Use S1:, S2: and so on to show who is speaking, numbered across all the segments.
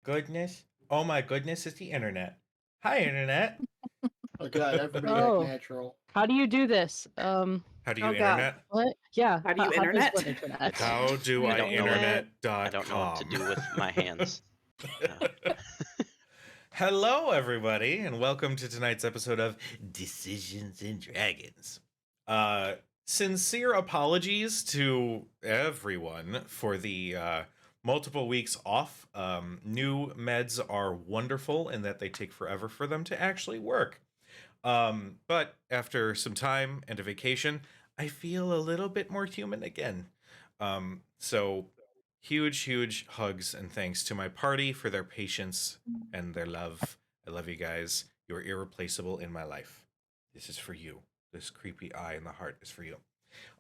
S1: Goodness. Oh my goodness, it's the internet. Hi, Internet.
S2: Oh god, everybody act
S3: Oh,
S2: natural.
S3: how do you do this?
S1: How do you
S4: Oh god.
S1: Internet?
S3: What? Yeah,
S4: How do you
S3: how does
S4: internet?
S3: one internet?
S1: How do
S4: You
S1: I
S4: don't know what
S1: Internet
S4: I don't know what to
S1: .com?
S4: do with my hands. Uh,
S1: Hello, everybody, and welcome to tonight's episode of Decisions and Dragons. Uh, Sincere apologies to everyone for the multiple weeks off. New meds are wonderful in that they take forever for them to actually work. But after some time and a vacation, I feel a little bit more human again. So huge hugs and thanks to my party for their patience and their love. I love you guys. You're irreplaceable in my life. This is for you. This creepy eye in the heart is for you.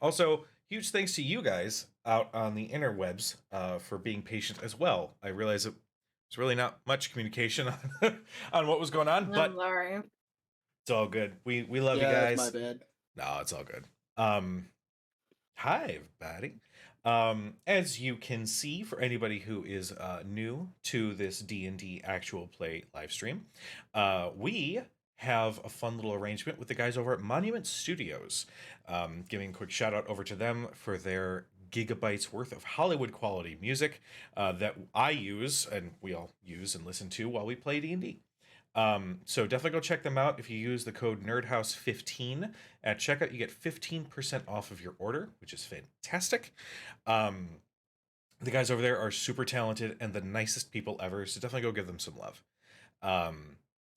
S1: Also, huge thanks to you guys out on the interwebs for being patient as well. I realize it was really not much communication on, on what was going on,
S4: I'm
S1: but
S4: sorry.
S1: it's all good. We love you
S2: Yeah, that's my
S1: guys.
S2: bad.
S1: No, it's all good. Hi everybody. As you can see, for anybody who is new to this D&D actual play live stream, we have a fun little arrangement with the guys over at Monument Studios. Giving a quick shout out over to them for their gigabytes worth of Hollywood quality music that I use and we all use and listen to while we play D&D. So definitely go check them out. If you use the code NerdHouse15 at checkout, you get 15% off of your order, which is fantastic. Um, the guys over there are super talented and the nicest people ever, so definitely go give them some love.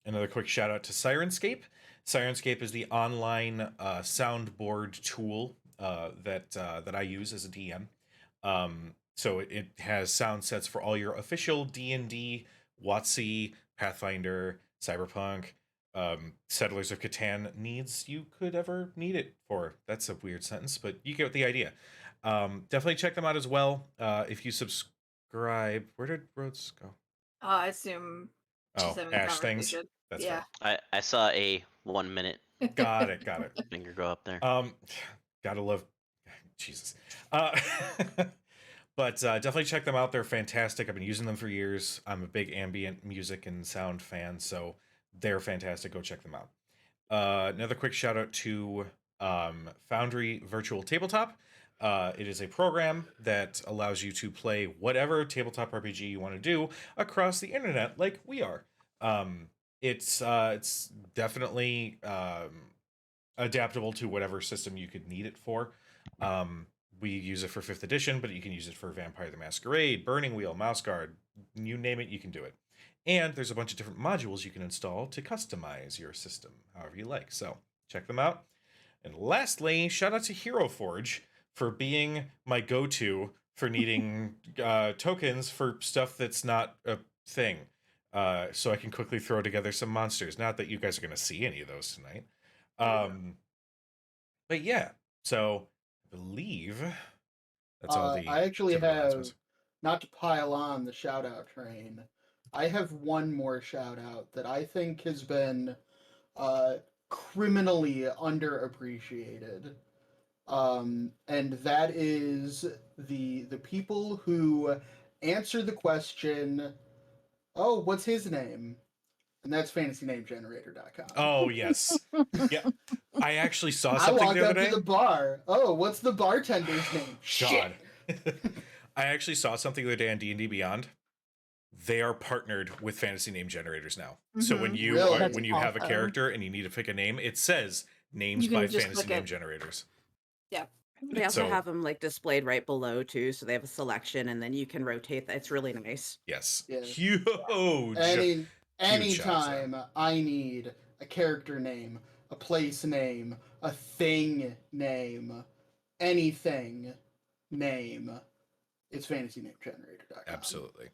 S1: Another quick shout out to Sirenscape. Sirenscape is the online soundboard tool that I use as a DM. So it has sound sets for all your official D&D, WotC, Pathfinder, Cyberpunk, Settlers of Catan needs you could ever need it for. That's a weird sentence, but you get the idea. Definitely check them out as well. If you subscribe, where did Rhodes go?
S4: I assume she's
S1: Oh,
S4: having a
S1: Ash things.
S4: conversation.
S1: That's
S4: Yeah. I
S5: saw a 1 minute
S1: fair. Got it.
S5: finger go up there.
S1: Gotta love Jesus. But definitely check them out. They're fantastic. I've been using them for years. I'm a big ambient music and sound fan, so they're fantastic. Go check them out. Another quick shout out to Foundry Virtual Tabletop. It is a program that allows you to play whatever tabletop RPG you want to do across the internet, like we are. It's definitely adaptable to whatever system you could need it for. We use it for 5th edition, but you can use it for Vampire the Masquerade, Burning Wheel, Mouse Guard, you name it, you can do it. And there's a bunch of different modules you can install to customize your system however you like. So check them out. And lastly, shout out to Hero Forge for being my go-to for needing tokens for stuff that's not a thing. So I can quickly throw together some monsters. Not that you guys are going to see any of those tonight. But yeah, so I believe that's all the
S2: I actually
S1: typical
S2: have,
S1: announcements.
S2: not to pile on the shout out train, I have one more shout out that I think has been criminally underappreciated. And that is the people who answer the question, oh, what's his name? And that's fantasynamegenerator.com.
S1: Oh yes, yeah. I actually saw
S2: I
S1: something
S2: walk
S1: the other
S2: up
S1: day.
S2: to the bar. Oh, what's the bartender's name?
S1: God.
S2: Shit.
S1: I actually saw something the other day on D&D Beyond. They are partnered with fantasy name generators now. So when you
S2: Really?
S1: are,
S3: That's
S1: when you have a
S3: awesome.
S1: character and you need to pick a name, it says names
S4: You can
S1: by
S4: just
S1: fantasy
S4: click
S1: name
S4: it.
S1: generators.
S4: Yeah.
S6: They also
S1: So-
S6: have them like displayed right below too, so they have a selection, and then you can rotate that. It's really nice.
S1: Yes,
S2: Yeah.
S1: huge.
S2: Anytime I need a character name, a place name, a thing name, anything name, it's fantasynamegenerator.com.
S1: Absolutely.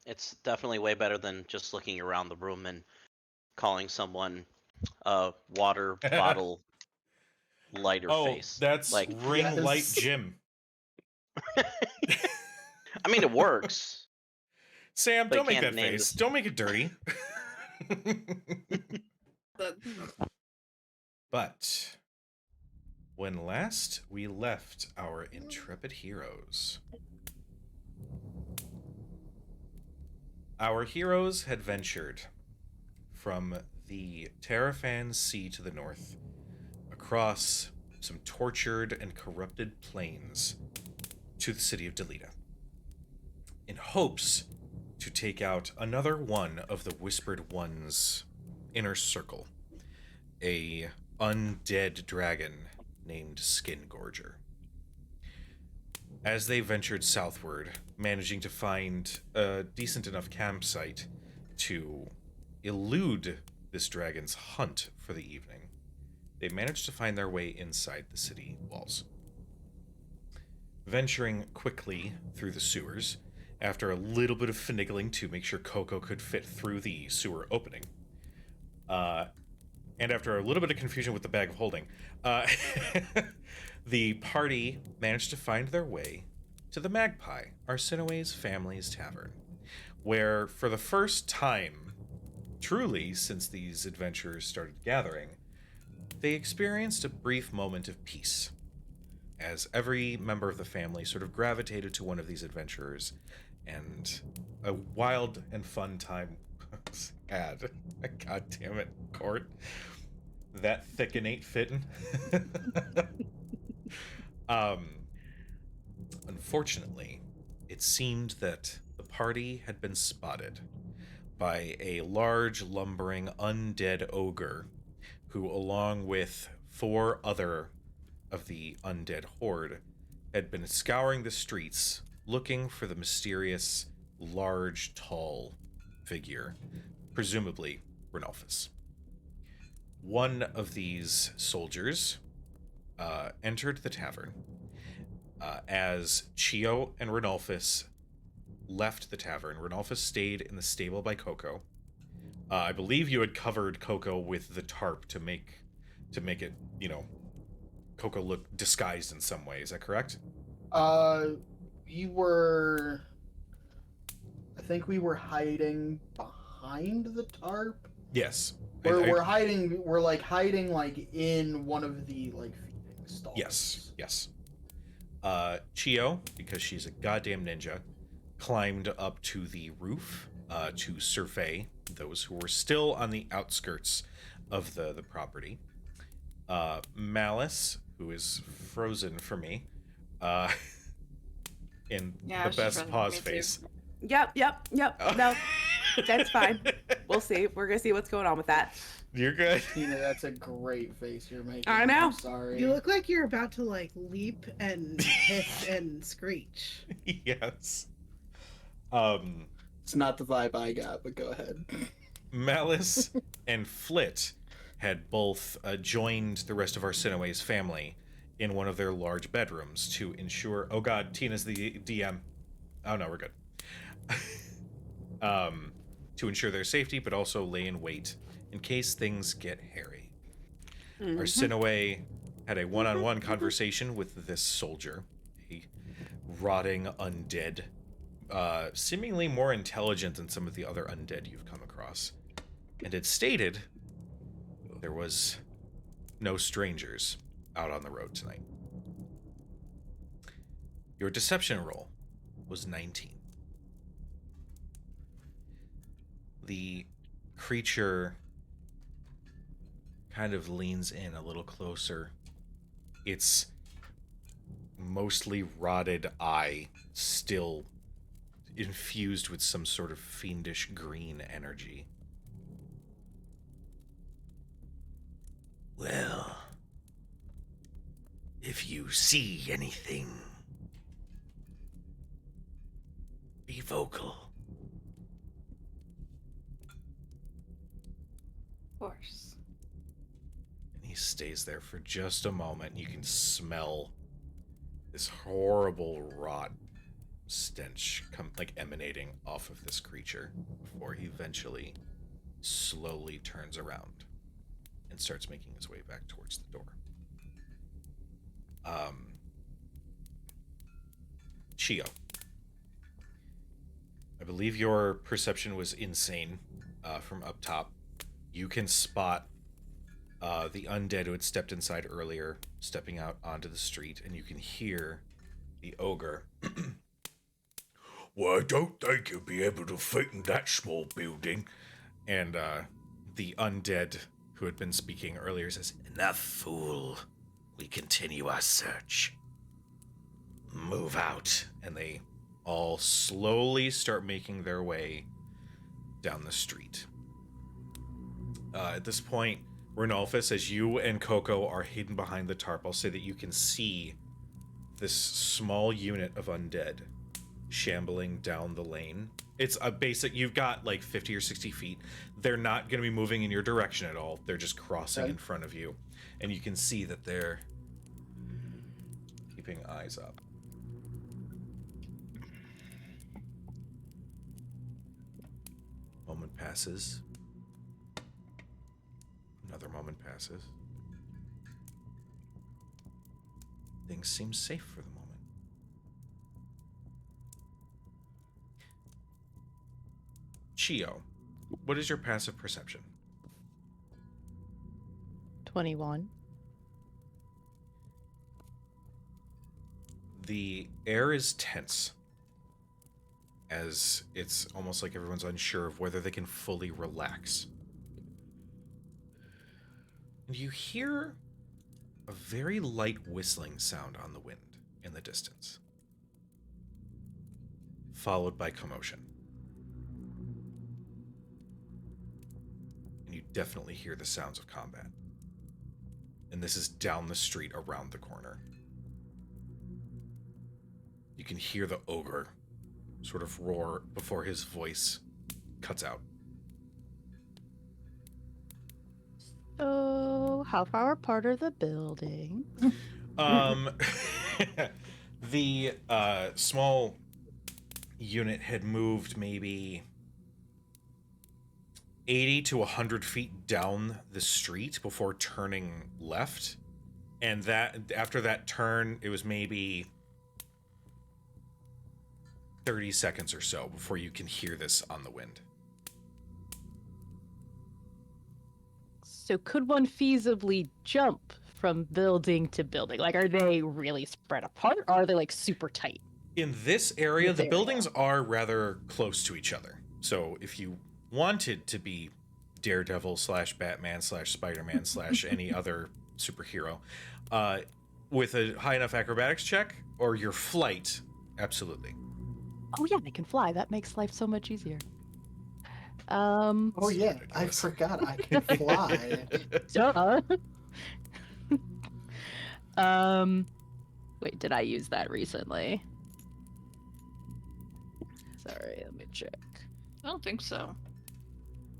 S5: It's definitely way better than just looking around the room and calling someone a water bottle lighter
S1: Oh,
S5: face.
S1: that's
S5: like
S1: Ring
S2: Yes.
S1: Light Jim.
S5: I mean, it works.
S1: Sam,
S5: But
S1: don't make
S5: can't
S1: that
S5: name
S1: face.
S5: this-
S1: Don't make it dirty. But when last we left our intrepid heroes, our heroes had ventured from the Terrafan Sea to the north, across some tortured and corrupted plains to the city of Delita, in hopes to take out another one of the Whispered One's inner circle, a undead dragon named Skin Gorger. As they ventured southward, managing to find a decent enough campsite to elude this dragon's hunt for the evening, they managed to find their way inside the city walls. Venturing quickly through the sewers, after a little bit of finagling to make sure Coco could fit through the sewer opening, and after a little bit of confusion with the bag of holding, the party managed to find their way to the Magpie, Arsinoe's family's tavern, where for the first time, truly since these adventurers started gathering, they experienced a brief moment of peace, as every member of the family sort of gravitated to one of these adventurers, and a wild and fun time was had. God damn it, Court. That thick and ain't fitting. Unfortunately, it seemed that the party had been spotted by a large, lumbering, undead ogre who, along with 4 other of the undead horde, had been scouring the streets looking for the mysterious, large, tall figure, presumably Renolphus. One of these soldiers entered the tavern as Chio and Renolphus left the tavern. Renolphus stayed in the stable by Coco. I believe you had covered Coco with the tarp to make it, Coco look disguised in some way. Is that correct?
S2: You were. I think we were hiding behind the tarp.
S1: Yes.
S2: We're hiding. We're hiding in one of the feeding stalls.
S1: Yes. Chio, because she's a goddamn ninja, climbed up to the roof to survey those who were still on the outskirts of the property. Malice, who is frozen for me, in
S4: Yeah,
S1: the
S4: she's
S1: best
S4: frozen for
S1: pause
S4: me too.
S1: face.
S6: Yep. No, that's fine. We'll see. We're gonna see what's going on with that.
S1: You're good.
S2: Tina, that's a great face you're making.
S6: I know.
S2: I'm sorry.
S3: You look like you're about to leap and hiss and screech.
S1: Yes.
S2: It's not the vibe I got, but go ahead.
S1: Malice and Flit had both joined the rest of Arsinoe's family in one of their large bedrooms to ensure. Oh God, Tina's the DM. Oh no, we're good. To ensure their safety, but also lay in wait in case things get hairy. Arsinoe had a one-on-one conversation with this soldier, a rotting undead, seemingly more intelligent than some of the other undead you've come across, and had stated there was no strangers out on the road tonight. Your deception roll was 19. The creature kind of leans in a little closer. Its mostly rotted eye still infused with some sort of fiendish green energy. Well, if you see anything, be vocal.
S4: Of course.
S1: And he stays there for just a moment. You can smell this horrible rot stench emanating off of this creature before he eventually slowly turns around and starts making his way back towards the door. Chio, I believe your perception was insane from up top. You can spot the undead who had stepped inside earlier, stepping out onto the street, and you can hear the ogre. Well, I don't think you'll be able to fit in that small building. And the undead who had been speaking earlier says, "Enough, fool. We continue our search. Move out." And they all slowly start making their way down the street. At this point, Renolphus, as you and Coco are hidden behind the tarp, I'll say that you can see this small unit of undead shambling down the lane. It's a basic, you've got like 50 or 60 feet. They're not going to be moving in your direction at all. They're just crossing in front of you. And you can see that they're keeping eyes up. Moment passes. Another moment passes. Things seem safe for the moment. Chio, what is your passive perception?
S7: 21.
S1: The air is tense, as it's almost like everyone's unsure of whether they can fully relax. And you hear a very light whistling sound on the wind in the distance, followed by commotion. And you definitely hear the sounds of combat. And this is down the street around the corner. You can hear the ogre sort of roar before his voice cuts out.
S7: So, how far apart are the buildings?
S1: The small unit had moved maybe 80 to 100 feet down the street before turning left. And that after that turn, it was maybe 30 seconds or so before you can hear this on the wind.
S7: So could one feasibly jump from building to building? Like, are they really spread apart, or are they like super tight?
S1: In this area,
S7: This
S1: the
S7: area.
S1: buildings are rather close to each other. So if you wanted to be Daredevil / Batman / Spider-Man / any other superhero, with a high enough acrobatics check or your flight, absolutely.
S7: Oh yeah, they can fly. That makes life so much easier.
S2: Oh yeah, I
S1: ridiculous.
S2: forgot I can fly.
S7: Duh. Wait, did I use that recently? Sorry, let me check.
S4: I don't think so.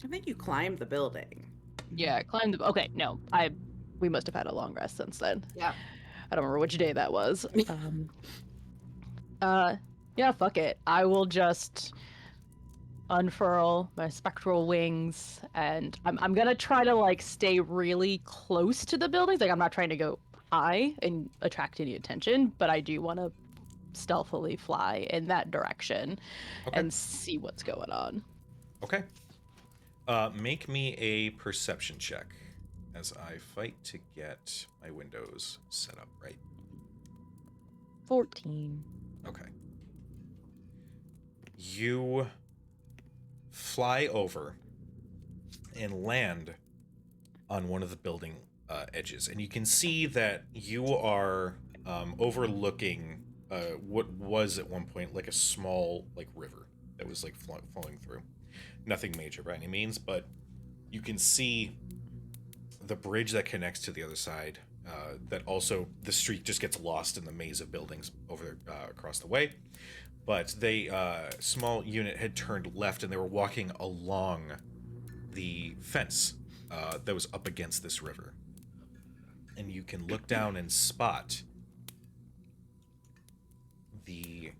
S6: I think you climbed the building.
S7: Yeah, I climbed the. Okay, no, we must have had a long rest since then.
S4: Yeah.
S7: I don't remember which day that was. Yeah, fuck it. I will just unfurl my spectral wings, and I'm gonna try to like stay really close to the buildings. Like I'm not trying to go high and attract any attention, but I do want to stealthily fly in that direction and see what's going on.
S1: Okay. Make me a perception check as I fight to get my windows set up right.
S7: 14.
S1: Okay. You fly over and land on one of the building edges, and you can see that you are overlooking what was at one point like a small like river that was like flowing through. Nothing major by any means, but you can see the bridge that connects to the other side. That also the street just gets lost in the maze of buildings over across the way. But they small unit had turned left and they were walking along the fence that was up against this river. And you can look down and spot the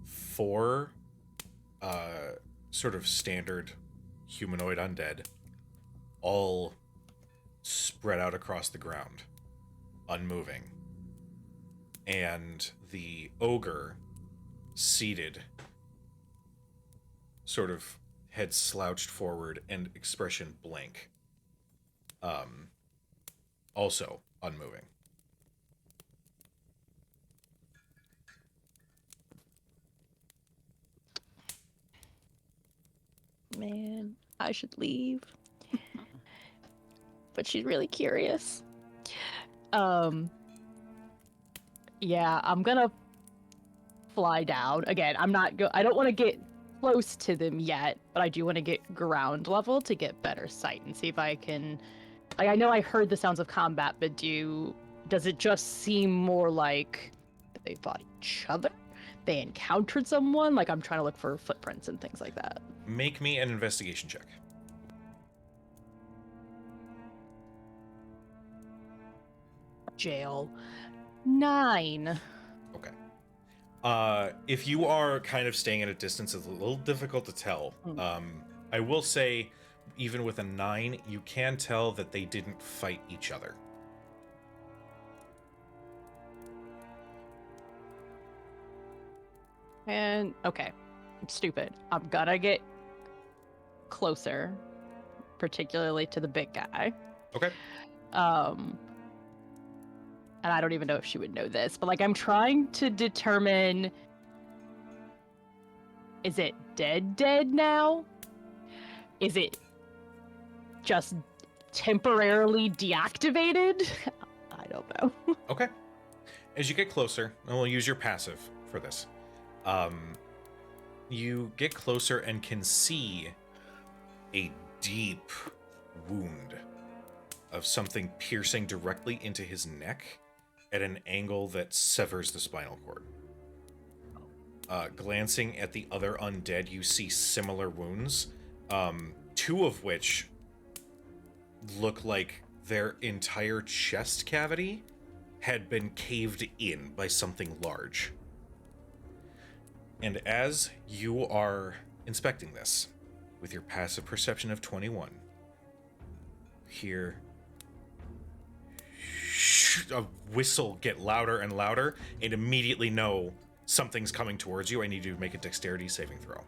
S1: 4 sort of standard humanoid undead all spread out across the ground, unmoving. And the ogre seated, sort of head slouched forward and expression blank, also unmoving.
S7: Man, I should leave. but she's really curious. Yeah, I'm gonna fly down. Again, I don't want to get close to them yet, but I do want to get ground level to get better sight and see if I can. Like, I know I heard the sounds of combat, but does it just seem more like they fought each other? They encountered someone? Like, I'm trying to look for footprints and things like that.
S1: Make me an investigation check.
S7: Jail. 9.
S1: Okay. If you are kind of staying at a distance, it's a little difficult to tell. I will say, even with a 9, you can tell that they didn't fight each other.
S7: And, okay. I'm stupid. I'm gonna get closer, particularly to the big guy.
S1: Okay.
S7: And I don't even know if she would know this, but like I'm trying to determine, is it dead now? Is it just temporarily deactivated? I don't know.
S1: Okay. As you get closer, and we'll use your passive for this. You get closer and can see a deep wound of something piercing directly into his neck at an angle that severs the spinal cord. Glancing at the other undead, you see similar wounds, 2 of which look like their entire chest cavity had been caved in by something large. And as you are inspecting this, with your passive perception of 21, hear a whistle get louder and louder, and immediately know something's coming towards you. I need you to make a dexterity saving throw.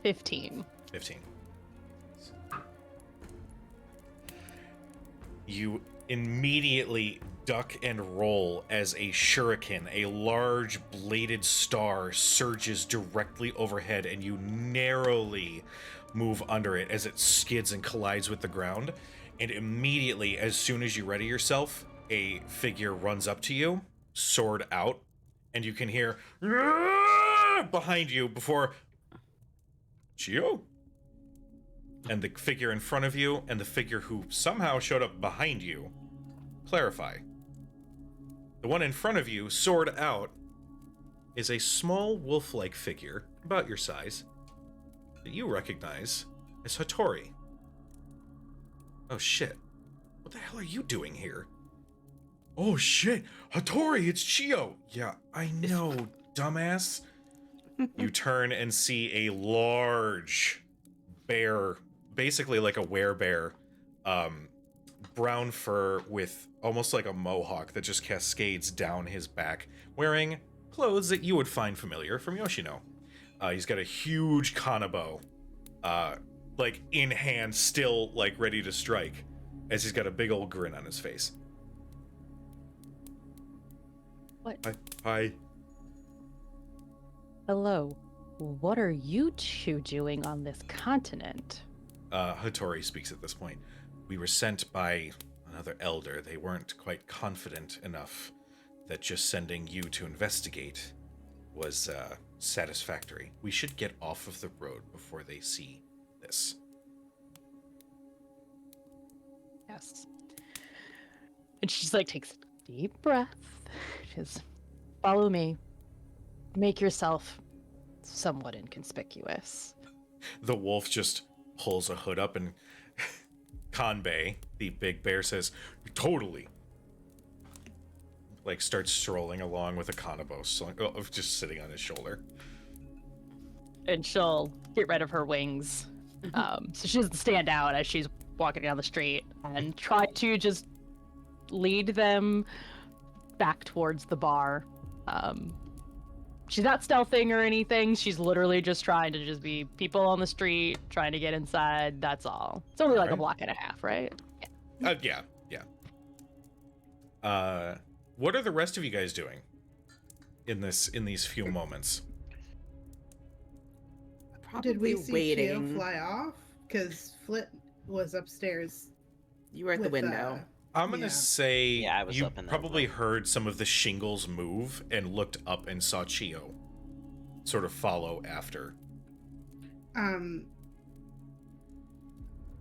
S7: 15.
S1: 15. You immediately duck and roll as a shuriken, a large bladed star, surges directly overhead, and you narrowly move under it as it skids and collides with the ground. And immediately, as soon as you ready yourself, a figure runs up to you, sword out, and you can hear behind you before Chio. And the figure in front of you and the figure who somehow showed up behind you clarify. The one in front of you, sword out, is a small wolf-like figure, about your size, that you recognize as Hattori. Oh shit. What the hell are you doing here? Oh shit! Hattori, it's Chio! Yeah, I know, dumbass. You turn and see a large bear, basically like a werebear, brown fur with almost like a mohawk that just cascades down his back, wearing clothes that you would find familiar from Yoshino. He's got a huge kanabo, like in hand, still like ready to strike, as he's got a big old grin on his face.
S7: What?
S1: Hi.
S7: Hello. What are you two doing on this continent?
S1: Hattori speaks at this point. We were sent by another elder. They weren't quite confident enough that just sending you to investigate was satisfactory. We should get off of the road before they see this.
S7: Yes. And she's like, takes a deep breath. Just follow me. Make yourself somewhat inconspicuous.
S1: The wolf just pulls a hood up and Kanbei, the big bear, says, totally. Like starts strolling along with a kanabo, just sitting on his shoulder.
S7: And she'll get rid of her wings. So she doesn't stand out as she's walking down the street, and try to just lead them back towards the bar. She's not stealthing or anything. She's literally just trying to just be people on the street, trying to get inside. That's all. It's only like a block and a half, right?
S1: Yeah. What are the rest of you guys doing in these few moments?
S6: probably
S3: Did we see Chio
S6: waiting.
S3: fly off? Because Flit was upstairs.
S6: You were at the
S3: with,
S6: window.
S1: I'm gonna
S3: Yeah.
S1: say
S5: Yeah, I was
S1: you
S5: up in that
S1: probably
S5: room.
S1: heard some of the shingles move and looked up and saw Chio sort of follow after.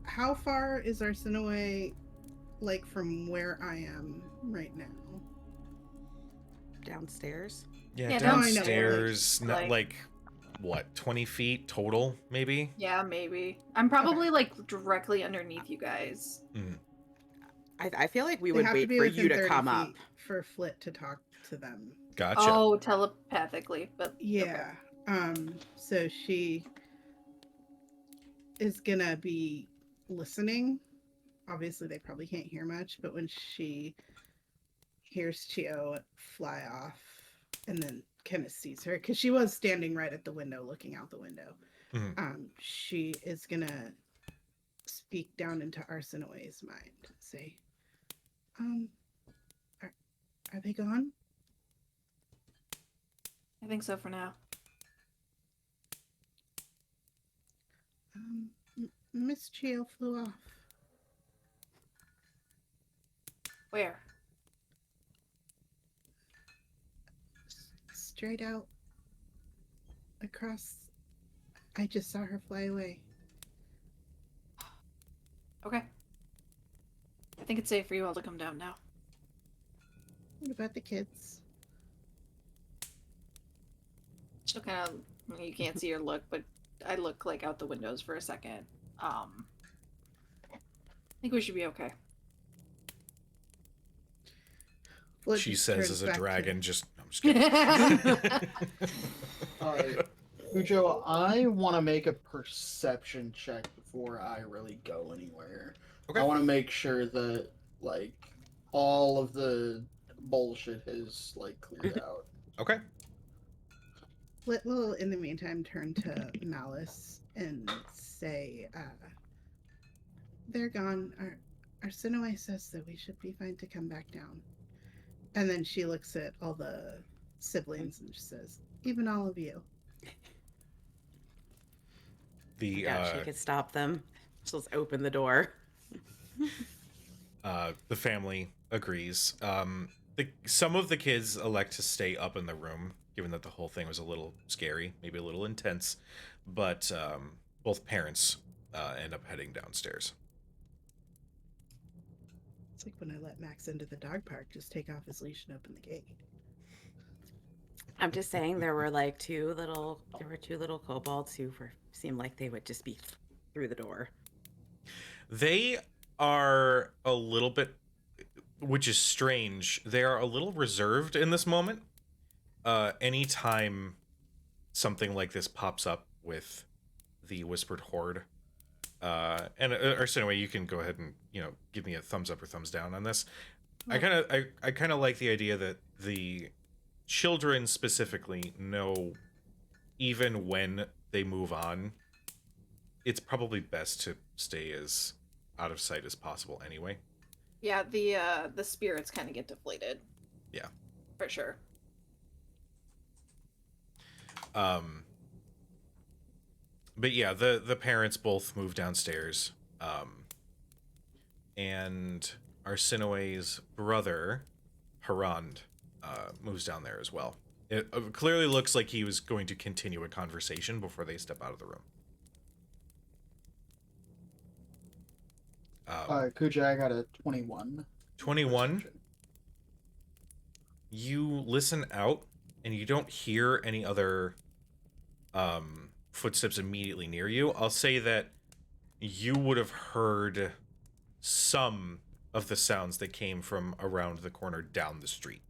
S3: How far is Arsinoe, like, from where I am right now?
S6: Downstairs.
S1: Yeah,
S4: Yeah,
S1: downstairs,
S4: like-
S1: like what, 20 feet total, maybe?
S4: Yeah, maybe. I'm probably like directly underneath you guys.
S6: I feel like we
S3: They
S6: would
S3: have to
S6: wait
S3: be
S6: for
S3: within
S6: you to
S3: 30
S6: come
S3: feet
S6: up.
S3: for Flit to talk to them.
S1: Gotcha.
S4: Oh, telepathically, but
S3: Yeah. So she is gonna be listening. Obviously, they probably can't hear much, but when she hears Chio fly off and then kind of sees her, because she was standing right at the window looking out the window, she is gonna speak down into Arsinoe's mind and say, are they gone?
S4: I think so for now.
S3: Miss Chio flew off.
S4: Where?
S3: Straight out across. I just saw her fly away.
S4: Okay. I think it's safe for you all to come down now.
S3: What about the kids?
S4: She'll kind of, you can't see her look, but I look like out the windows for a second. I think we should be okay.
S3: Flit
S1: She
S3: just
S1: says
S3: turns
S1: as a
S3: back to-
S1: dragon, just, I'm just kidding.
S2: Cujo, I want to make a perception check before I really go anywhere.
S1: Okay.
S2: I want to make sure that, like, all of the bullshit is, like, cleared out.
S1: Okay.
S3: Flit will, in the meantime, turn to Malice and say, they're gone. Arsinoe says that we should be fine to come back down. And then she looks at all the siblings and says, even all of you.
S1: The
S6: She could stop them. She'll just open the door.
S1: the family agrees. Some of the kids elect to stay up in the room, given that the whole thing was a little scary, maybe a little intense. But both parents end up heading downstairs.
S3: It's like when I let Max into the dog park, just take off his leash and open the gate.
S6: I'm just saying there were two little kobolds who seemed like they would just be through the door.
S1: They are a little bit, which is strange, they are a little reserved in this moment. Anytime something like this pops up with the Whispered Horde, and Arsinoe, you can go ahead and give me a thumbs up or thumbs down on this. I kind of like the idea that the children specifically know, even when they move on, it's probably best to stay as out of sight as possible anyway.
S4: Yeah, the spirits kind of get deflated.
S1: Yeah.
S4: For sure.
S1: But yeah, the parents both move downstairs. And Arsinoe's brother, Harand, moves down there as well. It clearly looks like he was going to continue a conversation before they step out of the room.
S2: Cujo, I got a 21.
S1: 21. You listen out, and you don't hear any other footsteps immediately near you. I'll say that you would have heard some of the sounds that came from around the corner down the street.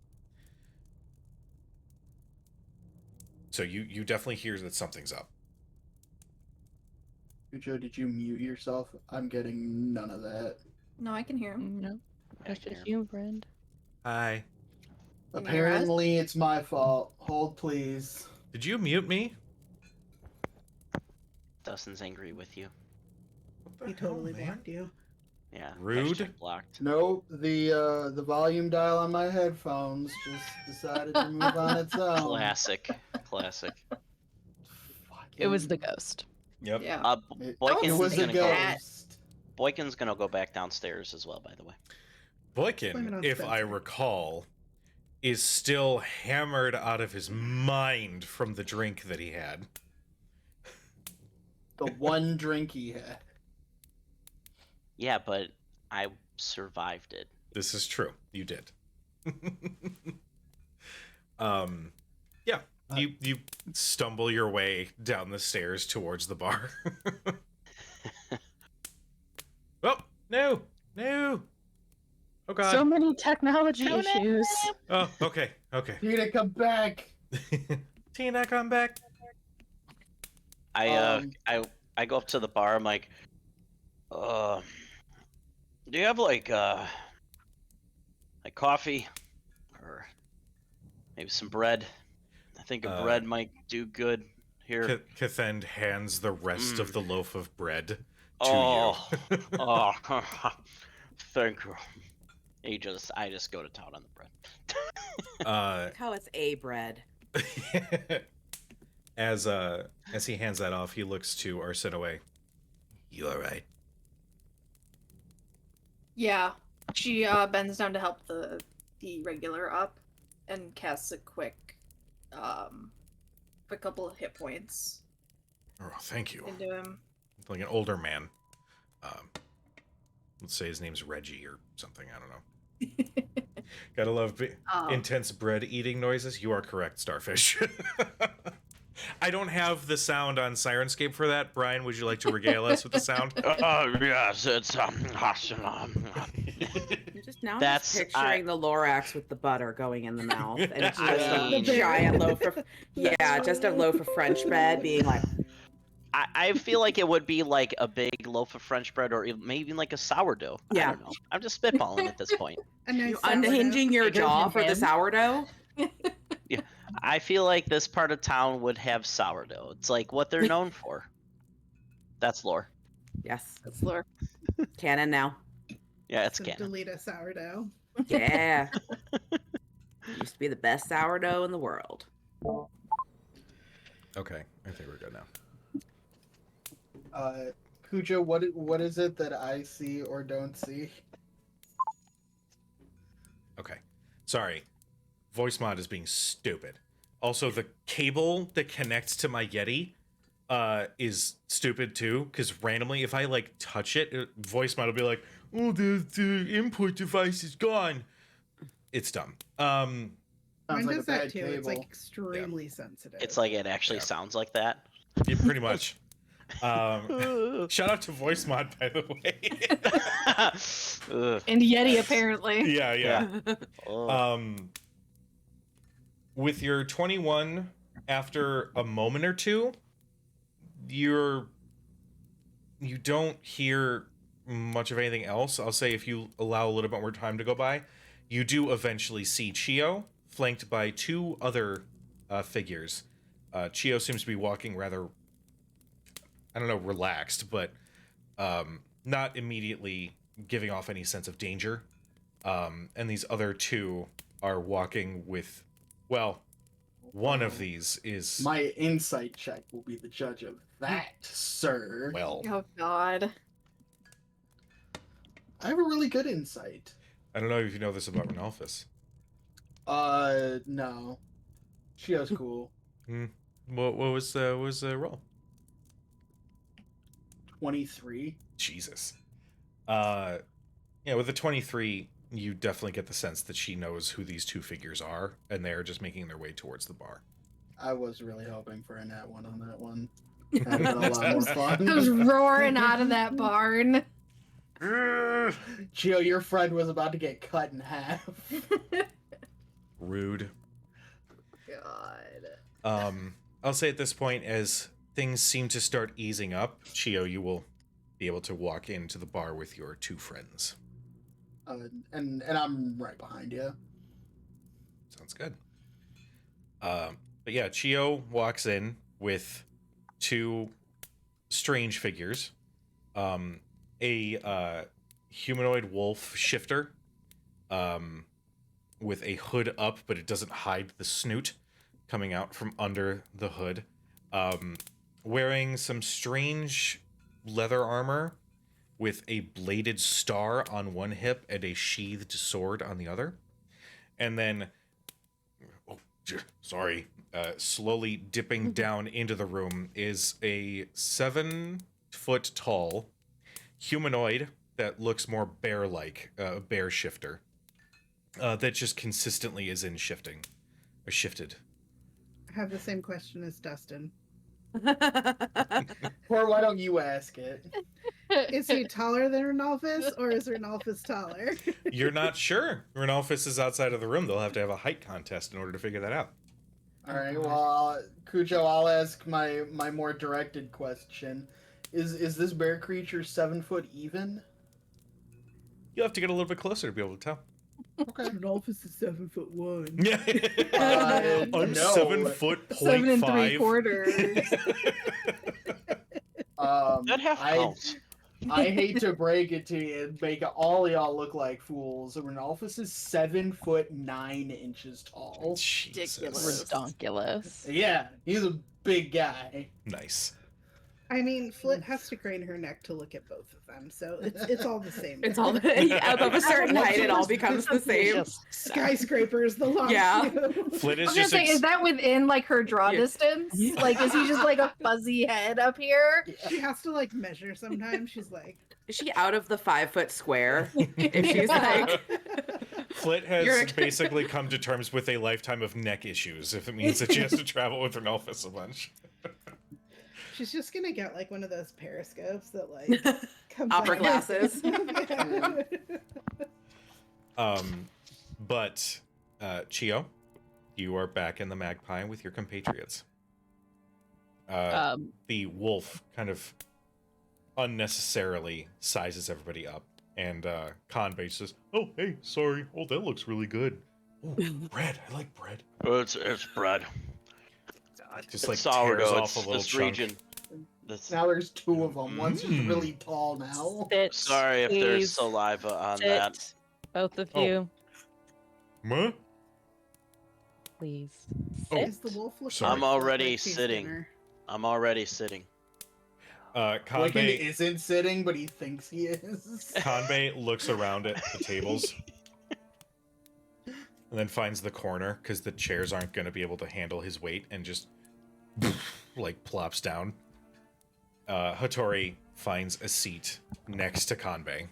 S1: So you definitely hear that something's up.
S2: Cujo, did you mute yourself? I'm getting none of that.
S4: No, I can hear him.
S7: No, just a human friend.
S1: Hi.
S4: Can you hear us?
S2: Apparently, it's my fault. Hold, please.
S1: Did you mute me?
S5: Dustin's angry with you.
S1: What the
S3: He
S1: hell,
S3: totally
S1: man?
S3: blocked you.
S5: Yeah.
S1: Rude.
S5: hashtag Blocked.
S2: Nope, the volume dial on my headphones just decided to move on its own.
S5: Classic. Classic.
S7: It was the ghost.
S1: Yep.
S4: Yeah.
S2: It
S5: Boykin's
S2: was a
S5: gonna go.
S2: ghost.
S5: Boykin's gonna go back downstairs as well. By the way.
S3: Blame it
S1: Boykin,
S3: on
S1: if I
S3: Spencer.
S1: recall, is still hammered out of his mind from the drink that he had.
S2: The one drink he had.
S5: Yeah, but I survived it.
S1: This is true. You did. Yeah. You stumble your way down the stairs towards the bar. Oh, no. No. Oh god.
S7: So many technology issues.
S1: Oh, okay. Okay.
S2: Tina, come back.
S1: Tina, come back.
S5: I go up to the bar. I'm like, do you have like coffee or maybe some bread? I think a bread might do good here.
S1: Cathend hands the rest of the loaf of bread to
S5: Oh,
S1: you.
S5: oh, thank you. I just go to town on the bread.
S6: Look how it's a bread.
S1: As he hands that off, he looks to Arsinoe. You all right?
S4: Yeah. She bends down to help the regular up and casts a quick a couple of hit points
S1: Oh, thank you.
S4: into him.
S1: Like an older man. Let's say his name's Reggie or something. I don't know. Gotta love intense bread eating noises. You are correct, Starfish. I don't have the sound on Sirenscape for that. Brian, would you like to regale us with the sound?
S5: Yes, it's
S6: Now I'm
S5: That's-
S6: just picturing the Lorax with the butter going in the mouth, and it's just
S5: I-
S6: a giant loaf of just a loaf of French bread being like.
S5: I feel like it would be like a big loaf of French bread or maybe like a sourdough.
S6: Yeah.
S5: I don't know. I'm just spitballing at this point.
S3: A nice
S6: You
S3: sourdough.
S6: unhinging your
S7: Bigger
S6: jaw
S7: than
S6: for the
S7: him.
S6: sourdough?
S5: I feel like this part of town would have sourdough. It's like what they're known for. That's lore.
S6: Yes.
S4: That's lore.
S6: Canon now.
S5: Yeah, it's
S3: So
S5: canon.
S3: delete a sourdough.
S6: Yeah. Used to be the best sourdough in the world.
S1: Okay, I think we're good now.
S2: Cujo, what is it that I see or don't see?
S1: Okay. Sorry. Voice mod is being stupid. Also, the cable that connects to my Yeti is stupid too, because randomly, if I like touch it, voice mod will be like, "Oh, the input device is gone." It's dumb.
S2: Sounds
S3: Mine
S2: like
S3: does
S2: a
S3: that
S2: bad
S3: too. It's like
S2: cable.
S3: extremely sensitive.
S5: It's like it actually
S1: Yeah.
S5: sounds like that.
S1: Yeah, pretty much. Shout out to voice mod, by the way.
S5: Ugh.
S4: And Yeti, apparently.
S1: yeah.
S5: Oh.
S1: With your 21, after a moment or two, you don't hear much of anything else. I'll say if you allow a little bit more time to go by, you do eventually see Chio, flanked by two other figures. Chio seems to be walking rather, I don't know, relaxed, but not immediately giving off any sense of danger. And these other two are walking with, well, one of these is,
S2: My insight check will be the judge of that, sir.
S1: well,
S4: Oh God.
S2: I have a really good insight.
S1: I don't know if you know this about Renalphus.
S2: No. Chio's cool.
S1: What was the roll?
S2: 23.
S1: Jesus. With the 23, you definitely get the sense that she knows who these two figures are, and they're just making their way towards the bar.
S2: I was really hoping for a nat one on that one. That'd been a lot more fun.
S4: I was roaring out of that barn.
S2: Chio, your friend was about to get cut in half.
S1: Rude.
S4: God.
S1: I'll say at this point, as things seem to start easing up, Chio, you will be able to walk into the bar with your two friends.
S2: And I'm right behind you.
S1: Sounds good. But yeah, Chio walks in with two strange figures. A humanoid wolf shifter with a hood up, but it doesn't hide the snoot coming out from under the hood. wearing some strange leather armor with a bladed star on one hip and a sheathed sword on the other. And then, slowly dipping down into the room is a 7-foot tall humanoid that looks more bear-like, bear shifter. That just consistently is in shifting, or shifted.
S3: I have the same question as Dustin.
S2: Or why don't you ask it?
S3: Is he taller than Renalphus, or is Renalphus taller?
S1: You're not sure. Renalphus is outside of the room. They'll have to have a height contest in order to figure that out.
S2: All right. Well, Cujo, I'll ask my more directed question: Is this bear creature 7 foot even?
S1: You'll have to get a little bit closer to be able to tell.
S2: Okay.
S3: Renalphus is 7'1".
S1: Yeah. I'm
S2: No.
S1: 7 foot
S4: 7
S1: 0.5.
S4: 3/4.
S5: That half counts.
S2: I hate to break it to you and make all y'all look like fools. Renalphus is 7'9" tall.
S1: Jesus.
S4: Ridiculous.
S7: Redonkulous.
S2: Yeah, he's a big guy.
S1: Nice.
S3: I mean, Flit has to crane her neck to look at both of them, so it's all the same.
S6: It's all above a certain height, it all becomes the same.
S7: Yes.
S3: Skyscrapers, the long
S6: Yeah.
S3: view.
S1: Flit
S4: I
S1: is
S4: was gonna
S1: just
S4: say, is that within like her draw
S6: Yeah.
S4: distance?
S6: Yeah.
S4: Like, is he just like a fuzzy head up here?
S3: She has to like measure sometimes. She's like,
S6: Is she out of the 5-foot square? If she's like,
S1: Flit has
S6: You're-
S1: basically come to terms with a lifetime of neck issues if it means that she has to travel with Renalphus a bunch.
S3: she's just gonna get like one of those periscopes that like comes
S6: Opera
S3: out.
S6: glasses.
S3: Yeah.
S1: But Chio, you are back in the Magpie with your compatriots. The wolf kind of unnecessarily sizes everybody up, and Conbase says, "Oh, hey, sorry. Oh, that looks really good. Oh, bread. I like bread."
S5: It's bread.
S1: Just like
S5: It's sourdough.
S1: tears
S5: It's
S1: off a little
S5: this
S1: chunk.
S5: region. This,
S2: Now there's 2 of them. One's just
S1: Mm.
S2: really tall now.
S7: Sit,
S5: sorry if there's
S7: please.
S5: saliva on
S7: Sit,
S5: that.
S7: both of
S1: Oh.
S7: you,
S1: Huh?
S7: please.
S1: Oh.
S7: Sit.
S3: Is the wolf looking
S1: Sorry.
S5: I'm
S3: like
S5: already
S3: she's
S5: sitting.
S3: dinner?
S5: I'm already sitting.
S2: Like he
S1: Conbay
S2: isn't sitting, but he thinks he is.
S1: Conbay looks around at the tables and then finds the corner because the chairs aren't going to be able to handle his weight and just like plops down. Hattori finds a seat next to Conbay.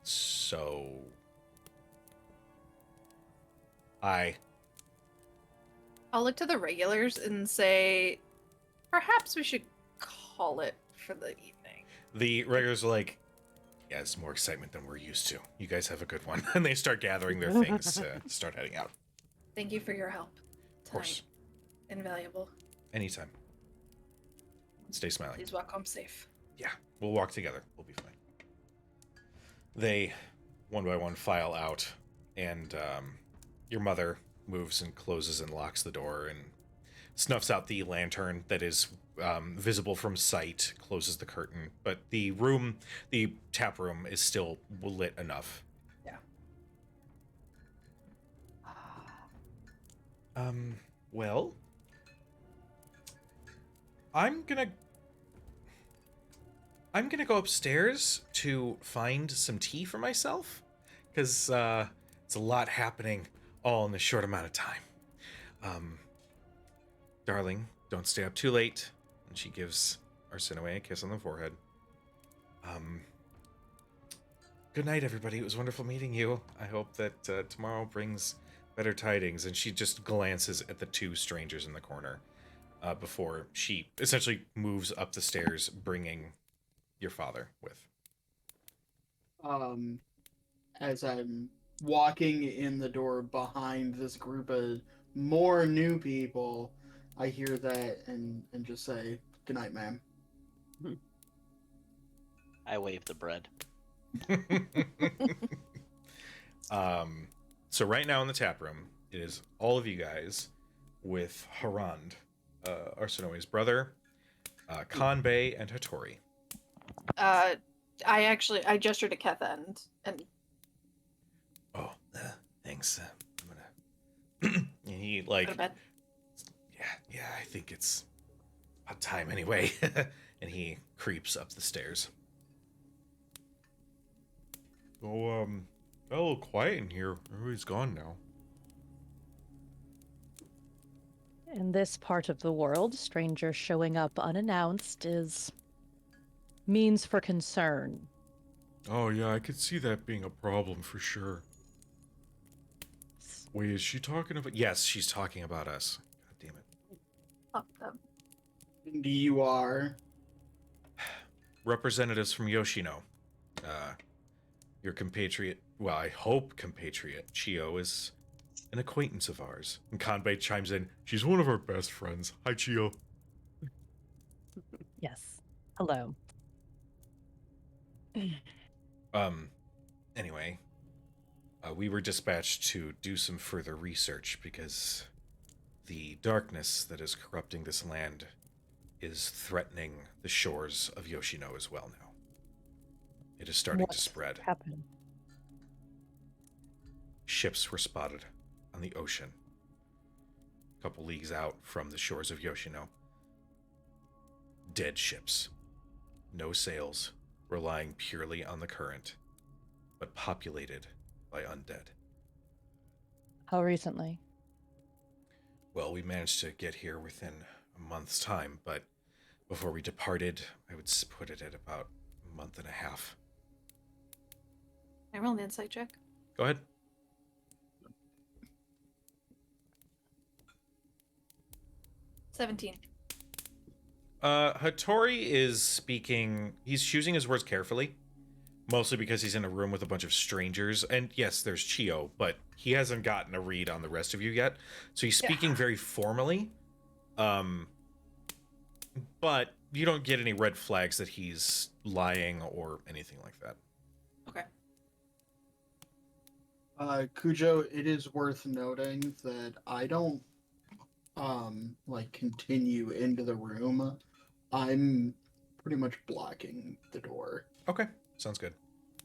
S1: So
S4: I'll look to the regulars and say, perhaps we should call it for the evening.
S1: the regulars are like, yeah, it's more excitement than we're used to. You guys have a good one. And they start gathering their things to start heading out.
S4: Thank you for your help.
S1: Of course.
S4: Invaluable.
S1: Anytime. Stay smiling.
S4: Please walk home safe.
S1: Yeah, we'll walk together. We'll be fine. They, one by one, file out, and your mother moves and closes and locks the door and snuffs out the lantern that is visible from sight, closes the curtain, but the tap room is still lit enough.
S4: Yeah.
S1: Well, I'm gonna go upstairs to find some tea for myself, because it's a lot happening all in a short amount of time. Darling, don't stay up too late. And she gives Arsinoe a kiss on the forehead. Good night, everybody. It was wonderful meeting you. I hope that tomorrow brings better tidings. And she just glances at the 2 strangers in the corner before she essentially moves up the stairs, bringing your father with.
S2: As I'm walking in the door behind this group of more new people, I hear that and just say, "Good night, ma'am."
S5: I wave the bread.
S1: So right now in the tap room, it is all of you guys with Harand, Arsinoe's brother, Conbay, and Hattori.
S4: I gestured to Ketha and
S1: Oh, thanks. I'm gonna. And he
S4: go to bed.
S1: Yeah, Yeah, I think it's about time anyway. And he creeps up the stairs. Oh, got a little quiet in here. Everybody's gone now.
S7: In this part of the world, strangers showing up unannounced is means for concern.
S1: Oh, yeah, I could see that being a problem for sure. Wait, is she talking about... Yes, she's talking about us. God damn it.
S4: Fuck them.
S2: You are.
S1: Representatives from Yoshino. Your compatriot... Well, I hope compatriot, Chio, is an acquaintance of ours. And Kanbei chimes in, she's one of our best friends. Hi, Chio.
S7: Yes. Hello.
S1: Anyway, we were dispatched to do some further research because the darkness that is corrupting this land is threatening the shores of Yoshino as well now. It is starting to spread.
S7: Happened?
S1: Ships were spotted on the ocean, a couple leagues out from the shores of Yoshino. Dead ships. No sails, relying purely on the current, but populated by undead.
S7: How recently?
S1: Well, we managed to get here within a month's time, but before we departed, I would put it at about a month and a half.
S4: Can I roll an insight check?
S1: Go ahead.
S4: 17.
S1: Hattori is speaking, he's choosing his words carefully, mostly because he's in a room with a bunch of strangers, and yes, there's Chio, but he hasn't gotten a read on the rest of you yet, so he's speaking very formally, but you don't get any red flags that he's lying or anything like that.
S4: Okay.
S2: Cujo, it is worth noting that I don't continue into the room. I'm pretty much blocking the door.
S1: Okay, sounds good.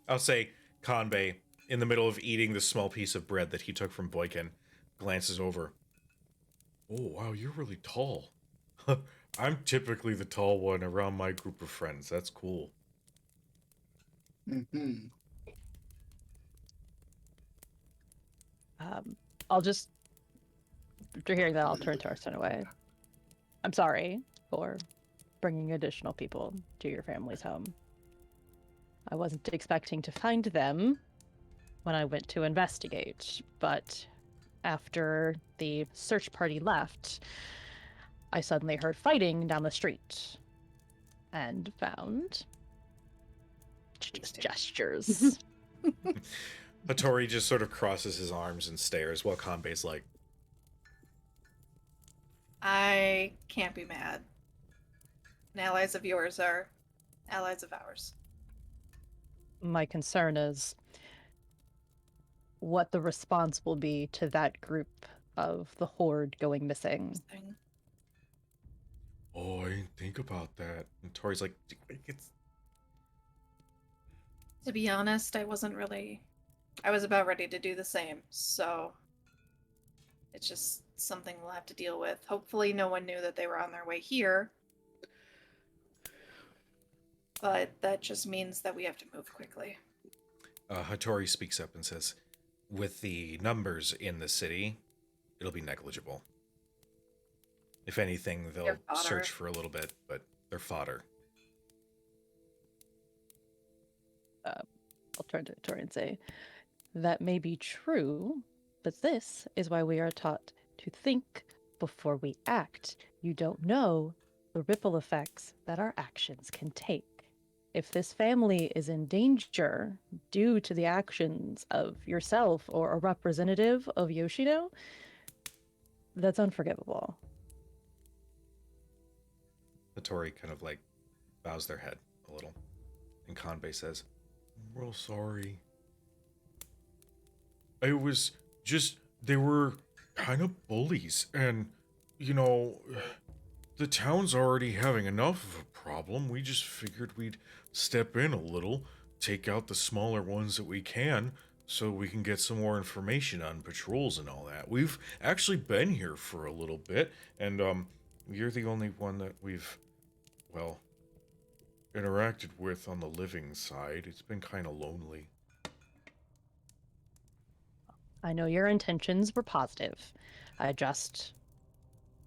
S1: I'll say Kanbei, in the middle of eating the small piece of bread that he took from Boykin, glances over. Oh, wow, you're really tall. I'm typically the tall one around my group of friends. That's cool.
S2: Mm-hmm.
S7: I'll just, after hearing that, I'll turn to Arsene away. I'm sorry for bringing additional people to your family's home. I wasn't expecting to find them when I went to investigate, but after the search party left, I suddenly heard fighting down the street and found just gestures.
S1: Hattori just sort of crosses his arms and stares while Kanbei's like,
S4: I can't be mad. And allies of yours are allies of ours.
S7: My concern is what the response will be to that group of the horde going missing.
S1: oh, I didn't think about that. And Tori's like, it's...
S4: To be honest, I was about ready to do the same, so it's just something we'll have to deal with. Hopefully no one knew that they were on their way here. But that just means that we have to move quickly.
S1: Hattori speaks up and says, with the numbers in the city, it'll be negligible. If anything, they'll search for a little bit, but they're fodder.
S7: I'll turn to Tori and say, that may be true, but this is why we are taught to think before we act. You don't know the ripple effects that our actions can take. If this family is in danger due to the actions of yourself or a representative of Yoshino, that's unforgivable.
S1: Hattori kind of like bows their head a little. And Kanbei says, I'm real sorry. It was just, they were kind of bullies. And, you know, the town's already having enough of a problem. We just figured we'd step in a little, take out the smaller ones that we can, so we can get some more information on patrols and all that. We've actually been here for a little bit, and you're the only one that we've, well, interacted with on the living side. It's been kind of lonely.
S7: I know your intentions were positive. I just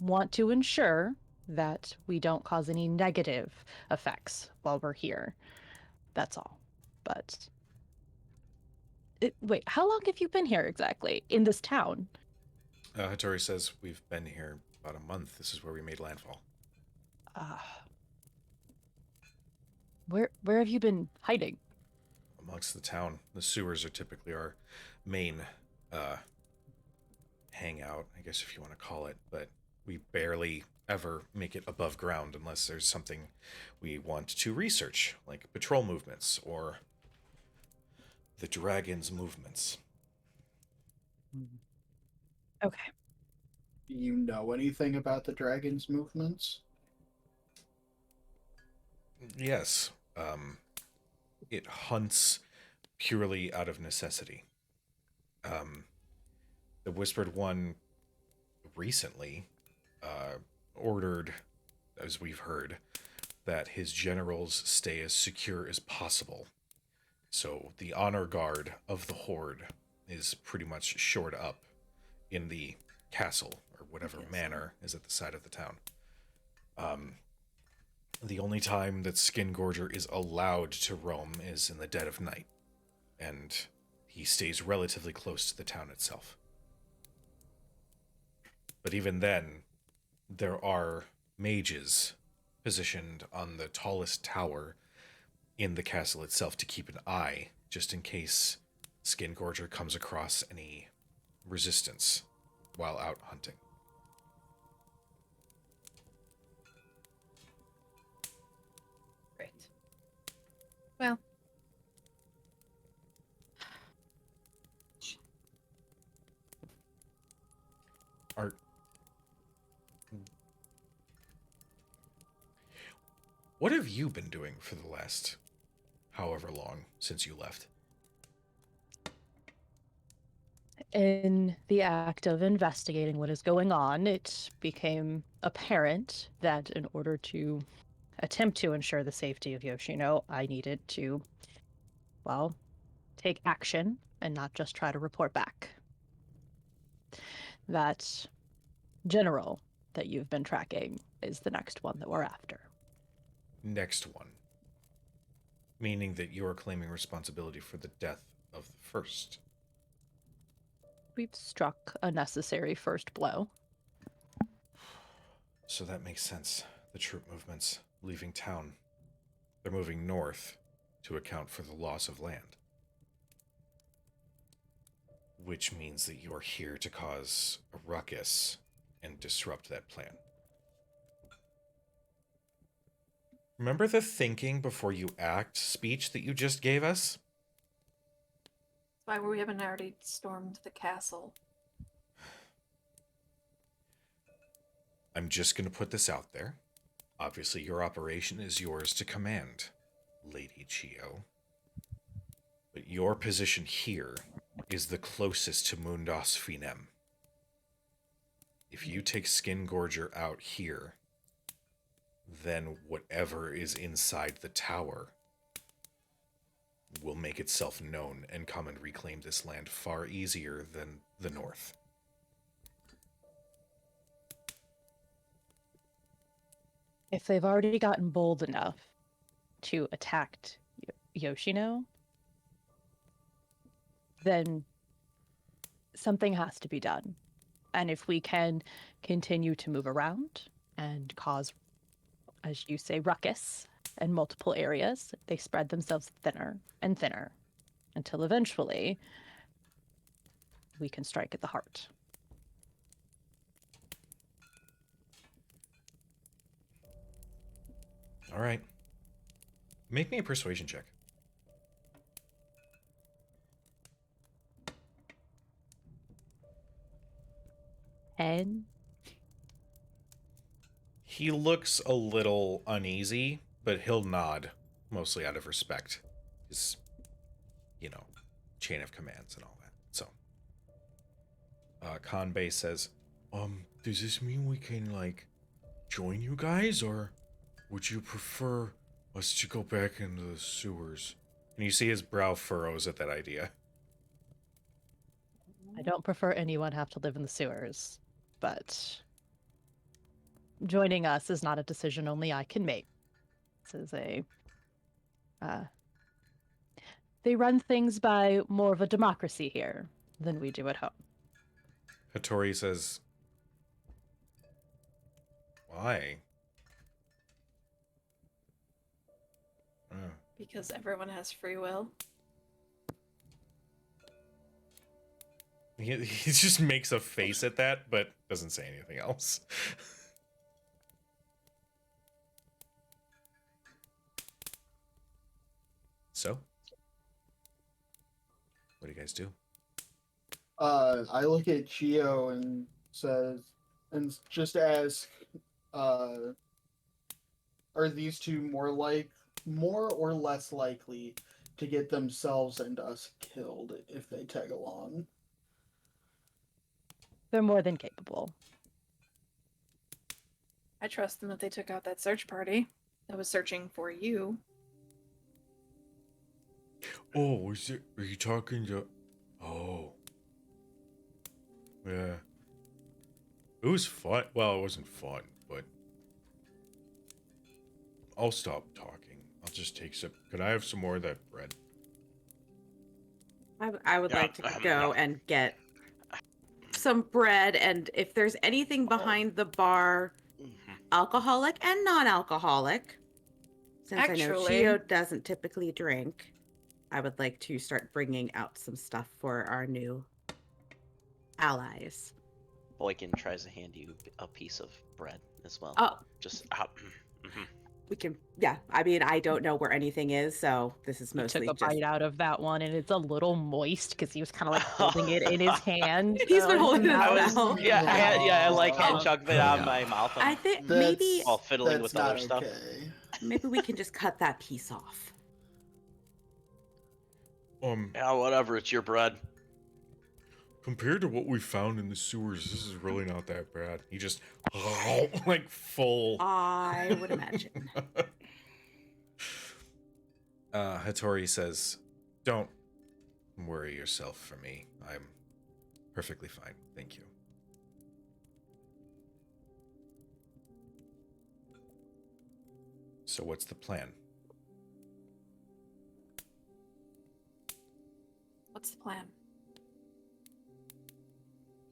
S7: want to ensure that we don't cause any negative effects while we're here. That's all. But wait, how long have you been here exactly in this town?
S1: Hattori says we've been here about a month. This is where we made landfall.
S7: Uh, where have you been hiding?
S1: Amongst the town. The sewers are typically our main hangout, I guess if you want to call it, but we barely ever make it above ground unless there's something we want to research, like patrol movements or the dragon's movements.
S7: Okay.
S2: Do you know anything about the dragon's movements?
S1: Yes. It hunts purely out of necessity. The Whispered One recently ordered, as we've heard, that his generals stay as secure as possible. So the honor guard of the Horde is pretty much shored up in the castle, or whatever manor is at the side of the town. The only time that Skin Gorger is allowed to roam is in the dead of night, and he stays relatively close to the town itself. But even then, there are mages positioned on the tallest tower in the castle itself to keep an eye, just in case Skin Gorger comes across any resistance while out hunting.
S4: Great. Well,
S1: Art. What have you been doing for the last however long since you left?
S7: In the act of investigating what is going on, it became apparent that in order to attempt to ensure the safety of Yoshino, I needed to, well, take action and not just try to report back. That general that you've been tracking is the next one that we're after.
S1: Next one. Meaning that you are claiming responsibility for the death of the first.
S7: We've struck a necessary first blow.
S1: So that makes sense. The troop movements leaving town. They're moving north to account for the loss of land. Which means that you're here to cause a ruckus and disrupt that plan. Remember the thinking before you act speech that you just gave us?
S4: that's why we haven't already stormed the castle.
S1: I'm just going to put this out there. Obviously, your operation is yours to command, Lady Chio. But your position here is the closest to Mundos Finem. If you take Skin Gorger out here, then whatever is inside the tower will make itself known and come and reclaim this land far easier than the north.
S7: If they've already gotten bold enough to attack Yoshino, then something has to be done. And if we can continue to move around and cause, as you say, ruckus in multiple areas, they spread themselves thinner and thinner until eventually we can strike at the heart.
S1: All right. Make me a persuasion check.
S7: And
S1: He looks a little uneasy, but he'll nod, mostly out of respect. He's, chain of commands and all that. So, Kanbei says, does this mean we can, like, join you guys, or would you prefer us to go back into the sewers? And you see his brow furrows at that idea.
S7: I don't prefer anyone have to live in the sewers, but joining us is not a decision only I can make. This is a they run things by more of a democracy here than we do at home.
S1: Hattori says, why?
S4: Because everyone has free will.
S1: He just makes a face at that, but doesn't say anything else. So, what do you guys do?
S2: I look at Chio and just ask, are these two more or less likely to get themselves and us killed if they tag along?
S7: They're more than capable.
S4: I trust them if they took out that search party that was searching for you.
S1: Oh, are you talking to... Oh. Yeah. It was fun. Well, it wasn't fun, but... I'll stop talking. I'll just take some... Could I have some more of that bread?
S6: I would like to go and get some bread, and if there's anything behind the bar, alcoholic and non-alcoholic, since I know
S4: Actually-
S6: Chio doesn't typically drink, I would like to start bringing out some stuff for our new allies.
S5: Boykin tries to hand you a piece of bread as well.
S6: Oh,
S5: Just
S6: we can, yeah. I mean, I don't know where anything is, so this is
S7: He
S6: mostly
S7: took a
S6: just...
S7: bite out of that one, and it's a little moist because he was kind of like holding it in his hand.
S6: He's been holding it
S7: that
S6: out
S7: was-
S6: now.
S5: I like hand
S7: Oh.
S5: chugged it out of my mouth.
S6: I think maybe
S5: While fiddling
S2: that's
S5: with
S2: not
S5: other stuff.
S2: okay.
S6: maybe we can just cut that piece off.
S5: Yeah, whatever. It's your bread.
S1: Compared to what we found in the sewers, this is really not that bad. He just... like, full...
S6: I would imagine.
S1: Hattori says, don't worry yourself for me. I'm perfectly fine. Thank you. So what's the plan?
S4: What's the plan?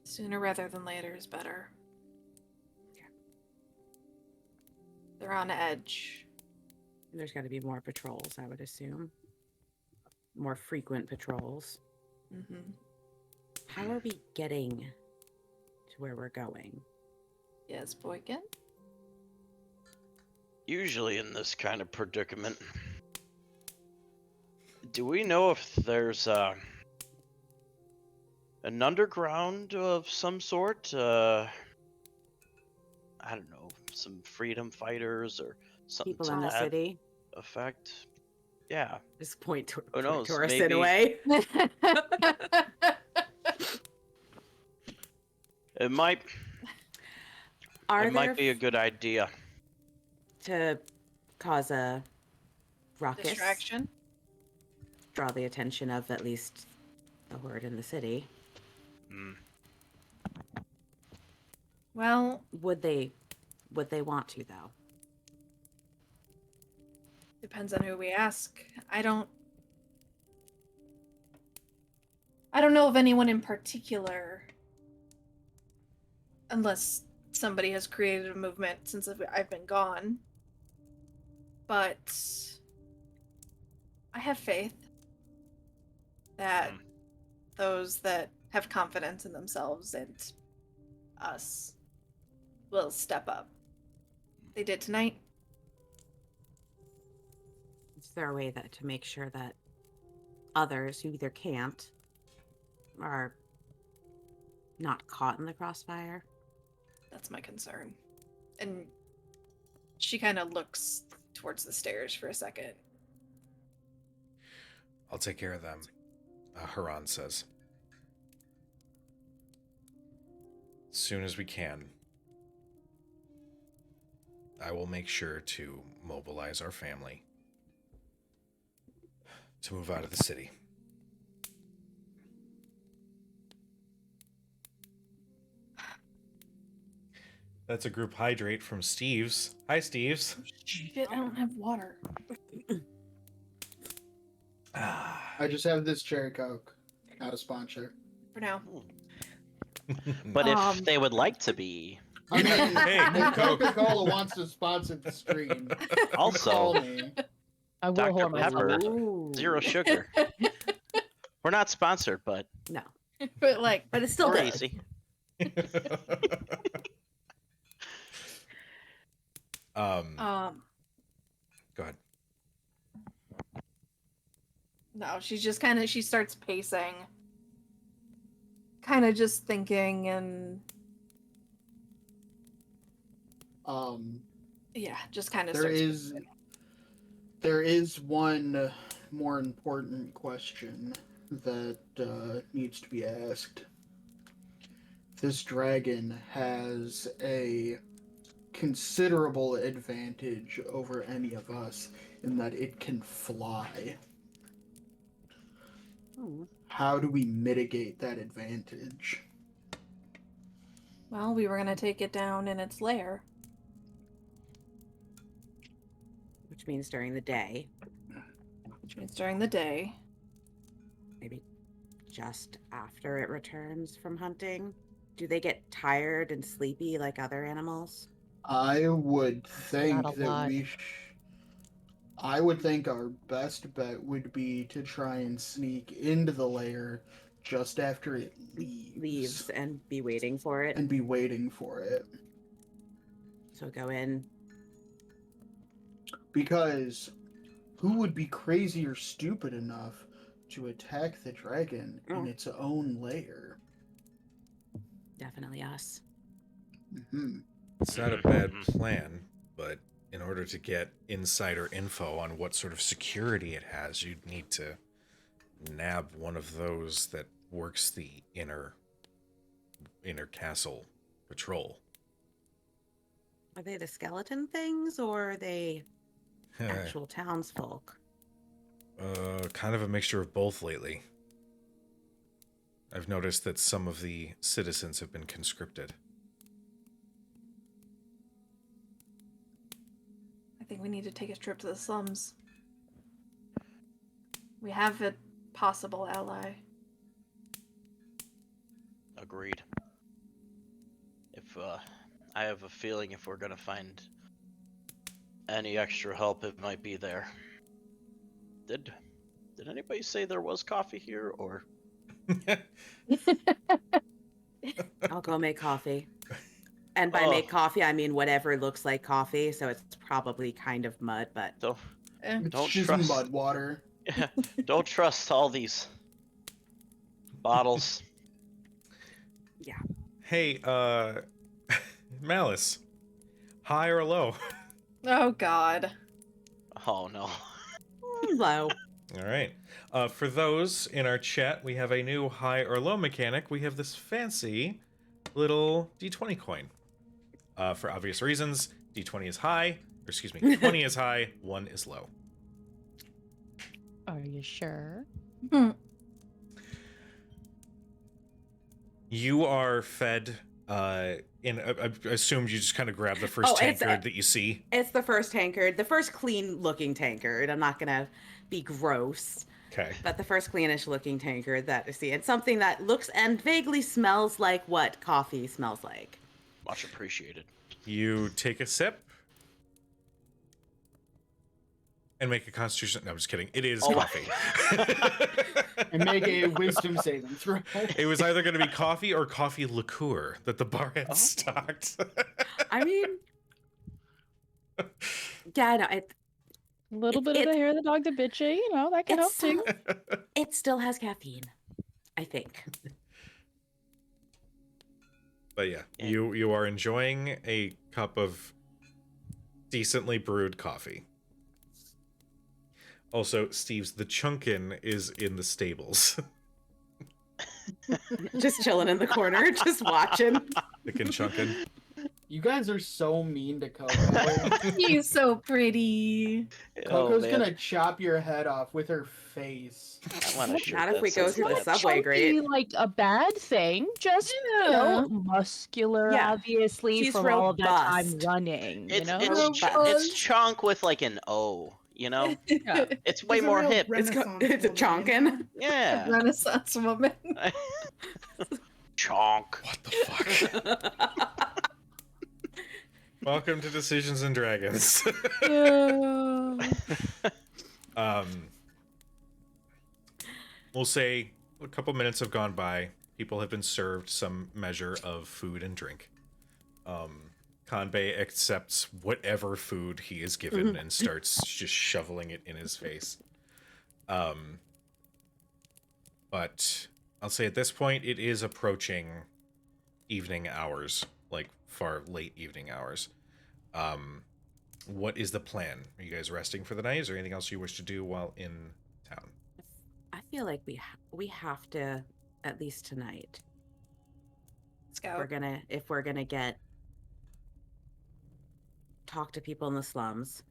S4: Sooner rather than later is better. They're on edge.
S6: There's got to be more patrols, I would assume. More frequent patrols.
S4: Mm-hmm.
S6: How are we getting to where we're going?
S4: Yes, Boykin?
S5: Usually in this kind of predicament, do we know if there's an underground of some sort? I don't know, some freedom fighters or something
S6: People
S5: to
S6: in the
S5: that
S6: city?
S5: effect. Yeah.
S6: Just point to
S5: Who knows,
S6: us in
S5: maybe-
S6: a way.
S5: It might be a good idea.
S6: To cause a ruckus,
S4: Distraction?
S6: draw the attention of at least the horde in the city.
S4: Well,
S6: Would they want to, though?
S4: depends on who we ask. I don't know of anyone in particular, unless somebody has created a movement since I've been gone. But I have faith that those that have confidence in themselves and us will step up. They did tonight.
S6: Is there a way that to make sure that others who either can't are not caught in the crossfire?
S4: That's my concern. And she kind of looks towards the stairs for a second.
S1: I'll take care of them. Haran says. As soon as we can, I will make sure to mobilize our family to move out of the city. That's a group hydrate from Steve's. Hi, Steve's.
S4: Shit, I don't have water.
S2: I just have this cherry coke, not a sponsor.
S4: For now.
S5: But if
S6: Um,
S5: they would like to be,
S2: I mean,
S1: Hey,
S2: if
S1: Coke.
S2: Coca-Cola wants to sponsor the stream, call
S5: also
S2: me.
S7: I will
S5: Dr.
S7: whore myself.
S5: Pepper,
S6: Ooh.
S5: 0 sugar. We're not sponsored, but
S6: No,
S4: But like,
S6: but it's still
S5: we're
S6: good.
S5: easy.
S1: Go ahead.
S4: no, she's just she starts pacing. Kind of just thinking and yeah, just kind of
S2: there is one more important question that needs to be asked. This dragon has a considerable advantage over any of us in that it can fly. How do we mitigate that advantage?
S4: Well, we were gonna take it down in its lair.
S6: Which means during the day,
S4: Which means during the day.
S6: maybe just after it returns from hunting. Do they get tired and sleepy like other animals?
S2: I would think
S7: Not a
S2: that
S7: lot.
S2: I would think our best bet would be to try and sneak into the lair just after it
S6: Leaves and be waiting for it.
S2: and be waiting for it.
S6: So go in.
S2: Because who would be crazy or stupid enough to attack the dragon in its own lair?
S6: Definitely us.
S2: Hmm.
S1: It's not a bad plan, but in order to get insider info on what sort of security it has, you'd need to nab one of those that works the inner castle patrol.
S6: Are they the skeleton things or are they actual townsfolk?
S1: Kind of a mixture of both lately. I've noticed that some of the citizens have been conscripted.
S4: I think we need to take a trip to the slums. We have a possible ally.
S5: Agreed. If I have a feeling if we're gonna find any extra help, it might be there. Did anybody say there was coffee here, or?
S6: I'll go make coffee. And by
S5: Oh.
S6: make coffee, I mean whatever looks like coffee, so it's probably kind of mud, but
S2: It's
S5: Don't
S2: just
S5: trust-
S2: mud water.
S5: Don't trust all these bottles.
S1: Hey, Malice, high or low?
S4: Oh God.
S5: Oh no.
S6: low.
S1: All right. For those in our chat, we have a new high or low mechanic. We have this fancy little D20 coin. For obvious reasons, D20 is high, or excuse me, 20 is high, 1 is low.
S7: Are you sure?
S1: You are fed I assumed you just kind of grab the first tankard that you see.
S6: It's the first tankard, the first clean looking tankard. I'm not gonna be gross.
S1: Okay.
S6: But the first cleanish looking tankard that I see. It's something that looks and vaguely smells like what coffee smells like.
S5: Much appreciated.
S1: You take a sip and make a constitution. No, I'm just kidding. It is coffee.
S2: And make a wisdom saving throw.
S1: It was either going to be coffee or coffee liqueur that the bar had stocked.
S6: I mean, yeah, I know.
S7: A little bit of the hair of the dog to bitch you, you know, that can help too.
S6: It still has caffeine, I think.
S1: But yeah, you are enjoying a cup of decently brewed coffee. Also, Steve's the Chunkin is in the stables.
S6: Just chilling in the corner, just watching.
S1: Picking chunkin.
S2: You guys are so mean to Coco.
S4: He's so pretty.
S2: Coco's
S5: man.
S2: gonna chop your head off with her face.
S5: I want a shirt
S6: Not if
S5: that
S6: we go
S5: says
S6: through the
S5: that.
S6: subway, great.
S7: Like a bad thing, just muscular,
S6: Yeah.
S7: obviously
S6: She's
S7: from all of that time
S6: robust.
S7: running. You
S5: It's
S7: know,
S5: it's chunk with like an O. You know,
S7: Yeah.
S5: it's way
S3: She's a
S5: more
S3: real
S5: hip.
S6: It's
S3: Renaissance
S6: it's a
S3: woman, you know?
S6: chonkin.
S5: Yeah.
S4: Renaissance woman.
S5: Chonk.
S1: What the fuck? Welcome to Decisions and Dragons. We'll say a couple minutes have gone by. People have been served some measure of food and drink. Kanbei accepts whatever food he is given and starts just shoveling it in his face. But I'll say at this point it is approaching evening hours, like far late evening hours. What is the plan? Are you guys resting for the night? Is there anything else you wish to do while in town?
S6: I feel like we have to, at least tonight.
S4: Let's go.
S6: If we're gonna talk to people in the slums.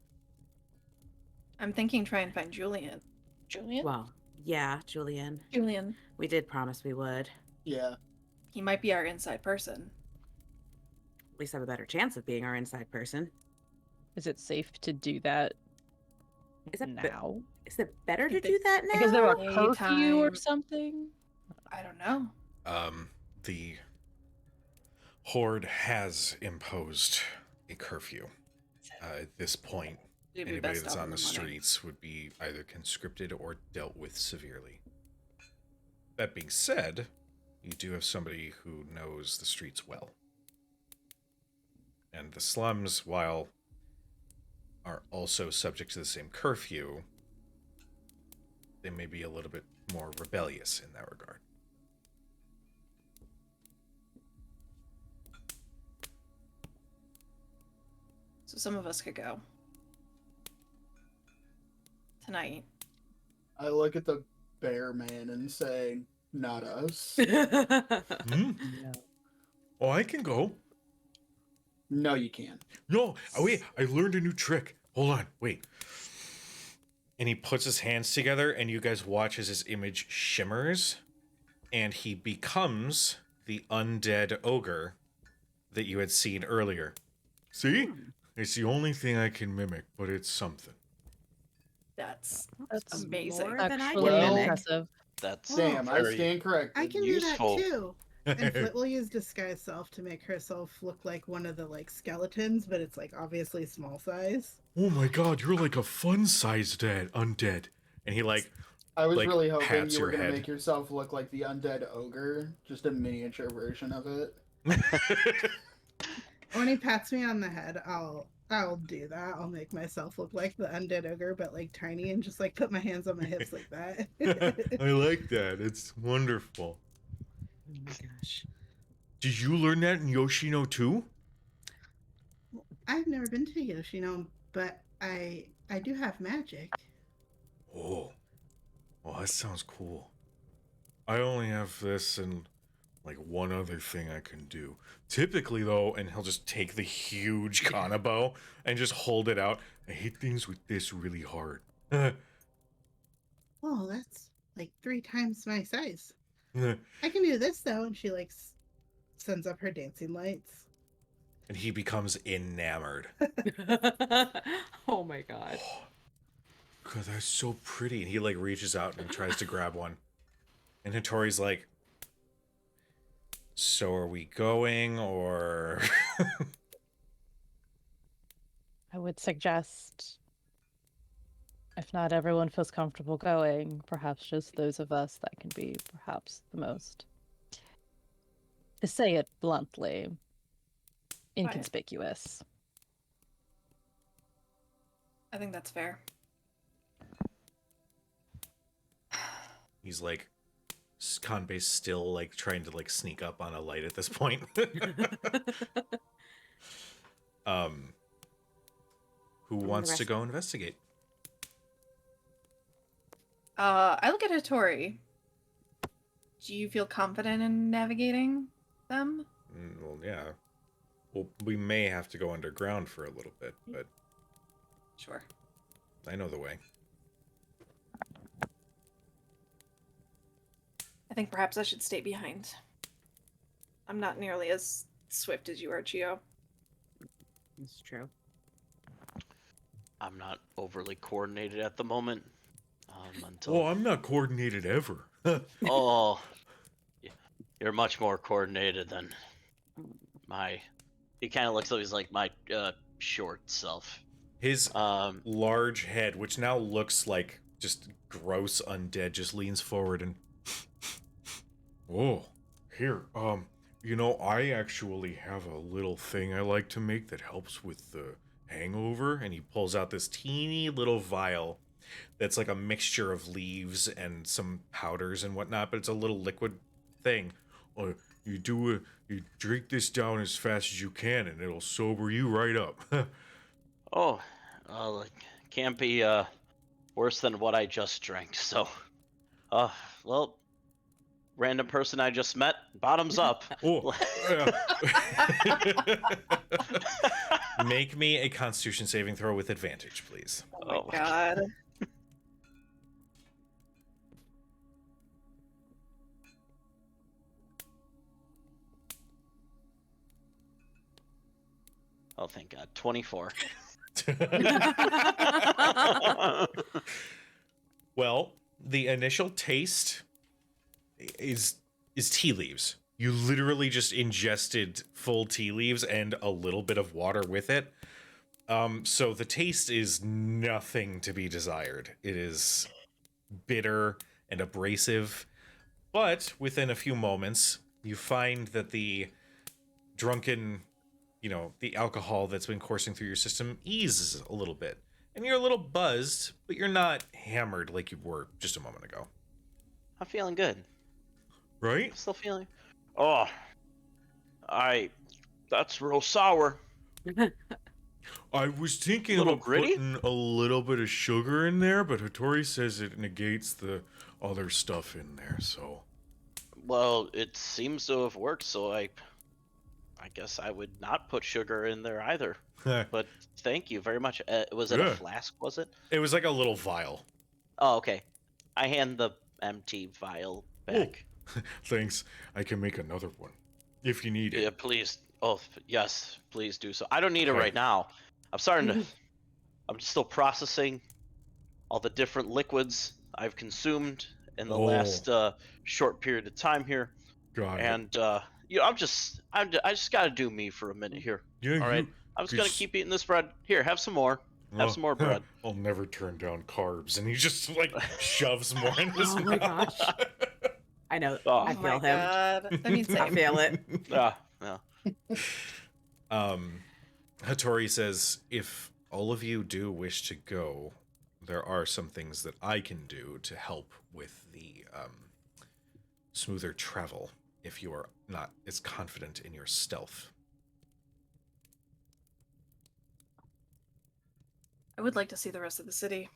S4: I'm thinking try and find Julian.
S8: Julian?
S6: Well, yeah, Julian.
S4: Julian.
S6: We did promise we would.
S2: Yeah.
S4: He might be our inside person.
S6: At least have a better chance of being our inside person.
S7: Is it safe to do that
S6: Is it
S7: now?
S6: Is it better to do that now?
S7: Because there a
S4: Daytime.
S7: curfew or something?
S4: I don't know.
S1: The Horde has imposed a curfew. At this point,
S4: It'd be
S1: anybody
S4: best
S1: that's
S4: off
S1: on the
S4: with money.
S1: streets would be either conscripted or dealt with severely. That being said, you do have somebody who knows the streets well. And the slums, while are also subject to the same curfew, they may be a little bit more rebellious in that regard.
S4: So some of us could go. Tonight.
S2: I look at the bear man and say, not us.
S1: Hmm? Oh, I can go.
S2: No, you can't.
S1: No, wait, I learned a new trick. Hold on, wait. And he puts his hands together, and you guys watch as his image shimmers, and he becomes the undead ogre that you had seen earlier. See? It's the only thing I can mimic, but it's something.
S4: That's
S7: That's
S4: amazing.
S6: more than I
S7: Actually
S6: can
S2: Well,
S6: mimic.
S7: impressive.
S5: That's
S2: Damn, I
S5: very-
S2: stand corrected.
S3: I can
S5: Useful.
S3: do that too. And Flit will use disguise self to make herself look like one of the skeletons, but it's obviously small size.
S1: Oh my god, you're like a fun-sized undead. And he
S2: I was
S1: like,
S2: really hoping
S1: pats
S2: you were
S1: your
S2: gonna
S1: head.
S2: make yourself look like the undead ogre, just a miniature version of it.
S3: When he pats me on the head, I'll do that. I'll make myself look like the undead ogre, but tiny, and just put my hands on my hips like that.
S1: I like that. It's wonderful.
S6: Oh my gosh.
S1: Did you learn that in Yoshino too?
S3: I've never been to Yoshino, but I do have magic.
S1: Oh. Well, that sounds cool. I only have this and one other thing I can do. Typically though, and he'll just take the huge kanabo and just hold it out. I hit things with this really hard.
S3: Well, that's 3 times my size.
S1: And
S3: I can do this though, and she sends up her dancing lights.
S1: he becomes enamored.
S6: Oh my god.
S1: God, that's so pretty. And he reaches out and tries to grab one. And Hattori's like, so are we going or
S7: I would suggest, if not everyone feels comfortable going, perhaps just those of us that can be perhaps the most, to say it bluntly, inconspicuous.
S4: I think that's fair.
S1: he's Kanbei's still trying to sneak up on a light at this point. Who wants to go investigate?
S4: I look at Hattori. Do you feel confident in navigating them?
S1: Well, yeah. Well, we may have to go underground for a little bit, but
S4: Sure.
S1: I know the way.
S4: I think perhaps I should stay behind. I'm not nearly as swift as you are, Chio.
S6: It's true.
S5: I'm not overly coordinated at the moment. Until
S1: Oh, I'm not coordinated ever.
S5: oh, you're much more coordinated than my. He kind of looks like he's like my short self.
S1: His large head, which now looks like just gross undead, just leans forward and oh, here, I actually have a little thing I like to make that helps with the hangover. And he pulls out this teeny little vial that's like a mixture of leaves and some powders and whatnot, but it's a little liquid thing. You drink this down as fast as you can, and it'll sober you right up.
S5: Oh, it can't be worse than what I just drank. So, well, random person I just met, bottoms up.
S1: Oh, make me a Constitution saving throw with advantage, please.
S4: Oh my god.
S5: Oh, thank God. 24.
S1: Well, the initial taste is tea leaves. You literally just ingested full tea leaves and a little bit of water with it. So the taste is nothing to be desired. It is bitter and abrasive, but within a few moments, you find that the drunken, the alcohol that's been coursing through your system eases a little bit. And you're a little buzzed, but you're not hammered like you were just a moment ago.
S5: I'm feeling good.
S1: Right?
S5: I'm still feeling. Oh, that's real sour.
S1: I was thinking
S5: Little
S1: about
S5: gritty?
S1: putting a little bit of sugar in there, but Hattori says it negates the other stuff in there, so.
S5: Well, it seems to have worked, so I guess I would not put sugar in there either. But thank you very much. Was it a flask, was it?
S1: It was like a little vial.
S5: Oh, okay. I hand the empty vial back.
S1: Thanks. I can make another one if you need it.
S5: Yeah, please. Oh, yes, please do so. I don't need it
S1: Okay.
S5: right now. I'm starting to. I'm still processing all the different liquids I've consumed in the last short period of time here,
S1: Got it.
S5: and I just gotta do me for a minute here.
S1: Yeah,
S5: All right. I'm just gonna keep eating this bread. Here, have some more. Have some more bread.
S1: I'll never turn down carbs, and he just like shoves more in his
S6: Oh my
S1: mouth.
S6: gosh. I know.
S5: Oh.
S6: I
S4: Oh
S6: feel
S4: my
S6: him.
S4: god. I mean,
S6: I
S4: same.
S6: feel it.
S5: Yeah.
S1: Hattori says, if all of you do wish to go, there are some things that I can do to help with the smoother travel if you are not as confident in your stealth.
S4: I would like to see the rest of the city.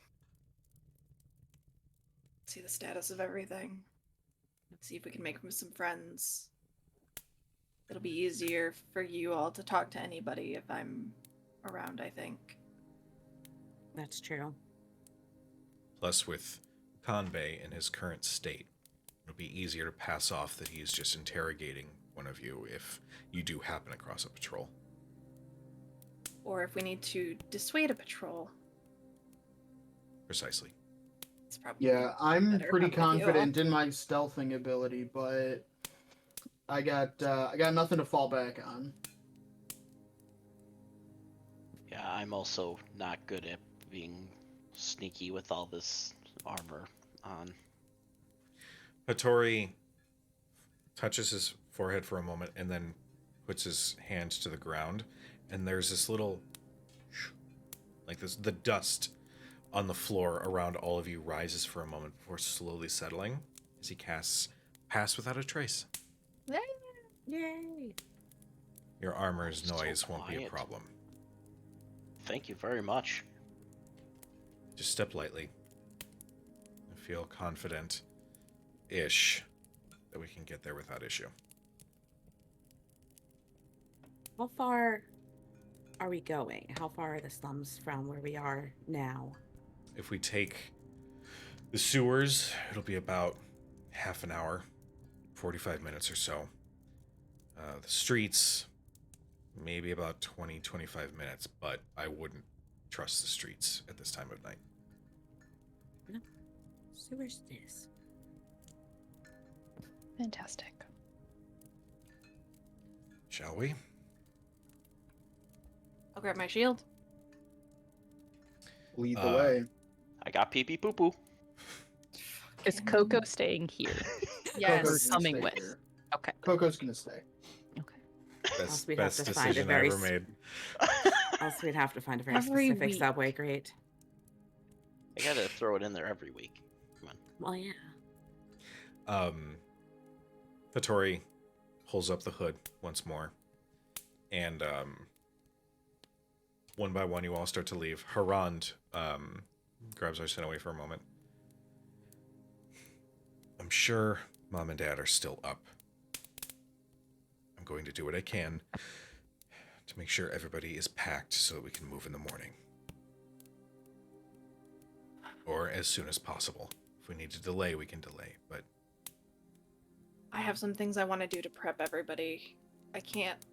S4: See the status of everything. See if we can make some friends. It'll be easier for you all to talk to anybody if I'm around, I think.
S6: That's true.
S1: Plus, with Kanbei in his current state, it'll be easier to pass off that he's just interrogating one of you if you do happen across a patrol.
S4: Or if we need to dissuade a patrol.
S1: Precisely.
S4: It's probably
S2: Yeah, I'm
S4: better
S2: pretty
S4: come with you all.
S2: confident in my stealthing ability, but I got nothing to fall back on.
S5: Yeah, I'm also not good at being sneaky with all this armor on.
S1: Hattori touches his forehead for a moment and then puts his hand to the ground, and there's this little, like this, the dust on the floor around all of you rises for a moment before slowly settling as he casts Pass Without a Trace.
S6: Yay.
S1: Your armor's
S5: So
S1: noise won't be a
S5: quiet.
S1: problem.
S5: Thank you very much.
S1: Just step lightly. Feel confident-ish that we can get there without issue.
S6: How far are we going? How far are the slums from where we are now?
S1: If we take the sewers, it'll be about half an hour, 45 minutes or so. The streets, maybe about 20, 25 minutes, but I wouldn't trust the streets at this time of night.
S6: No. Sewers this.
S7: Fantastic.
S1: Shall we?
S4: I'll grab my shield.
S2: Lead the
S1: Uh,
S2: way.
S5: I got pee pee poo poo.
S7: Is Coco staying here?
S4: Yes.
S2: Coco's gonna
S7: Coming
S2: stay
S7: with.
S2: here.
S7: Okay.
S2: Coco's gonna stay.
S7: Okay.
S1: Best,
S6: we'd have
S1: best
S6: to find a
S1: decision I
S6: very
S1: ever made.
S6: Else we'd have to find a very
S4: Every
S6: specific
S4: week.
S6: subway grate.
S5: I gotta throw it in there every week. Come on.
S6: Well, yeah.
S1: Vittori pulls up the hood once more, and one by one you all start to leave. Harand grabs Arsene away for a moment. I'm sure Mom and Dad are still up. I'm going to do what I can to make sure everybody is packed so that we can move in the morning. Or as soon as possible. If we need to delay, we can delay, but
S4: I have some things I want to do to prep everybody. I can't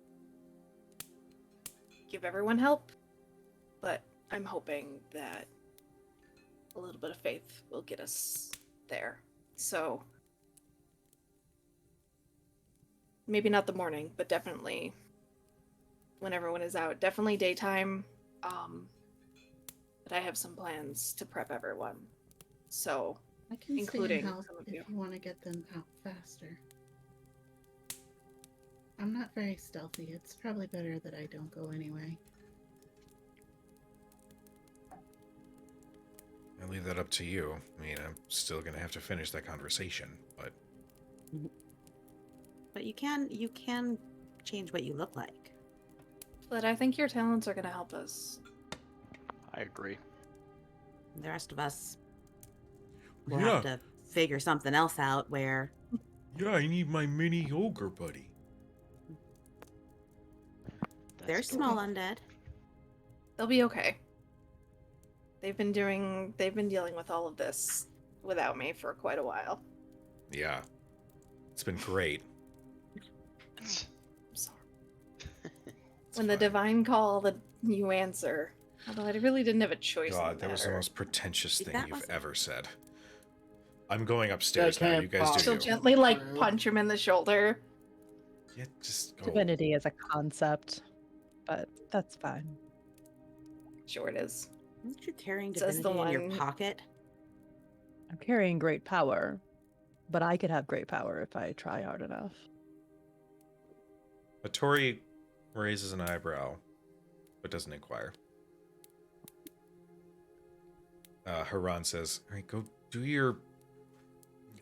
S4: give everyone help, but I'm hoping that a little bit of faith will get us there. So maybe not the morning, but definitely when everyone is out. Definitely daytime. But I have some plans to prep everyone. So
S3: I can
S4: Including
S3: stay and help
S4: some of
S3: if
S4: you.
S3: you want to get them out faster. I'm not very stealthy. It's probably better that I don't go anyway.
S1: I leave that up to you. I mean, I'm still gonna have to finish that conversation, but
S6: But you can change what you look like.
S4: but I think your talents are going to help us.
S5: I agree.
S6: The rest of us will have to figure something else out where
S1: yeah, I need my mini ogre buddy.
S6: they're
S5: That's
S6: small undead.
S4: They'll be okay. They've been dealing with all of this without me for quite a while.
S1: Yeah, it's been great.
S4: I'm sorry.
S1: It's
S4: When the
S1: fine.
S4: divine call, you answer. Although I really didn't have a choice. in
S1: God,
S4: the
S1: that was the
S4: matter.
S1: most pretentious thing
S6: That
S1: you've
S6: was-
S1: ever said. I'm going upstairs
S2: That
S1: now.
S2: can't
S1: You guys do
S4: She'll
S1: you.
S4: gently like
S2: True.
S4: punch him in the shoulder.
S1: Yeah, just go.
S7: Divinity is a concept, but that's fine.
S4: Sure it is.
S6: Aren't you carrying
S4: Says the
S6: divinity in your
S4: one-
S6: pocket?
S7: I'm carrying great power, but I could have great power if I try hard enough.
S1: Vittori raises an eyebrow, but doesn't inquire. Haran says, "All right, go do your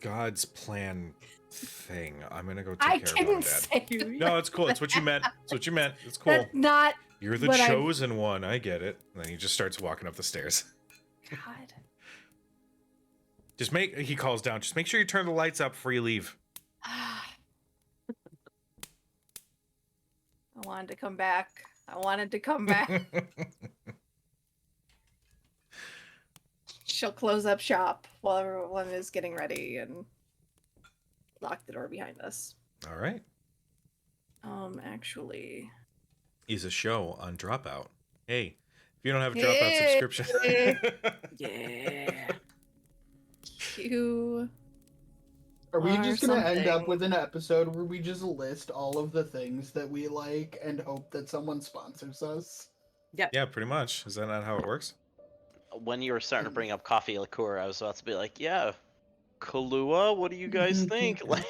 S1: God's plan thing. I'm gonna go take
S4: I
S1: care of Mom and
S4: didn't
S1: Dad."
S4: say.
S1: No, it's cool. It's what you meant. It's what you meant. It's cool.
S4: That's not.
S1: You're the
S4: what I-
S1: chosen one. I get it. And then he just starts walking up the stairs.
S4: God.
S1: Just make. He calls down. Just make sure you turn the lights up before you leave.
S4: I wanted to come back. I wanted to come back. She'll close up shop while everyone is getting ready and lock the door behind us.
S1: All right.
S4: Actually.
S1: Is a show on Dropout. Hey, if you don't have a Dropout subscription,
S6: Yeah.
S4: You.
S2: Are we
S4: Or
S2: just gonna end up
S4: something.
S2: with an episode where we just list all of the things that we like and hope that someone sponsors us?
S1: yeah, pretty much. Is that not how it works?
S5: When you were starting to bring up coffee liqueur, I was about to be like, yeah, Kahlua, what do you guys think? Like,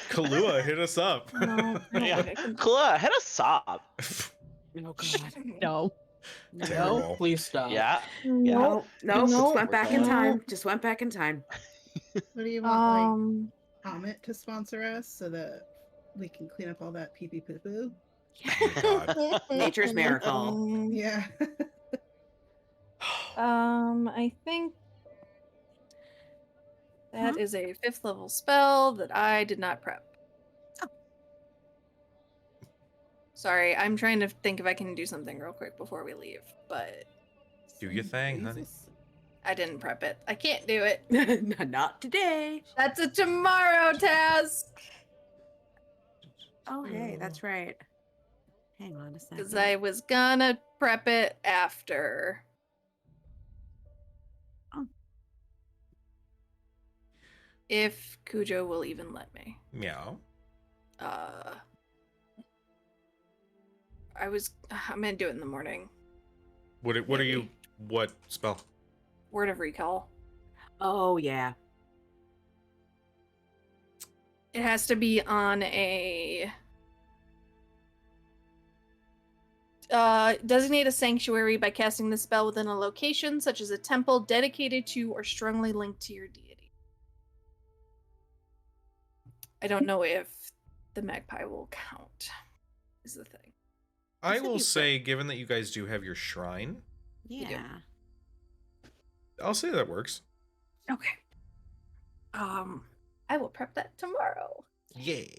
S1: Kahlua, hit us up.
S4: No, I don't
S5: yeah,
S4: think I can-
S5: Kahlua, hit us up.
S6: Oh god.
S7: No.
S6: No.
S1: Terrible.
S2: Please stop.
S5: Yeah.
S6: No. No.
S4: Nope.
S6: Just went back in
S5: Nope.
S6: time. Just went back in time.
S3: What do you want,
S4: Um.
S3: like Comet to sponsor us so that we can clean up all that pee pee poo poo?
S1: Oh my God.
S6: Nature's miracle.
S3: Yeah.
S4: I think That is a 5th level spell that I did not prep.
S6: Oh.
S4: Sorry, I'm trying to think if I can do something real quick before we leave, but
S1: Do your thing, honey.
S3: Jesus.
S4: I didn't prep it. I can't do it.
S6: Not today.
S4: That's a tomorrow task.
S6: Oh, hey, that's right. Hang on a second.
S4: Because I was gonna prep it after.
S6: Oh.
S4: If Cujo will even let me.
S1: Meow.
S4: I'm gonna do it in the morning.
S1: What are you?
S4: Maybe.
S1: What spell?
S4: Word of recall.
S6: Oh, yeah.
S4: It has to be on a designate a sanctuary by casting the spell within a location such as a temple dedicated to or strongly linked to your deity. I don't know if the magpie will count, is the thing.
S1: I
S6: said
S1: will
S6: you
S1: say, given that you guys do have your shrine,
S6: Yeah.
S1: I'll say that works.
S4: Okay. I will prep that tomorrow.
S1: Yay.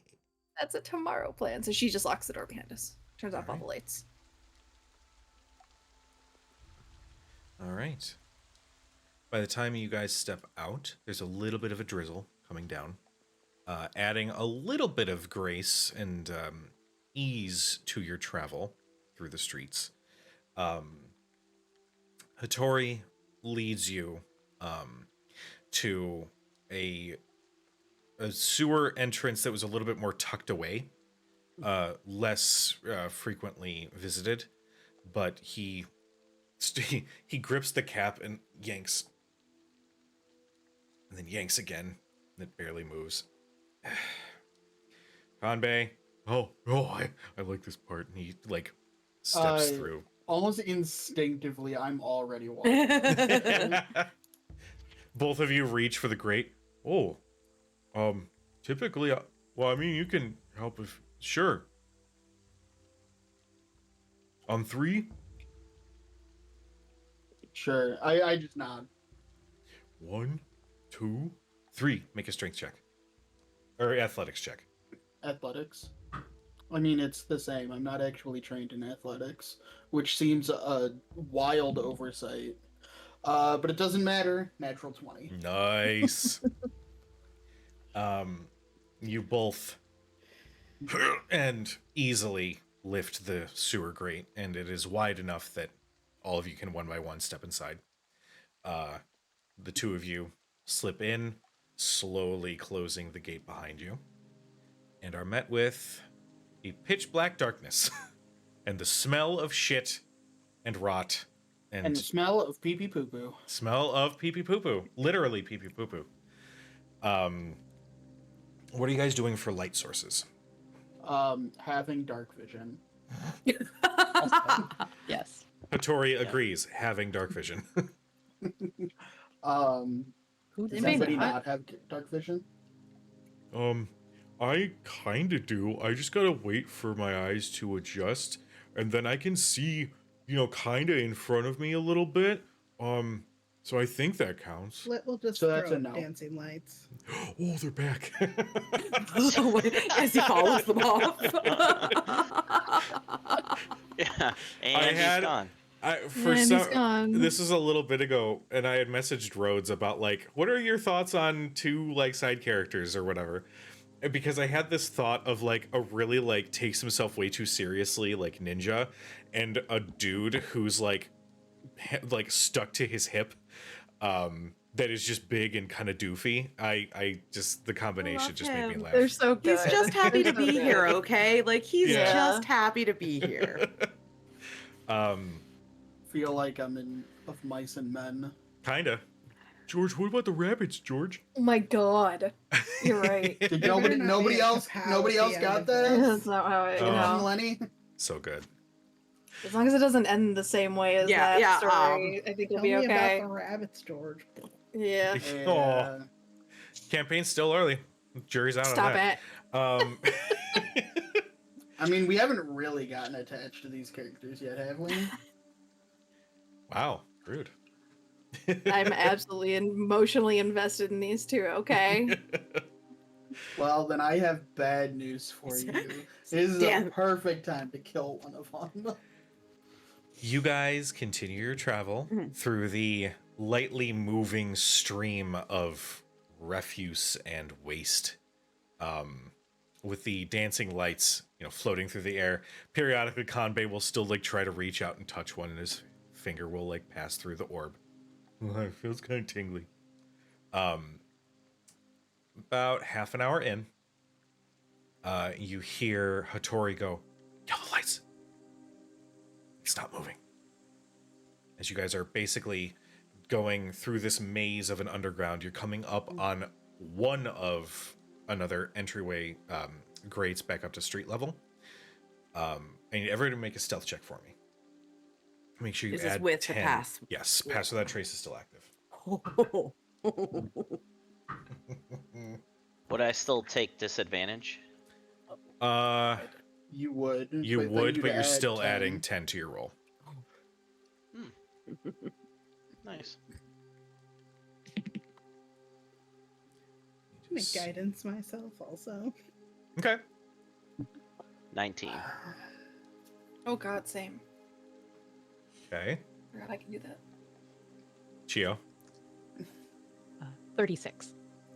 S4: That's a tomorrow plan. So she just locks the door behind us. Turns off all the lights.
S1: All right. By the time you guys step out, there's a little bit of a drizzle coming down, adding a little bit of grace and ease to your travel through the streets. Hattori leads you to a sewer entrance that was a little bit more tucked away, less frequently visited, but he grips the cap and yanks, and then yanks again, and it barely moves. Kanbei, I like this part, and he like steps through.
S2: Almost instinctively, I'm already walking.
S1: Both of you reach for the grate. Typically, well, I mean, you can help if sure. On 3.
S2: Sure, I just nod.
S1: 1, 2, 3. Make a strength check. Or athletics check.
S2: Athletics. I mean, it's the same. I'm not actually trained in athletics, which seems a wild oversight. But it doesn't matter. Natural 20.
S1: Nice. You both and easily lift the sewer grate, and it is wide enough that all of you can one by one step inside. The two of you slip in, slowly closing the gate behind you, and are met with a pitch black darkness and the smell of shit and rot
S2: And the smell of pee pee poo poo.
S1: smell of pee pee poo poo. Literally pee pee poo poo. What are you guys doing for light sources?
S2: Having dark vision.
S7: Yes.
S1: Hattori agrees, having dark vision.
S2: Does
S3: They may
S2: anybody
S3: not.
S2: not have dark vision?
S1: I kinda do. I just gotta wait for my eyes to adjust, and then I can see, kinda in front of me a little bit. So I think that counts.
S3: Flit will just
S2: So that's
S3: throw
S2: a no.
S3: dancing lights.
S1: Oh, they're back.
S6: As he follows them off.
S5: Yeah, and
S1: I
S5: he's
S1: had-
S5: gone.
S4: He's gone.
S1: This is a little bit ago, and I had messaged Rhodes about what are your thoughts on 2 side characters or whatever, because I had this thought of a really takes himself way too seriously ninja, and a dude who's stuck to his hip, that is just big and kind of doofy. I just the combination
S6: Love
S1: just made me
S6: him.
S1: laugh.
S4: They're so good.
S6: He's just happy to
S4: They're so
S6: be
S4: good.
S6: here, okay? He's
S1: Yeah.
S6: just happy to be here.
S2: Feel like I'm in Of Mice and Men.
S1: Kinda. George, what about the rabbits, George?
S4: Oh my god. You're right.
S2: Did
S3: Better
S2: nobody
S3: not
S2: nobody
S3: be a
S2: else
S3: cow
S2: nobody
S3: at the
S2: else
S3: end
S2: got
S3: of
S2: that?
S4: That's not how it,
S1: Oh.
S2: Lenny?
S1: So good.
S4: As long as it doesn't end the same way as
S6: Yeah,
S4: that
S6: yeah,
S4: story, I think we'll
S3: Tell
S4: be
S3: me
S4: okay.
S3: about the rabbits, George.
S4: Yeah.
S2: Yeah.
S1: Campaign's still early. Jury's out
S4: Stop
S1: on that.
S4: it.
S2: I mean, we haven't really gotten attached to these characters yet, have we?
S1: Wow, rude.
S4: I'm absolutely emotionally invested in these two. Okay.
S2: Well, then I have bad news for you. This is a
S6: Damn.
S2: perfect time to kill one of them.
S1: You guys continue your travel
S6: Mhm.
S1: through the lightly moving stream of refuse and waste, with the dancing lights, floating through the air. Periodically, Kanbei will still try to reach out and touch one, and his finger will pass through the orb. It feels kind of tingly. About half an hour in, you hear Hattori go, "Yellow lights, stop moving." As you guys are basically going through this maze of an underground, you're coming up on one of another entryway grades back up to street level. And everyone make a stealth check for me. Make sure you
S6: This is
S1: add
S6: with the
S1: 10.
S6: pass.
S1: Yes, pass without trace is still active.
S5: Would I still take disadvantage?
S2: You would.
S1: You
S2: then
S1: would,
S2: you'd
S1: but you're
S2: add
S1: still
S2: 10.
S1: adding 10 to your roll.
S5: Nice.
S3: I'm gonna guidance myself also.
S1: Okay.
S5: 19.
S4: Oh God, same.
S1: Okay.
S4: Forgot I can do that.
S1: Chio.
S7: 36.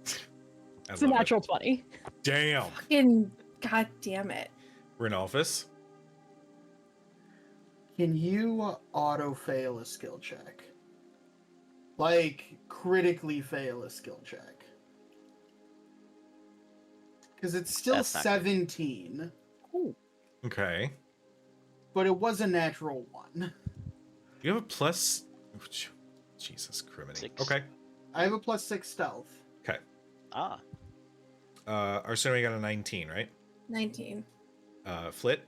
S1: I
S7: It's a
S1: love it.
S7: natural 20.
S1: Damn.
S4: Fucking God damn it.
S1: Renalphus.
S2: Can you auto fail a skill check? Like, critically fail a skill check? Because it's still
S5: That's not good.
S2: 17,
S1: Okay.
S2: but it was a natural 1.
S1: You have a plus. Jesus, criminy.
S5: 6.
S1: Okay.
S2: I have a +6 stealth.
S1: Okay.
S5: Ah.
S1: Arsenio got a 19, right?
S4: 19.
S1: Flit.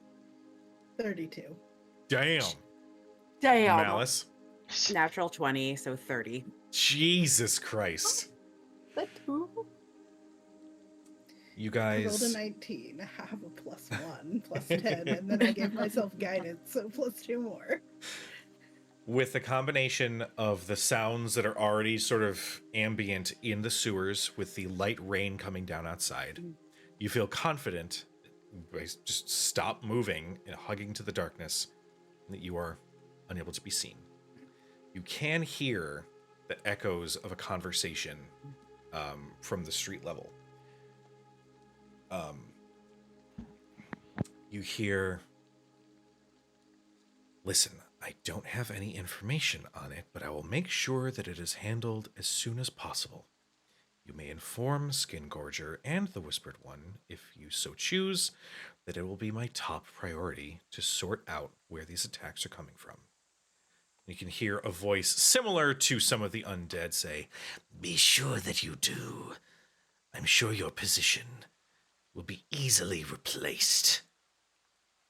S3: 32.
S1: Damn.
S6: Damn.
S1: Malice.
S6: Natural 20, so 30.
S1: Jesus Christ.
S4: That two?
S1: You
S3: I rolled a
S1: guys.
S3: 19. I have a +1, +10, and then I gave myself guidance, so +2 more.
S1: With the combination of the sounds that are already sort of ambient in the sewers with the light rain coming down outside, you feel confident, just stop moving and hugging to the darkness, that you are unable to be seen. You can hear the echoes of a conversation from the street level. You hear, "Listen, I don't have any information on it, but I will make sure that it is handled as soon as possible. You may inform Skin Gorger and the Whispered One, if you so choose, that it will be my top priority to sort out where these attacks are coming from." You can hear a voice similar to some of the undead say, "Be sure that you do. I'm sure your position will be easily replaced.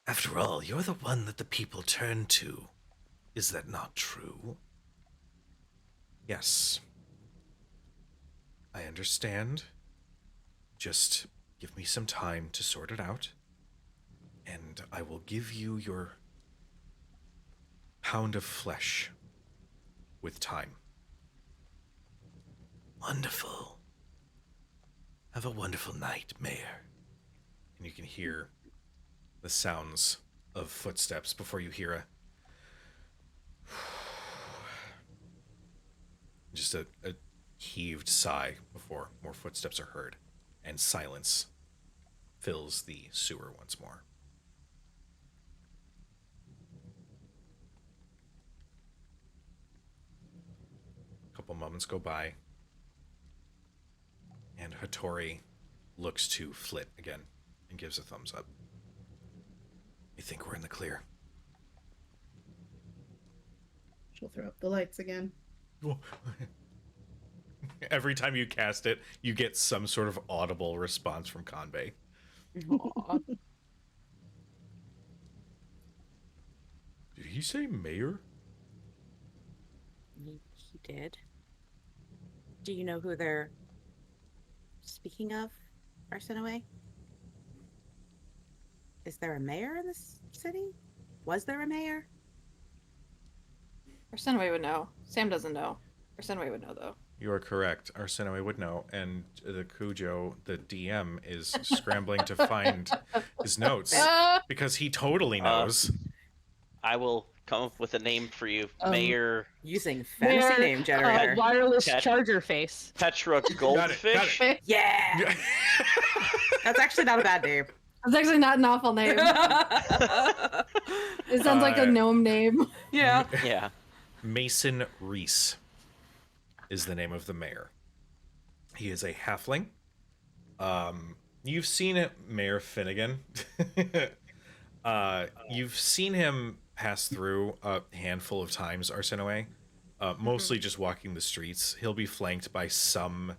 S1: After all, you're the one that the people turn to. Is that not true?" "Yes. I understand. Just give me some time to sort it out, and I will give you your pound of flesh with time." "Wonderful. Have a wonderful night, Mayor." And you can hear the sounds of footsteps before you hear just a heaved sigh before more footsteps are heard, and silence fills the sewer once more. A couple moments go by, and Hattori looks to Flit again and gives a thumbs up. "I think we're in the clear."
S3: She'll throw up the lights again.
S1: Every time you cast it, you get some sort of audible response from Kanbei.
S6: Aw.
S1: Did he say mayor?
S6: He did. Do you know who they're speaking of, Arsenoe? Is there a mayor in this city? Was there a mayor?
S4: Or Sunway would know. Sam doesn't know. Senway would know though.
S1: You are correct. Arsenoe would know, and the Cujo, the DM, is scrambling to find his notes because he totally knows.
S5: I will come up with a name for you, Mayor
S6: Using fantasy name generator.
S7: Wireless
S5: Cat-
S7: charger face.
S5: Petra Goldfish.
S6: Yeah. That's actually not a bad name.
S8: It's actually not an awful name. It sounds like a gnome name.
S6: Yeah.
S5: Yeah.
S1: Mason Reese is the name of the mayor. He is a halfling. You've seen it, Mayor Finnegan. You've seen him pass through a handful of times, Arsenoe. Mostly just walking the streets. He'll be flanked by some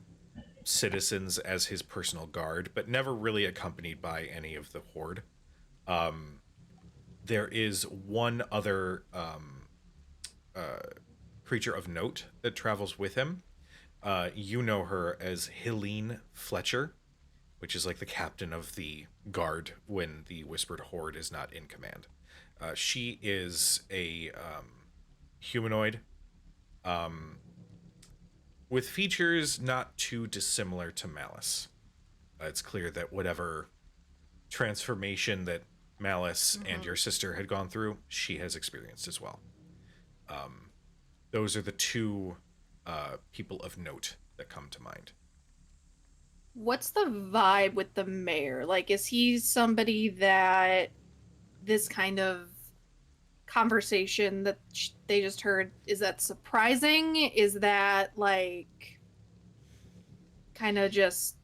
S1: citizens as his personal guard, but never really accompanied by any of the horde. There is one other creature of note that travels with him. You know her as Helene Fletcher, which is like the captain of the guard when the Whispered Horde is not in command. She is a humanoid with features not too dissimilar to Malice. It's clear that whatever transformation that Malice and your sister had gone through, she has experienced as well. Those are the two people of note that come to mind.
S4: What's the vibe with the mayor? Like, is he somebody that this kind of conversation that they just heard, is that surprising? Is that like kind of just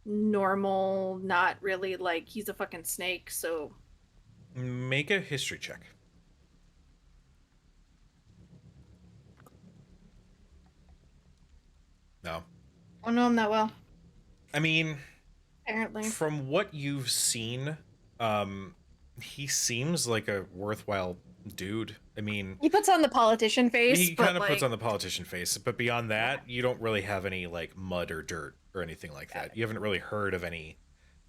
S4: normal, not really like he's a fucking snake, so
S1: Make a history check. No.
S4: I don't know him that well,
S1: I mean,
S4: apparently.
S1: from what you've seen, he seems like a worthwhile dude. I mean,
S4: He puts on the politician face,
S1: he
S4: but
S1: kind of
S4: like,
S1: puts on the politician face, but beyond that, you don't really have any like mud or dirt or anything like that. You haven't really heard of any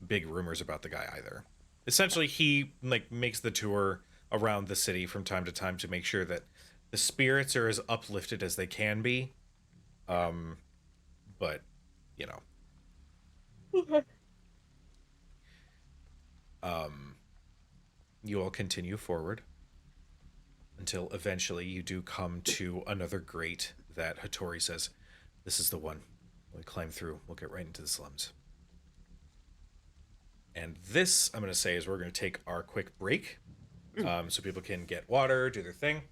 S1: big rumors about the guy either. Essentially, he like makes the tour around the city from time to time to make sure that the spirits are as uplifted as they can be. But you know. You all continue forward until eventually you do come to another grate that Hattori says, "This is the one. When we climb through, we'll get right into the slums." And this, I'm going to say, is we're going to take our quick break so people can get water, do their thing.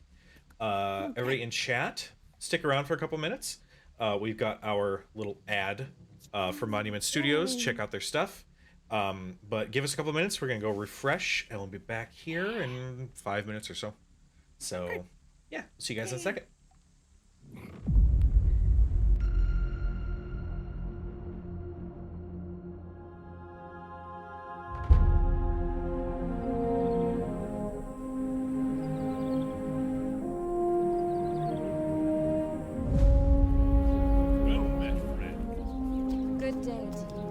S1: Everybody in chat, stick around for a couple minutes. We've got our little ad for Monument Studios. Check out their stuff. But give us a couple minutes. We're going to go refresh, and we'll be back here in 5 minutes or so. So, yeah, see you guys in a second.
S9: Good day to you.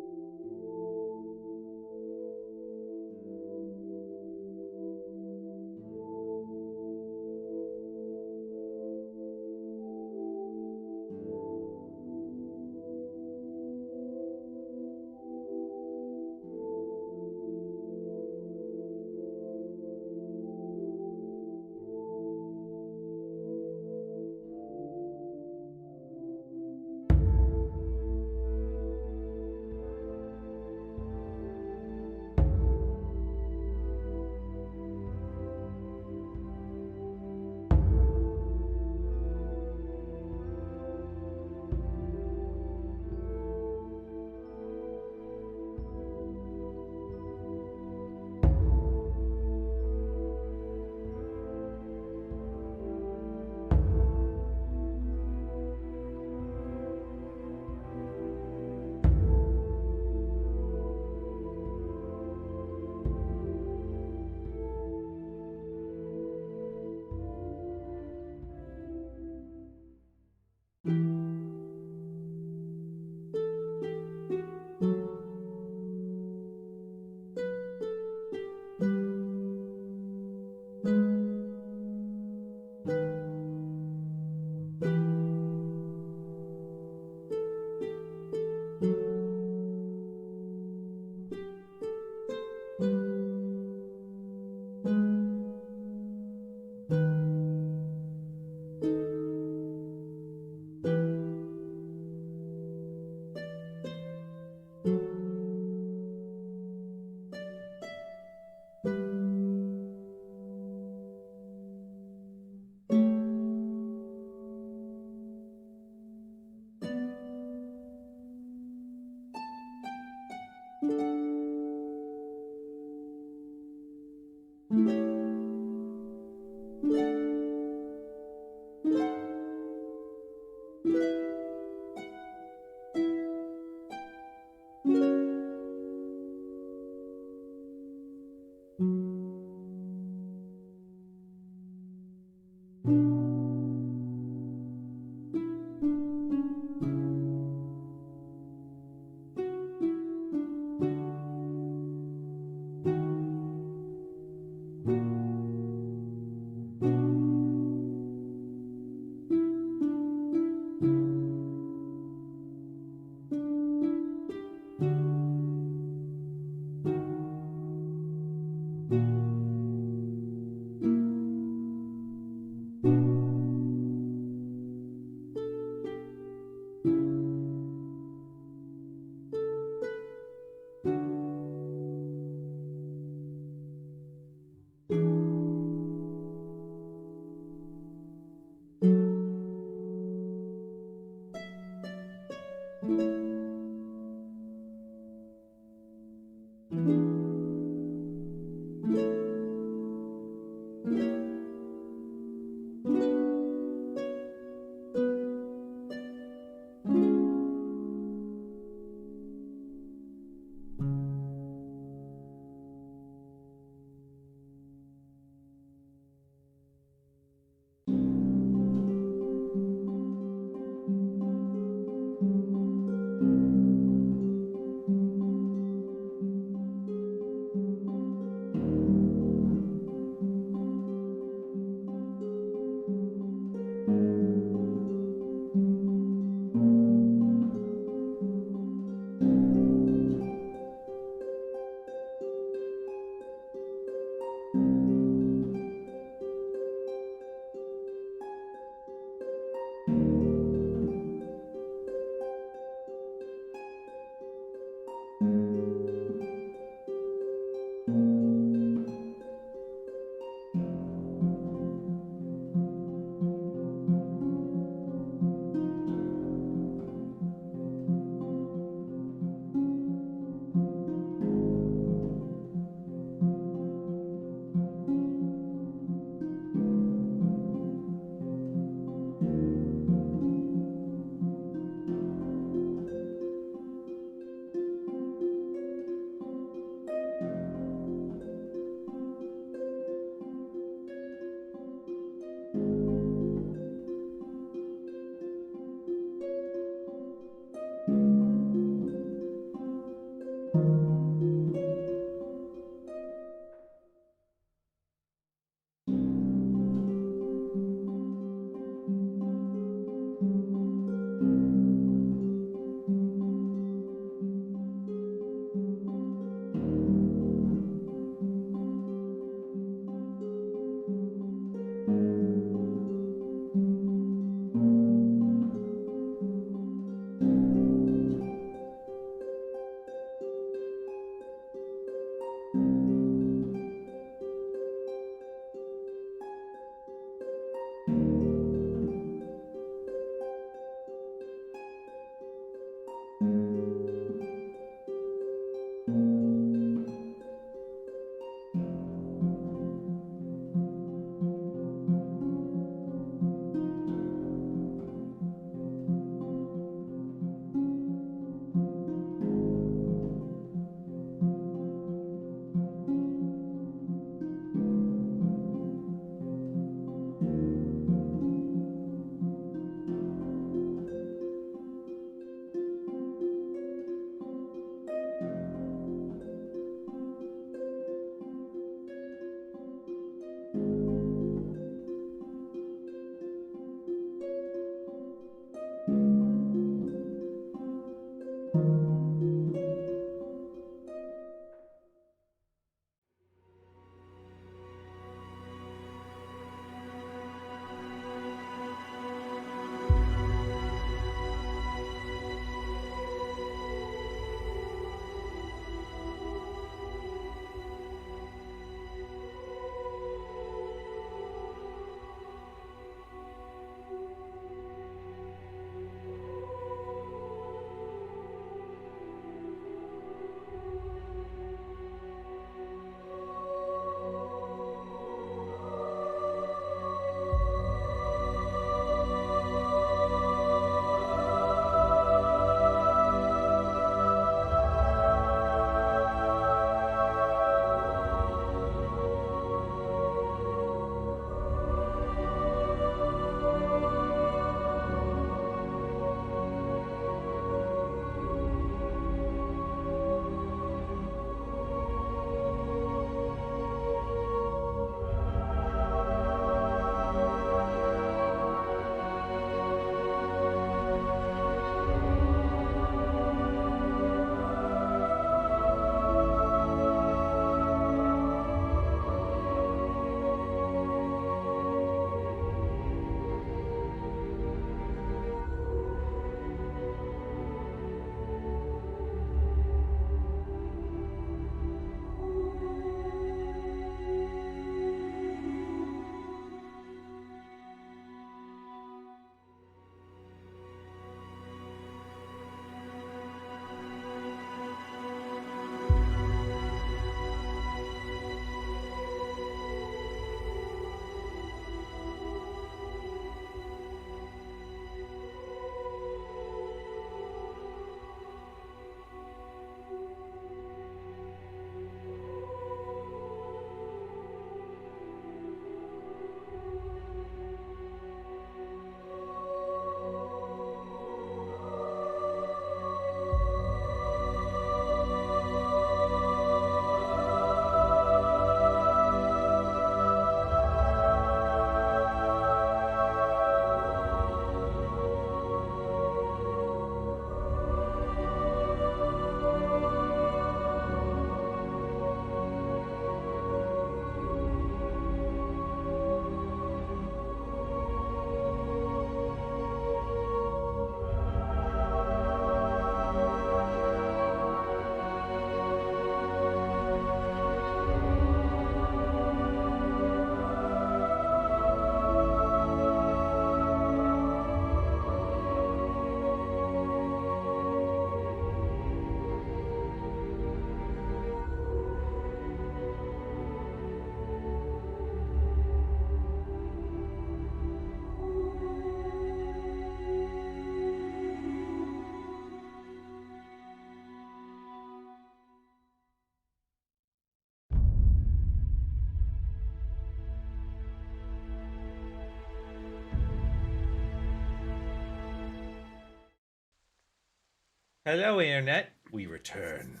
S1: Hello, Internet. We return.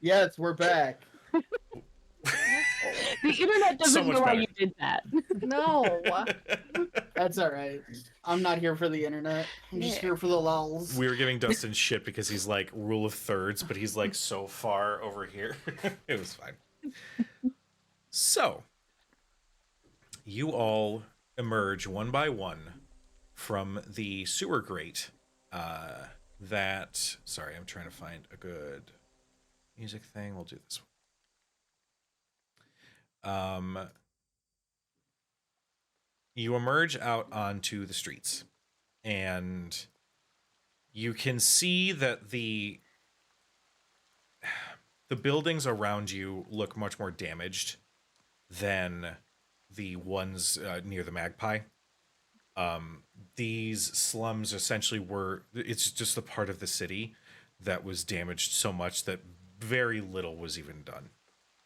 S2: Yes, we're back.
S7: The internet
S1: So
S7: doesn't
S1: much
S7: know why
S1: better.
S7: you did that.
S8: No.
S2: That's all right. I'm not here for the internet. I'm just
S6: Yeah.
S2: here for the lulls.
S1: We were giving Dustin shit because he's like rule of thirds, but he's like so far over here. It was fine. So, you all emerge one by one from the sewer grate. Sorry, I'm trying to find a good music thing. We'll do this one. You emerge out onto the streets, and you can see that the buildings around you look much more damaged than the ones near the Magpie. These slums essentially it's just the part of the city that was damaged so much that very little was even done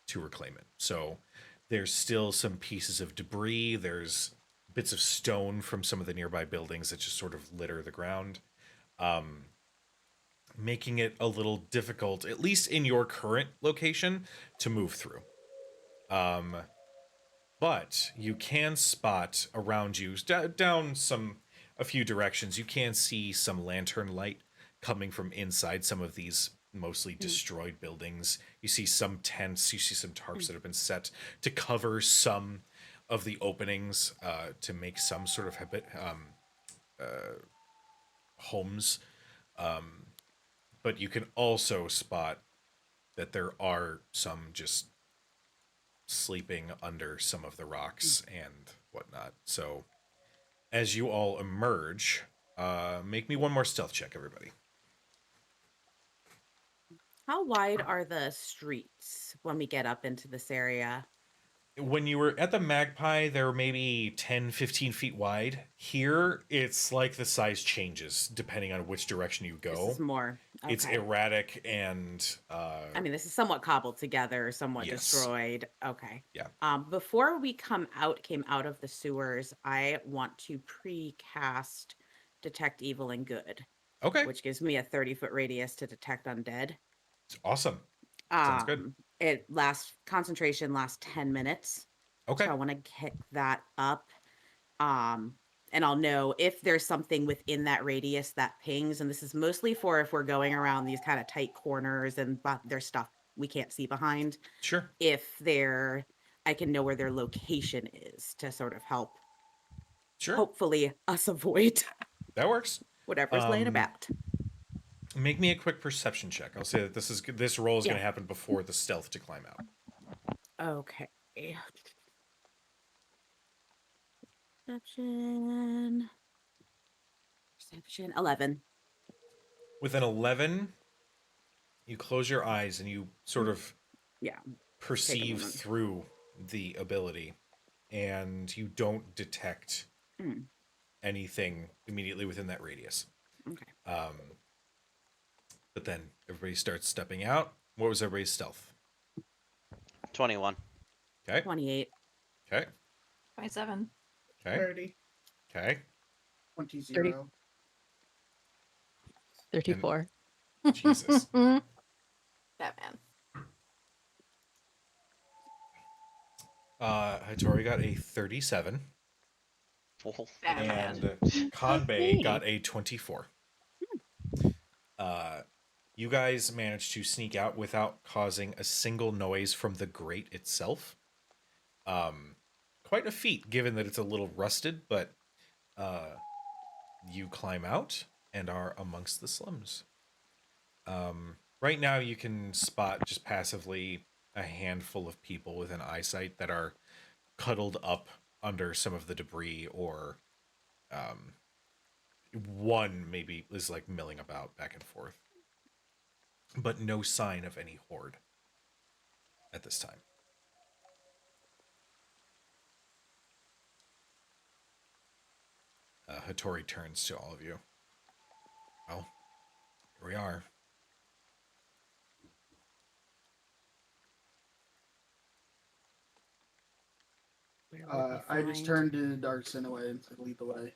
S1: to reclaim it. So there's still some pieces of debris. There's bits of stone from some of the nearby buildings that just sort of litter the ground, making it a little difficult, at least in your current location, to move through. But you can spot around you, down a few directions, you can see some lantern light coming from inside some of these mostly destroyed buildings. You see some tents, you see some tarps that have been set to cover some of the openings, to make some sort of homes. But you can also spot that there are some just sleeping under some of the rocks and whatnot. So as you all emerge, make me one more stealth check, everybody.
S6: How wide are the streets when we get up into this area?
S1: When you were at the Magpie, they were maybe 10, 15 feet wide. Here, it's like the size changes depending on which direction you
S6: This
S1: go.
S6: is more. Okay.
S1: It's erratic and
S6: I mean, this is somewhat cobbled together, somewhat
S1: Yes.
S6: destroyed. Okay.
S1: Yeah.
S6: Before we came out of the sewers, I want to pre-cast Detect Evil and Good,
S1: okay.
S6: which gives me a 30-foot radius to detect undead.
S1: Awesome. Sounds good.
S6: It concentration lasts 10 minutes.
S1: Okay.
S6: So I want to kick that up. And I'll know if there's something within that radius that pings. And this is mostly for if we're going around these kind of tight corners and there's stuff we can't see behind.
S1: Sure.
S6: I can know where their location is to sort of help.
S1: Sure.
S6: Hopefully us avoid
S1: That works.
S6: whatever's laying about.
S1: Make me a quick perception check. I'll say that this roll is going to happen before the stealth to climb out.
S6: Okay. Perception 11.
S1: With an 11, you close your eyes and you sort of perceive through the ability, and you don't detect anything immediately within that radius.
S6: Okay.
S1: But then everybody starts stepping out. What was everybody's stealth?
S5: 21.
S1: Okay.
S6: 28.
S1: Okay.
S4: 27.
S1: Okay.
S3: 30.
S1: Okay.
S2: 20.
S7: 34.
S1: Jesus.
S4: Batman.
S1: Hattori got a 37.
S5: Oh.
S4: Batman.
S1: And Kanbei got a 24. You guys managed to sneak out without causing a single noise from the grate itself. Quite a feat, given that it's a little rusted, but you climb out and are amongst the slums. Right now, you can spot just passively a handful of people within eyesight that are cuddled up under some of the debris, or one maybe is like milling about back and forth. But no sign of any horde at this time. Hattori turns to all of you. Well, here we are.
S2: I just turned to Darkson away and said, "Lead the way."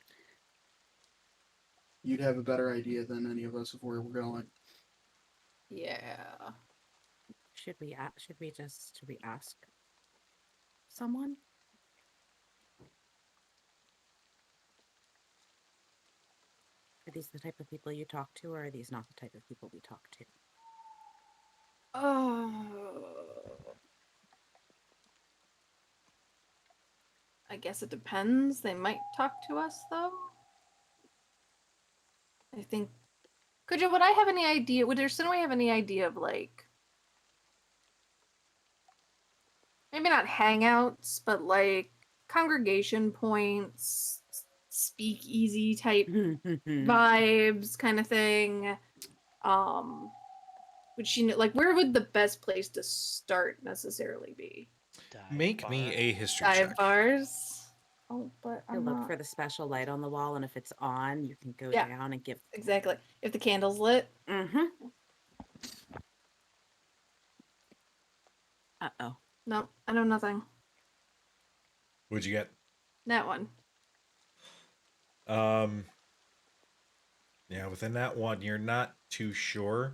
S2: you'd have a better idea than any of us of where we're going.
S4: Yeah.
S6: Should we ask someone? Are these the type of people you talk to, or are these not the type of people we talk to?
S4: Oh. I guess it depends. They might talk to us, though. I think. Would I have any idea? Would Arsenoi have any idea of, like, maybe not hangouts, but like congregation points, speakeasy type vibes kind of thing? Would she like, where would the best place to start necessarily be?
S1: Make me a history
S4: Dive
S1: check.
S4: bars. Oh, but
S6: You
S4: I'm
S6: look
S4: not.
S6: for the special light on the wall, and if it's on, you can go
S4: Yeah.
S6: down and give.
S4: Exactly. If the candle's lit.
S6: Mm-hmm. Uh-oh.
S4: Nope, I know nothing.
S1: What'd you get?
S4: That one.
S1: Yeah, within that one, you're not too sure.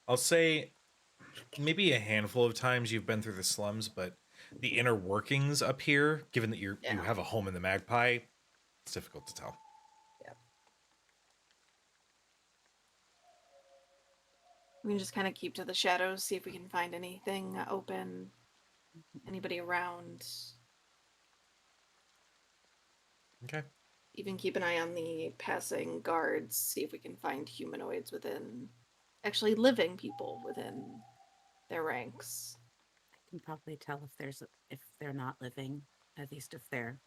S1: I'll say maybe a handful of times you've been through the slums, but the inner workings up here, given that you
S4: Yeah.
S1: have a home in the Magpie, it's difficult to tell.
S4: We can just kind of keep to the shadows, see if we can find anything open, anybody around.
S1: Okay.
S4: Even keep an eye on the passing guards, see if we can find humanoids within, actually living people within their ranks.
S6: I can probably tell if they're not living, at least if they're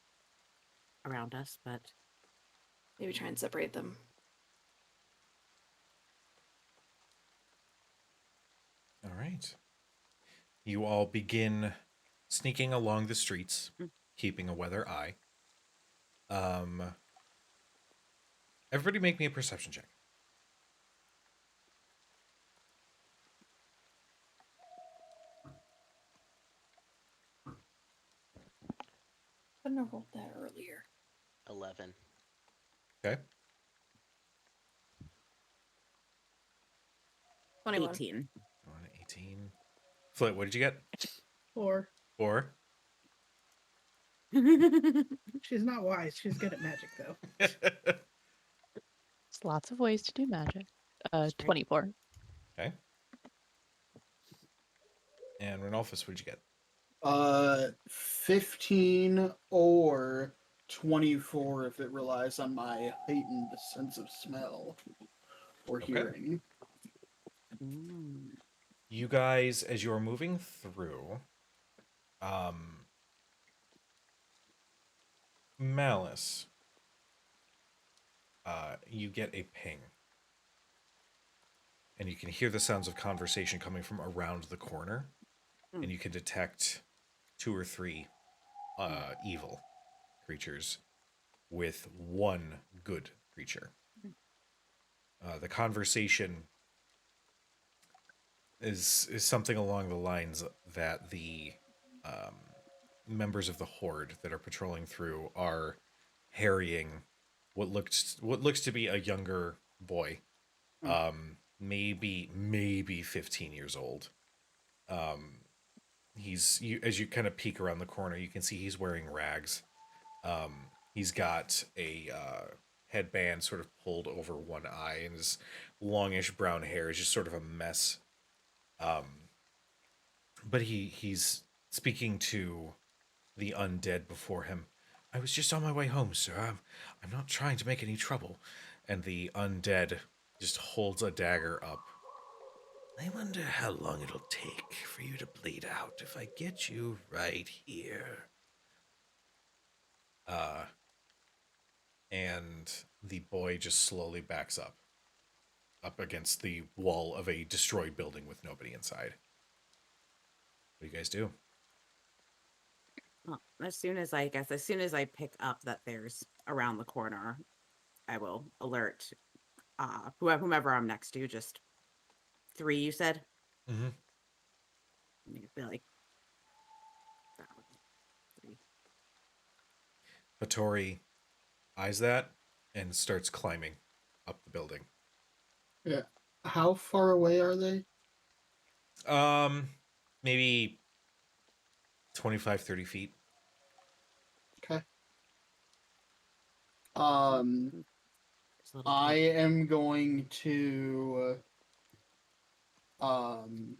S6: around us, but
S4: Maybe try and separate them.
S1: All right. You all begin sneaking along the streets, keeping a weather eye. Everybody make me a perception check.
S4: Couldn't have rolled that earlier.
S5: 11.
S1: Okay.
S4: 21.
S6: 18.
S1: 18. Flit, what did you get?
S3: 4.
S1: 4.
S3: She's not wise. She's good at magic, though.
S7: There's lots of ways to do magic. 24.
S1: Okay. And Renolphus, what did you get?
S2: 15 or 24 if it relies on my heightened sense of smell or
S1: Okay.
S2: hearing.
S1: You guys, as you're moving through, Malice, you get a ping. And you can hear the sounds of conversation coming from around the corner. And you can detect 2 or 3 evil creatures with 1 good creature. The conversation is something along the lines that the members of the Horde that are patrolling through are harrying what looks to be a younger boy, maybe 15 years old. As you kind of peek around the corner, you can see he's wearing rags. He's got a headband sort of pulled over one eye, and his longish brown hair is just sort of a mess. But he's speaking to the undead before him. I was just on my way home, sir. I'm not trying to make any trouble. And the undead just holds a dagger up. I wonder how long it'll take for you to bleed out if I get you right here. And the boy just slowly backs up against the wall of a destroyed building with nobody inside. What do you guys do?
S6: Well, as soon as I pick up that there's around the corner, I will alert whomever I'm next to. Just 3, you said?
S1: Mm-hmm.
S6: You'd be like, that was 3.
S1: Hattori eyes that and starts climbing up the building.
S2: Yeah. How far away are they?
S1: Maybe 25, 30 feet.
S2: Okay.
S6: It's a little
S2: I
S6: tight.
S2: am going to um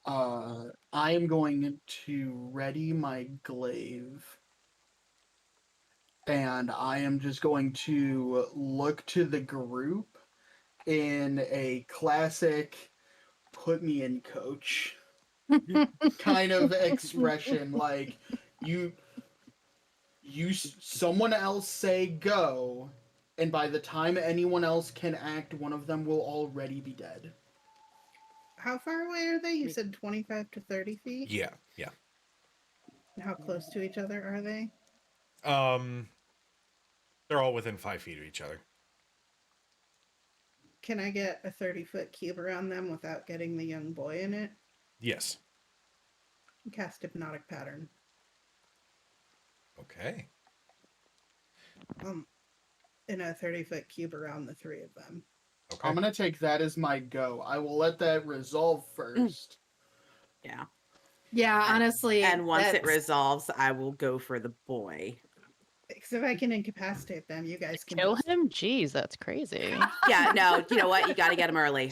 S2: I am going to ready my glaive, and I am just going to look to the group in a classic put me in, coach kind of expression, like you someone else say go, and by the time anyone else can act, one of them will already be dead.
S3: How far away are they? You said 25 to 30 feet?
S1: Yeah, yeah.
S3: How close to each other are they?
S1: Um, they're all within 5 feet of each other.
S3: Can I get a 30-foot cube around them without getting the young boy in it?
S1: Yes.
S3: Cast Hypnotic Pattern.
S1: Okay.
S3: In a 30-foot cube around the three of them.
S1: Okay.
S2: I'm gonna take that as my go. I will let that resolve first.
S6: Yeah.
S8: Yeah, honestly.
S6: And once it
S8: that's-
S6: resolves, I will go for the boy.
S3: Because if I can incapacitate them, you guys can
S7: Kill
S3: just...
S7: him? Jeez, that's crazy.
S6: Yeah, no, you know what? You got to get him early.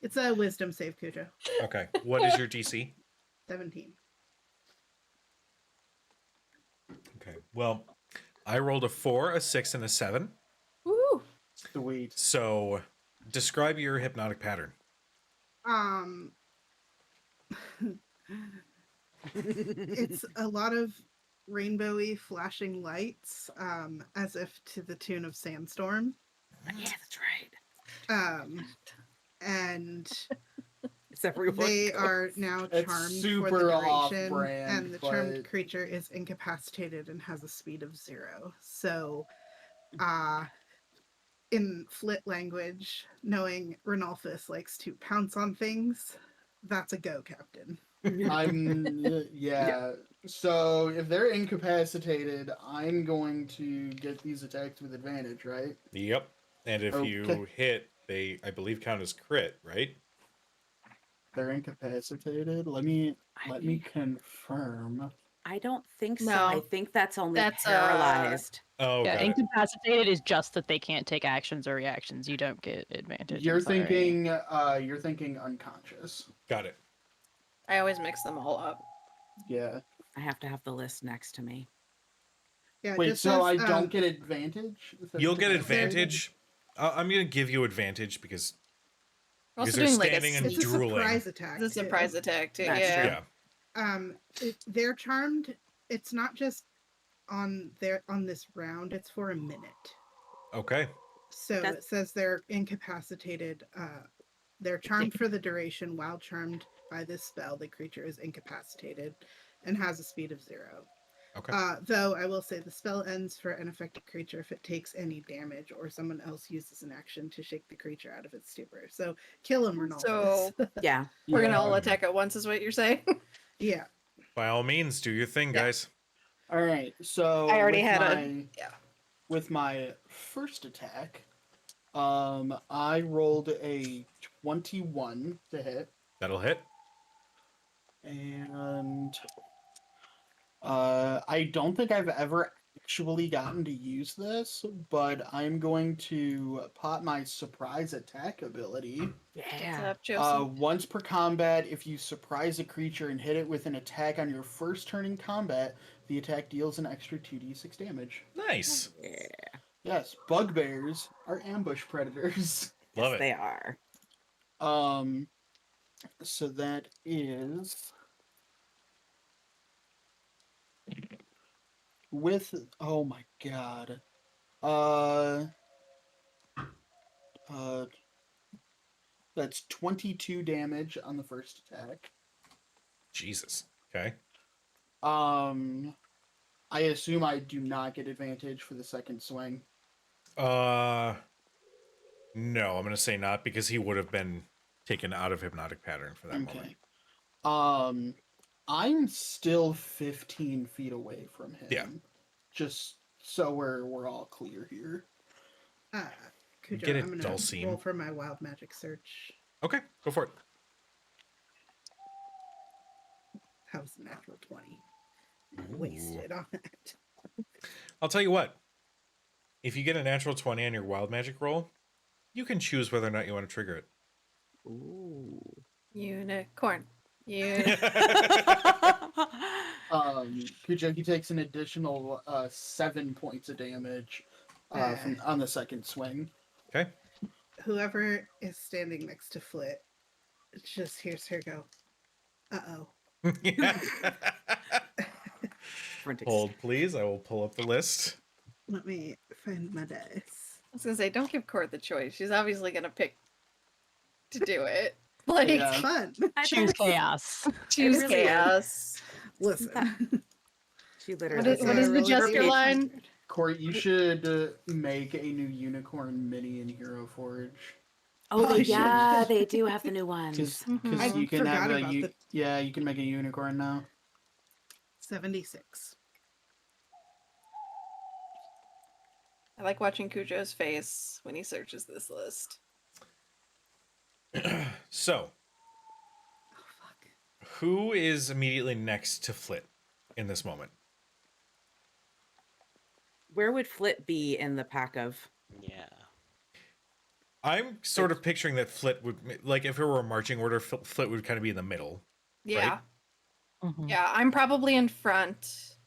S3: It's a wisdom save, Cujo.
S1: Okay. What is your DC?
S3: 17.
S1: Okay. Well, I rolled a 4, a 6, and a 7.
S8: Woo.
S2: Sweet.
S1: So, describe your hypnotic pattern.
S3: It's a lot of rainbowy flashing lights, as if to the tune of Sandstorm.
S6: Yeah, that's right.
S3: And
S6: It's everyone.
S3: they are now
S2: It's
S3: charmed for
S2: super
S3: the duration,
S2: off-brand,
S3: and the charmed
S2: but-
S3: creature is incapacitated and has a speed of 0. So, in Flit language, knowing Renalphus likes to pounce on things, that's a go, Captain.
S2: Yeah. So if they're incapacitated, I'm going to get these attacks with advantage, right?
S1: Yep. And if you
S2: Okay.
S1: hit, they, I believe, count as crit, right?
S2: They're incapacitated. Let me confirm.
S6: I don't think so.
S8: No.
S6: I think that's only
S8: That's,
S6: paralyzed.
S1: Oh,
S7: Yeah,
S1: got it.
S7: incapacitated is just that they can't take actions or reactions. You don't get advantage.
S2: You're
S7: I'm sorry.
S2: thinking unconscious.
S1: Got it.
S4: I always mix them all up.
S2: Yeah.
S6: I have to have the list next to me.
S3: Yeah,
S2: Wait,
S3: just
S2: so
S3: as,
S2: I don't get advantage? If they're
S1: You'll get
S2: incapacitated?
S1: advantage. I'm going to give you advantage because
S4: We're also
S1: they're
S4: doing like a,
S1: standing and
S3: It's a
S1: drooling.
S3: surprise attack.
S4: it's a
S3: too.
S4: surprise attack too.
S6: That's
S4: Yeah.
S6: true.
S1: Yeah.
S3: They're charmed. It's not just on this round. It's for a minute.
S1: Okay.
S3: So
S6: That's-
S3: it says they're incapacitated. They're charmed for the duration. While charmed by this spell, the creature is incapacitated and has a speed of 0.
S1: Okay.
S3: Though I will say the spell ends for an affected creature if it takes any damage or someone else uses an action to shake the creature out of its stupor. So kill him, Renalphus.
S4: So
S6: Yeah.
S4: we're gonna all
S2: Yeah.
S4: attack at once, is what you're saying?
S3: Yeah.
S1: By all means, do your thing,
S4: Yeah.
S1: guys.
S2: All right. So
S4: I already
S2: with
S4: had
S2: my,
S4: yeah.
S2: with my first attack, I rolled a 21 to hit,
S1: That'll hit.
S2: and I don't think I've ever actually gotten to use this, but I'm going to pop my surprise attack ability.
S4: What's
S6: Yeah.
S4: up, Joseph?
S2: Once per combat, if you surprise a creature and hit it with an attack on your first turn in combat, the attack deals an extra 2d6 damage.
S1: Nice.
S6: Yeah.
S2: Yes, bugbears are ambush predators.
S1: Love
S6: Yes,
S1: it.
S6: they are.
S2: So that is with, oh my god. That's 22 damage on the first attack.
S1: Jesus. Okay.
S2: I assume I do not get advantage for the second swing.
S1: No, I'm gonna say not because he would have been taken out of hypnotic pattern for that moment.
S2: Okay. I'm still 15 feet away from him.
S1: Yeah.
S2: Just so we're all clear here.
S3: Cujo,
S1: Get it,
S3: I'm gonna
S1: Dulcine.
S3: roll for my wild magic search.
S1: Okay, go for it.
S3: That was a natural 20.
S1: Ooh.
S3: Wasted on it.
S1: I'll tell you what. If you get a natural 20 on your wild magic roll, you can choose whether or not you want to trigger it.
S6: Ooh.
S4: Unicorn.
S2: Kujo, he takes an additional 7 points of damage from on the second swing.
S1: Okay.
S3: Whoever is standing next to Flit just hears her go, uh-oh.
S1: Hold, please. I will pull up the list.
S3: Let me find my dice.
S4: I was gonna say, don't give Court the choice. She's obviously gonna pick to do it. Like,
S2: Yeah.
S3: It's fun.
S7: Choose chaos.
S4: choose
S6: really is.
S4: chaos.
S3: Listen.
S6: She
S4: What
S6: literally
S4: is the
S3: Really
S4: gesture
S3: great.
S4: line?
S2: Court, you should make a new unicorn mini in Hero Forge.
S6: Oh,
S3: I
S6: yeah,
S3: should.
S6: they do have the new ones.
S2: Because
S3: I
S2: you can have
S3: forgot
S2: a
S3: about the-
S2: yeah, you can make a unicorn now.
S3: 76.
S4: I like watching Cujo's face when he searches this list.
S1: So,
S3: Oh, fuck.
S1: who is immediately next to Flit in this moment?
S6: Where would Flit be in the pack of?
S5: Yeah.
S1: I'm sort of picturing that Flit would, like, if it were a marching order, Flit would kind of be in the middle.
S4: Yeah.
S1: Right?
S7: Mhm.
S4: Yeah, I'm probably in front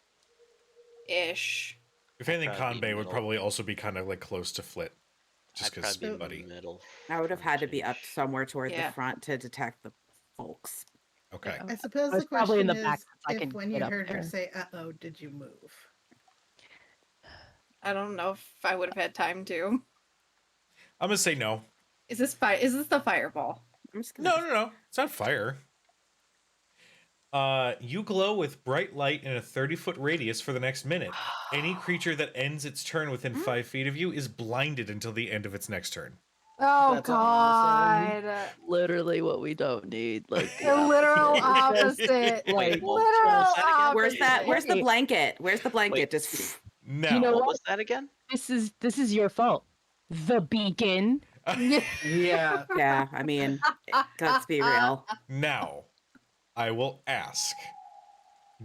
S4: ish.
S1: If anything,
S5: Probably
S1: Conbay would
S5: middle.
S1: probably also be kind of like close to Flit, just
S5: I'd
S1: because
S5: probably be
S1: buddy.
S5: in the middle.
S6: I would have had to be up
S5: front-ish.
S6: somewhere toward
S4: Yeah.
S6: the front to detect the folks.
S1: Okay.
S3: I suppose
S7: I was
S3: the
S7: probably in
S3: question
S7: the back
S3: is,
S7: since I
S3: if
S7: can
S3: when
S7: get
S3: you
S7: up
S3: heard her
S7: there.
S3: say, uh-oh, did you move?
S4: I don't know if I would have had time to.
S1: I'm gonna say no.
S4: Is this the fireball?
S6: I'm just gonna
S1: No. It's not fire. You glow with bright light in a 30-foot radius for the next minute. Any creature that ends its turn within 5 feet of you is blinded until the end of its next turn.
S8: Oh
S2: That's all I'm
S8: God.
S7: Literally what we don't need. Like
S8: The literal opposite.
S5: Wait,
S7: Like,
S5: what
S8: Literal
S5: was that again?
S6: Where's that? Where's the
S7: Wait.
S6: blanket? Where's the blanket?
S5: Wait.
S6: Just
S1: Now,
S7: You know
S5: What
S7: what?
S5: was that again?
S7: This is your fault. The beacon.
S2: Yeah.
S6: yeah. I mean, let's be real.
S1: now, I will ask: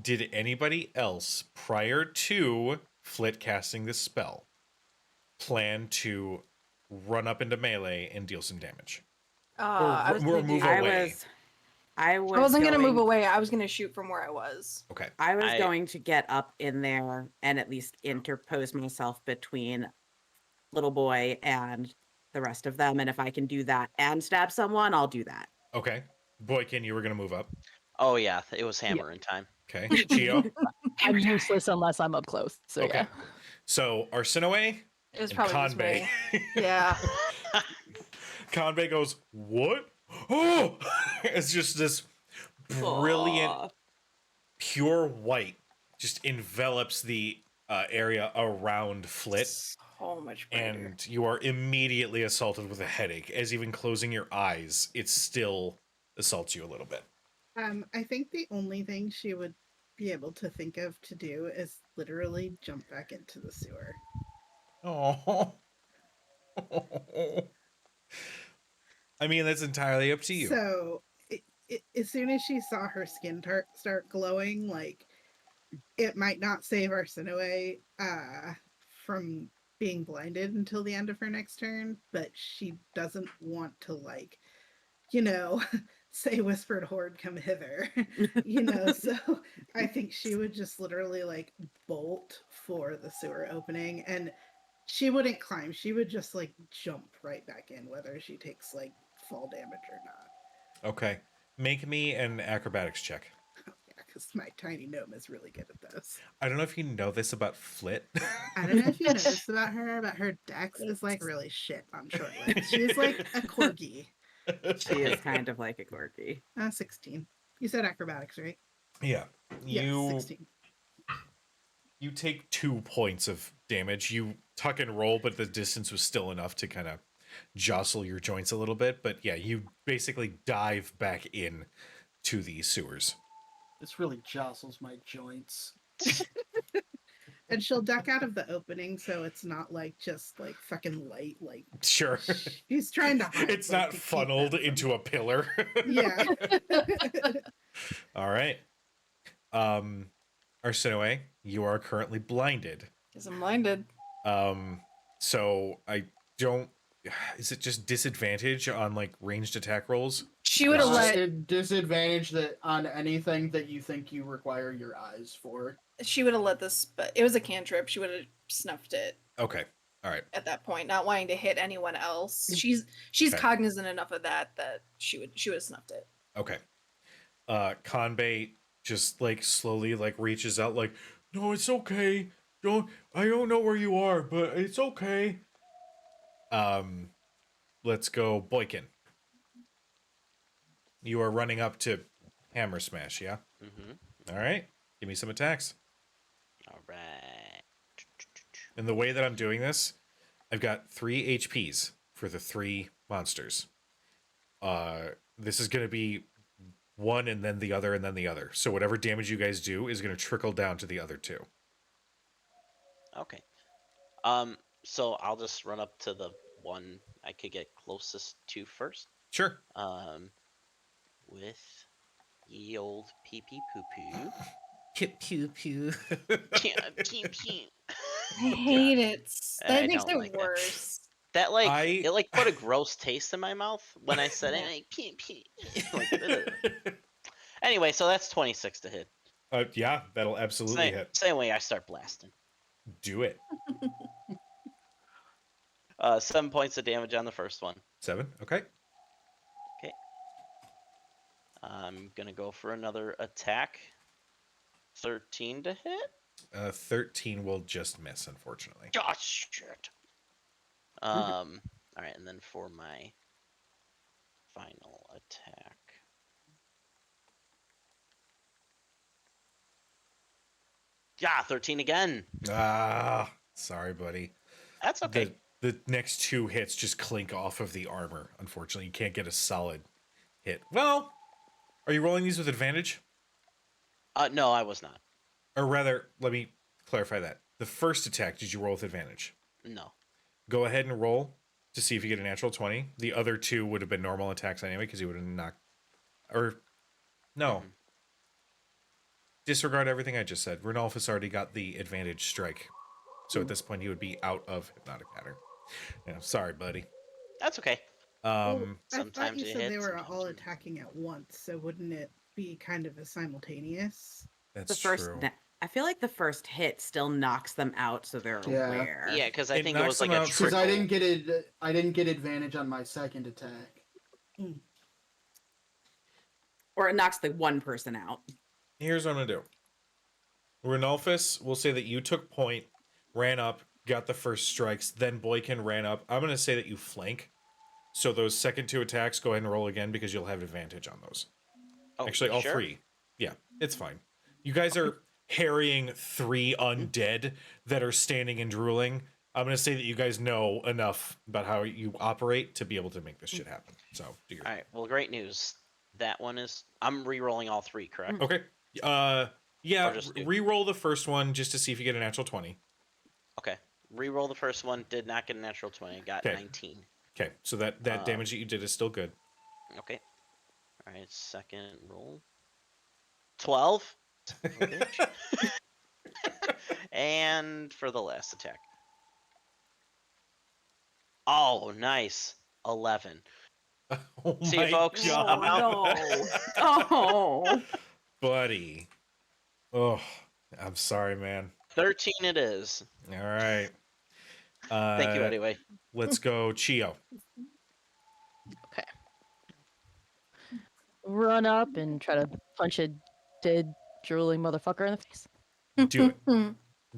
S1: did anybody else, prior to Flit casting this spell, plan to run up into melee and deal some damage?
S4: I was
S1: or
S4: gonna
S1: move
S4: do-
S1: away.
S6: I
S4: I wasn't gonna move away. I was gonna shoot from where I was.
S1: Okay.
S6: I was
S5: I-
S6: going to get up in there and at least interpose myself between little boy and the rest of them. And if I can do that and stab someone, I'll do that.
S1: Okay. Boykin, you were gonna move up.
S5: Oh yeah, it was hammer in time.
S1: Okay. Chio.
S7: I'm useless unless I'm up close. So
S1: Okay.
S7: yeah.
S1: So Arsinoe
S4: It was
S1: and
S4: probably just
S1: Conbay.
S4: me. Yeah.
S1: Conbay goes, "What? Oh!" It's just this brilliant,
S6: Aw.
S1: pure white just envelops the area around Flit,
S4: So much brighter.
S1: and you are immediately assaulted with a headache. As even closing your eyes, it still assaults you a little bit.
S3: I think the only thing she would be able to think of to do is literally jump back into the sewer.
S1: Oh. I mean, that's entirely up to you.
S3: So, as soon as she saw her skin start glowing, like, it might not save Arsinoe from being blinded until the end of her next turn, but she doesn't want to, like, say whispered horde come hither, so I think she would just literally, like, bolt for the sewer opening, and she wouldn't climb, she would just, like, jump right back in, whether she takes, like, fall damage or not.
S1: Okay. Make me an acrobatics check.
S3: Oh, yeah, because my tiny gnome is really good at this.
S1: I don't know if you know this about Flit.
S3: I don't know if you noticed about her, but her dex is, like, really shit on short legs. She's like a corgi.
S6: She is kind of like a corgi.
S3: 16. You said acrobatics, right?
S1: Yeah.
S3: Yeah, 16.
S1: You take 2 points of damage. You tuck and roll, but the distance was still enough to kind of jostle your joints a little bit. But yeah, you basically dive back in to the sewers.
S2: This really jostles my joints.
S3: And she'll duck out of the opening, so it's not like just like fucking light. Like
S1: Sure.
S3: she's trying to hide.
S1: It's
S3: like,
S1: not
S3: to keep
S1: funneled
S3: them from-
S1: into a pillar.
S3: Yeah.
S1: All right. Arsinoe, you are currently blinded.
S4: Because I'm blinded.
S1: So I don't. Is it just disadvantage on like ranged attack rolls?
S4: She would have let
S2: It disadvantage that on anything that you think you require your eyes for.
S4: this, but it was a cantrip. She would have snuffed it
S1: Okay. All right.
S4: at that point, not wanting to hit anyone else. She's
S1: Okay.
S4: cognizant enough of that she would have snuffed it.
S1: Okay. Conbay just like slowly like reaches out like, no, it's okay. I don't know where you are, but it's okay. Let's go, Boykin. You are running up to Hammer Smash, yeah?
S5: Mm-hmm.
S1: All right. Give me some attacks.
S5: All right.
S1: And the way that I'm doing this, I've got 3 HPs for the 3 monsters. This is going to be one and then the other and then the other. So whatever damage you guys do is going to trickle down to the other 2.
S5: Okay. So I'll just run up to the one I could get closest to first.
S1: Sure.
S5: With ye old pee pee poo poo.
S1: Pew pew.
S5: Pew pew.
S4: I hate it.
S5: I
S4: That makes
S5: don't
S4: it
S5: like that.
S4: worse.
S5: That like
S1: I-
S5: it like put a gross taste in my mouth when I said it.
S4: Yeah.
S5: Like pee pee. Like, ugh. Anyway, so that's 26 to hit.
S1: Yeah, that'll absolutely hit.
S5: Same way I start blasting.
S1: Do it.
S5: 7 points of damage on the first one.
S1: 7. Okay.
S5: I'm gonna go for another attack. 13 to hit.
S1: 13 will just miss, unfortunately.
S5: Oh shit. All right, and then for my final attack. Yeah, 13 again.
S1: Ah, sorry, buddy.
S5: That's okay.
S1: The next 2 hits just clink off of the armor. Unfortunately, you can't get a solid hit. Well, are you rolling these with advantage?
S5: No, I was not.
S1: Or rather, let me clarify that. The first attack, did you roll with advantage?
S5: No.
S1: Go ahead and roll to see if you get a natural 20. The other 2 would have been normal attacks anyway, because you would have knocked... Or... No.
S5: Mhm.
S1: Disregard everything I just said. Renolphus already got the advantage strike. So at this point, he would be out of hypnotic pattern. Yeah, sorry, buddy.
S5: That's okay.
S3: Well, I thought
S5: sometimes
S3: you
S5: it
S3: said they
S5: hits,
S3: were
S5: sometimes
S3: all
S5: it-
S3: attacking at once, so wouldn't it be kind of a simultaneous?
S1: That's
S6: The first,
S1: true.
S6: I feel like the first hit still knocks them out, so they're
S2: Yeah.
S6: aware.
S5: Yeah, because I
S1: It
S5: think it
S1: knocks
S5: was like
S1: them
S5: a
S1: out
S2: Because I
S5: trickle.
S2: didn't get it. I didn't get advantage on my second attack.
S6: Or it knocks the one person out.
S1: Here's what I'm going to do. Renolphus, we'll say that you took point, ran up, got the first strikes, then Boykin ran up. I'm going to say that you flank. So those second 2 attacks, go ahead and roll again because you'll have advantage on those.
S5: Oh,
S1: Actually, all
S5: sure.
S1: 3. Yeah, it's fine. You guys are harrying 3 undead that are standing and drooling. I'm going to say that you guys know enough about how you operate to be able to make this shit happen. So, do your...
S5: All right. Well, great news. That one is. I'm re-rolling all 3, correct?
S1: Okay. Yeah,
S5: Or just do-
S1: re-roll the first one just to see if you get a natural 20.
S5: Okay. Re-roll the first one. Did not get a natural 20. Got
S1: Okay.
S5: 19.
S1: Okay, so that damage that you did is still good.
S5: Okay. All right. Second roll. 12. Okay. And for the last attack. Oh, nice. 11.
S1: Oh
S5: See you,
S1: my
S5: folks.
S1: God.
S5: I'm out.
S6: No. Oh.
S1: Buddy. Oh, I'm sorry, man.
S5: 13 it is.
S1: All right.
S5: Thank you anyway.
S1: Let's go, Chio.
S7: Run up and try to punch a dead, drooling motherfucker in the face.
S1: Do it.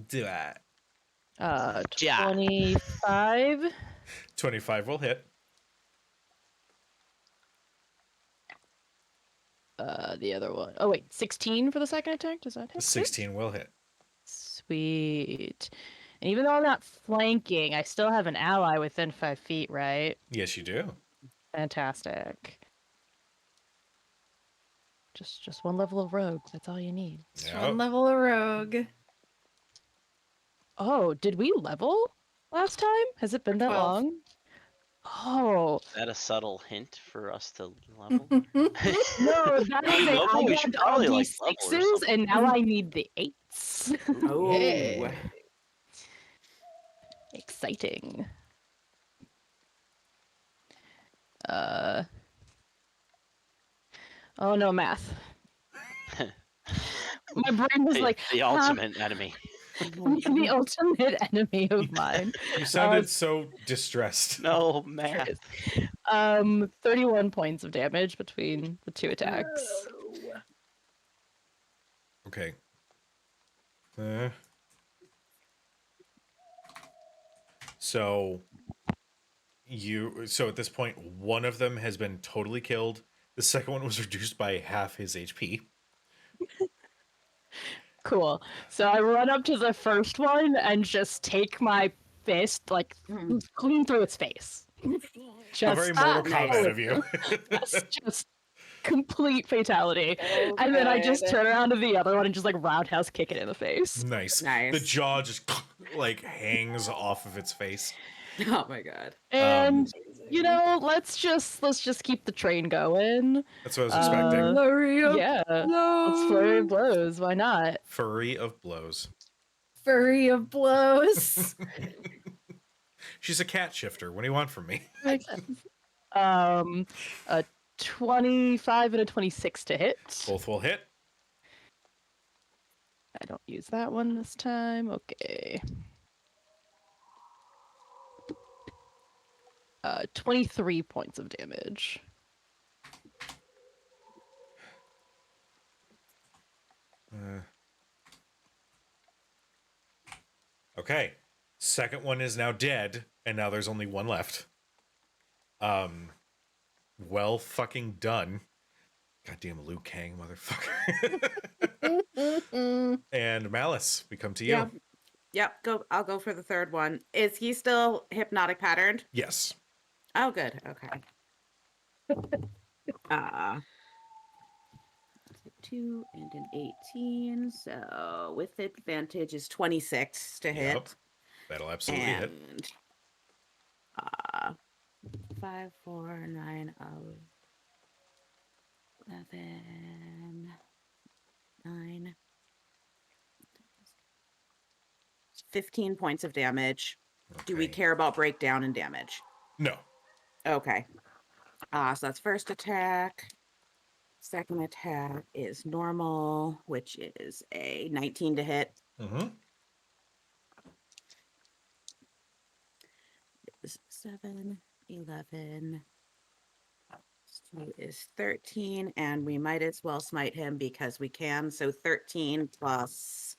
S1: Do that.
S5: Yeah.
S7: 25.
S1: 25 will hit.
S7: The other one. Oh wait, 16 for the second attack. Does that hit?
S1: 16 will hit.
S7: Sweet. And even though I'm not flanking, I still have an ally within 5 feet, right?
S1: Yes, you do.
S7: Fantastic. Just one level of rogue. That's all you need.
S4: Just
S1: Yep.
S4: one level of rogue.
S7: Oh, did we level last time? Has it been that
S4: 12.
S7: long? Oh
S5: Is that a subtle hint for us to level?
S7: no, that is a.
S5: Noble,
S7: I
S5: we
S7: got
S5: should
S7: all
S5: probably, like, level or
S7: D6s,
S5: something.
S7: and now I need the 8s.
S6: Oh.
S2: Yeah.
S7: Exciting. Oh no, math. My brain was like,
S5: the ultimate enemy.
S7: the ultimate enemy of mine.
S1: You sounded so distressed.
S5: No math.
S7: 31 points of damage between the two attacks.
S1: Okay. So at this point, one of them has been totally killed. The second one was reduced by half his HP.
S7: Cool. So I run up to the first one and just take my fist, like, clean through its face.
S1: A very Mortal
S6: nice.
S1: Kombat of you.
S7: just complete fatality. And then I just turn around to the other one and just like roundhouse kick it in the face.
S1: Nice.
S6: Nice.
S1: The jaw just like hangs off of its face.
S6: Oh my god.
S7: And you know, let's just keep the train going.
S1: That's what I was expecting.
S4: Flurry of
S7: Yeah.
S4: blows.
S7: Let's flurry of blows. Why not?
S1: Flurry of blows.
S4: Flurry of blows.
S1: She's a cat shifter. What do you want from me?
S7: A 25 and a 26 to hit.
S1: Both will hit.
S7: I don't use that one this time. Okay. 23 points of damage.
S1: Okay. Second one is now dead, and now there's only one left. Well fucking done. Goddamn Liu Kang, motherfucker. And Malice, we come to you.
S6: Yep. Yep. Go. I'll go for the third one. Is he still hypnotic patterned?
S1: Yes.
S6: Oh, good. Okay. 2 and an 18. So with advantage is 26 to hit.
S1: Yep. That'll absolutely hit.
S6: And 5, 4, 9, 11, 9, 15 points of damage. Do we
S1: Okay.
S6: care about breakdown and damage?
S1: No.
S6: Okay. So that's first attack. Second attack is normal, which is a 19 to hit.
S1: Mm-hmm.
S6: Is 7, 11. So is 13, and we might as well smite him because we can. So 13 plus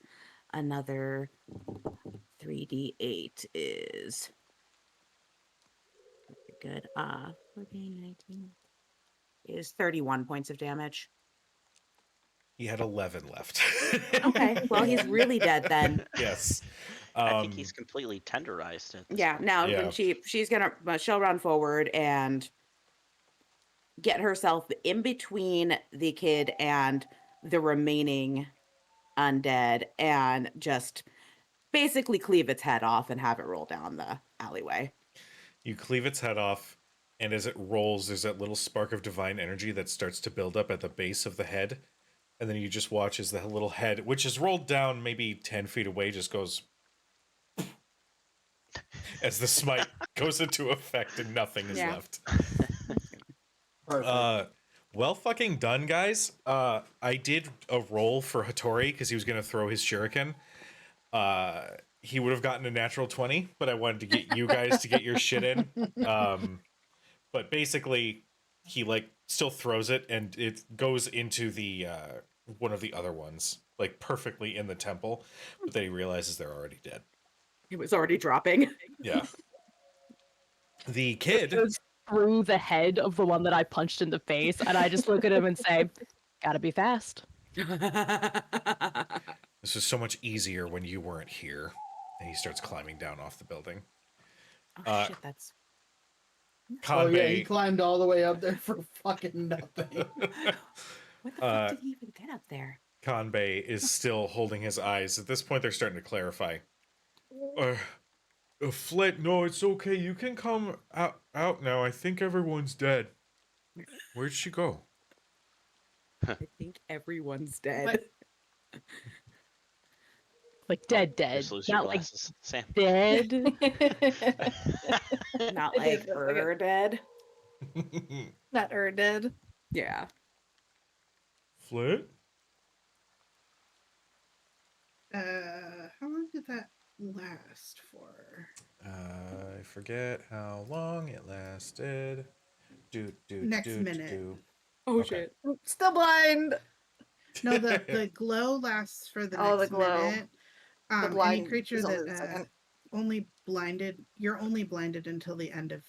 S6: another 3d8 is good. 14, 19 is 31 points of damage.
S1: He had 11 left.
S6: Okay, well, he's really dead then.
S1: Yes.
S5: I think he's completely tenderized at this
S6: Yeah,
S5: point.
S6: now
S1: Yeah.
S6: when she'll run forward and get herself in between the kid and the remaining undead and just basically cleave its head off and have it roll down the alleyway.
S1: You cleave its head off, and as it rolls, there's that little spark of divine energy that starts to build up at the base of the head. And then you just watch as the little head, which is rolled down maybe 10 feet away, just goes as the smite goes into effect and nothing is
S6: Yeah.
S1: left.
S2: Perfect.
S1: Well fucking done, guys. I did a roll for Hattori because he was going to throw his shuriken. He would have gotten a natural 20, but I wanted to get you guys to get your shit in. But basically, he like still throws it, and it goes into the one of the other ones, like perfectly in the temple. But then he realizes they're already dead.
S6: It was already dropping.
S1: Yeah. The
S7: It
S1: kid.
S7: goes through the head of the one that I punched in the face, and I just look at him and say, "Gotta be fast."
S1: This was so much easier when you weren't here. And he starts climbing down off the building.
S6: Oh shit, that's
S2: Oh yeah, he
S1: Kanbei,
S2: climbed all the way up there for fucking nothing.
S6: What the fuck did he even get up there?
S1: Kanbei is still holding his eyes. At this point, they're starting to clarify. Flit, no, it's okay. You can come out now. I think everyone's dead. Where'd she go?
S6: I think everyone's dead.
S4: What?
S7: Like dead,
S5: Just
S7: dead.
S5: lose your
S7: Not like
S5: glasses, Sam.
S7: dead.
S6: Not
S4: It
S6: like
S4: is, it's
S6: her dead.
S4: That did.
S6: Yeah.
S1: Flit?
S3: How long did that last for?
S1: I forget how long it lasted.
S3: Next minute.
S6: Oh
S1: Okay.
S6: shit.
S4: Still blind.
S3: No, the glow lasts for the
S4: Oh, the
S3: next
S4: glow.
S3: minute. Any
S4: blind
S3: creature
S4: is only
S3: that
S4: the second.
S3: you're only blinded until the end of.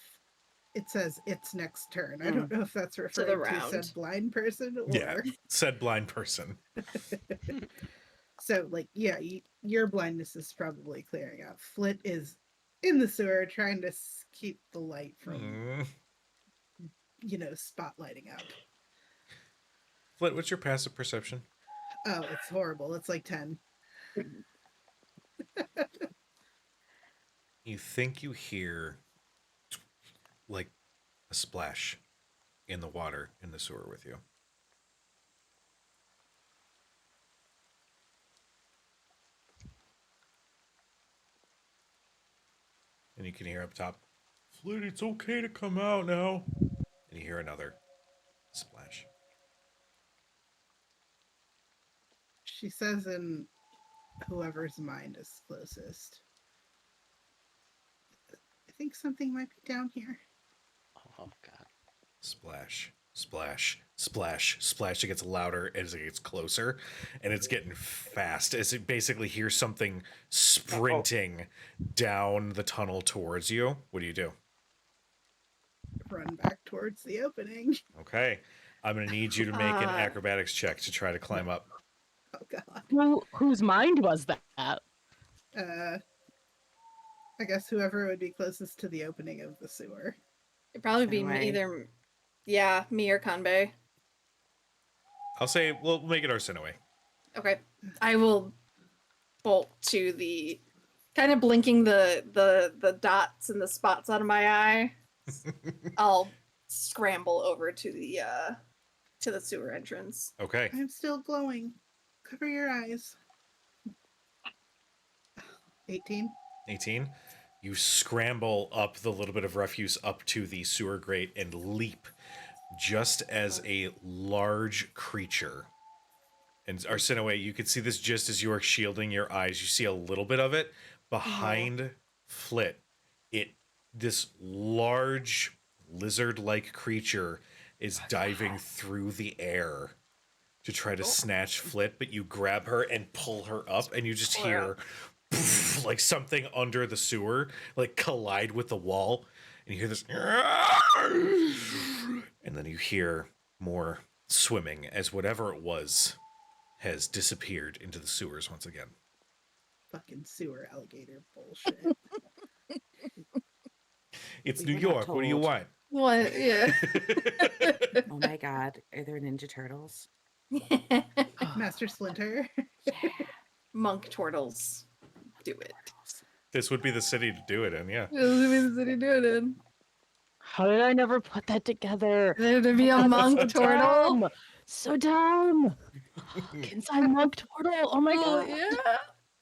S3: It says its next turn. I don't know if that's
S4: the
S3: referring to
S4: round.
S3: said blind person or.
S1: Yeah, said blind person.
S3: So, like, yeah, your blindness is probably clearing out. Flit is in the sewer trying to keep the light from, spotlighting up.
S1: Flit, what's your passive perception?
S3: Oh, it's horrible. It's like 10.
S1: You think you hear like a splash in the water in the sewer with you. And you can hear up top, Flit, it's okay to come out now. And you hear another splash.
S3: She says in whoever's mind is closest. I think something might be down here.
S5: Oh god.
S1: Splash, splash, splash, splash. It gets louder as it gets closer, and it's getting fast as it basically hears something sprinting down the tunnel towards you. What do?
S3: Run back towards the opening.
S1: Okay. I'm going to need you to make an acrobatics check to try to climb up.
S3: Oh god.
S7: Whose mind was that?
S3: I guess whoever would be closest to the opening of the sewer.
S4: It'd probably be
S6: Anyway.
S4: either, me or Kanbei.
S1: I'll say, we'll make it Arsinoe.
S4: Okay, I will bolt to the, kind of blinking the dots and the spots out of my eye. I'll scramble over to the sewer entrance.
S1: Okay.
S3: I'm still glowing. Cover your eyes. 18.
S1: 18. You scramble up the little bit of refuse up to the sewer grate and leap just as a large creature. And Arsinoe, you can see this just as you are shielding your eyes. You see a little bit of it behind Flit. This large lizard-like creature is diving through the air to try to snatch Flit, but you grab her and pull her up, and you just hear poof, like something under the sewer like collide with the wall, and you hear this, and then you hear more swimming as whatever it was has disappeared into the sewers once again.
S3: Fucking sewer alligator bullshit.
S1: It's
S6: We
S1: New
S6: were not
S1: York. What do you
S6: told.
S1: want?
S4: What? Yeah.
S6: Oh my god. Are there Ninja Turtles?
S3: Master Splinter.
S4: Monk turtles. Do it.
S1: This would be the city to do it in, yeah.
S4: What are you doing?
S7: How did I never put that together?
S4: There to be a
S7: That's
S4: monk
S7: so
S4: turtle.
S7: dumb. So dumb. Inside monk turtle. Oh my
S4: Oh,
S7: god.
S4: yeah.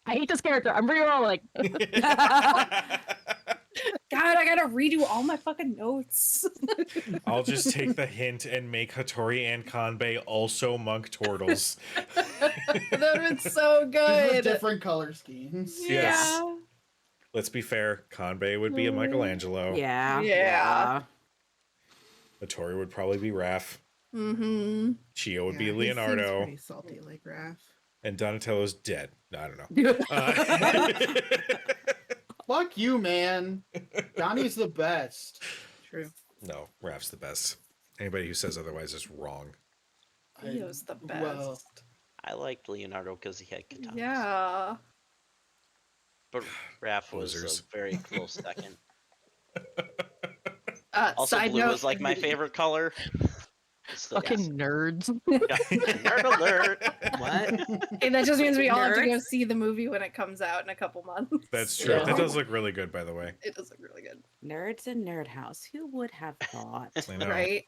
S7: I hate this character. I'm re-rolling.
S4: God, I gotta redo all my fucking notes.
S1: I'll just take the hint and make Hattori and Kanbei also monk turtles.
S4: That would have been so
S2: Just with
S4: good.
S2: different color schemes.
S1: Yes. Let's be fair. Kanbei would be a Michelangelo.
S6: Yeah.
S4: Yeah.
S1: Hattori would probably be Raph.
S4: Mm-hmm.
S1: Chio would
S3: Yeah,
S1: be
S3: he seems
S1: Leonardo.
S3: pretty salty like Raph.
S1: And Donatello's dead. I don't know.
S2: Fuck you, man. Donnie's the best.
S3: True.
S1: No, Raph's the best. Anybody who says otherwise is wrong.
S4: He was the best.
S2: Well,
S5: I liked Leonardo because he had katanas.
S4: Yeah.
S5: But Raph was
S1: Posers.
S5: a very close second.
S4: Also,
S5: Also,
S4: side
S5: blue
S4: note,
S5: was like my favorite color. It's the
S7: Fucking nerds.
S5: yeah. Nerd alert.
S6: What?
S4: And that just means we all have to go
S6: Nerds?
S4: see the movie when it comes out in a couple months.
S1: That's true.
S7: Yeah.
S1: That does look really good, by the way.
S4: It does look really good.
S6: Nerds in Nerd House. Who would have thought?
S1: I know.
S4: Right?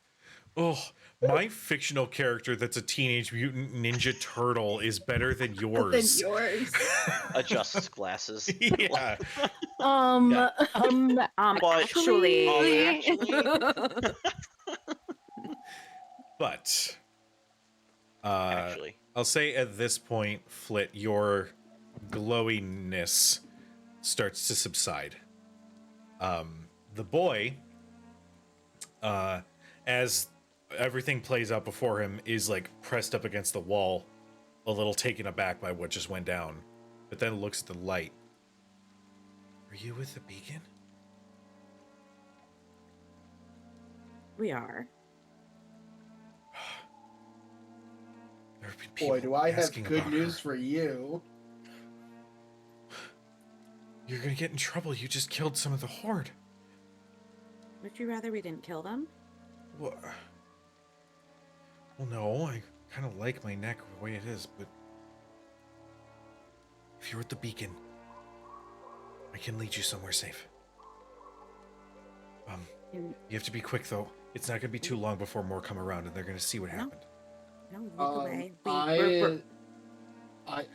S1: Oh, my fictional character that's a teenage mutant ninja turtle is better than yours.
S4: Than yours.
S5: Adjusts glasses.
S1: Yeah.
S7: Yeah.
S5: But-
S6: Actually,
S1: But
S5: Actually,
S1: I'll say at this point, Flit, your glowiness starts to subside. The boy, as everything plays out before him, is like pressed up against the wall, a little taken aback by what just went down, but then looks at the light. Are you with the beacon?
S6: we are.
S1: There have been people
S2: Boy, do I have
S1: asking
S2: good
S1: about
S2: news
S1: her.
S2: for you.
S1: You're gonna get in trouble. You just killed some of the horde.
S6: Would you rather we didn't kill them?
S1: Well, no, I kind of like my neck the way it is, but if you're at the beacon, I can lead you somewhere safe.
S6: Mm.
S1: You have to be quick though. It's not gonna be too long before more come around, and they're gonna see what
S6: No.
S1: happened.
S6: No, look away.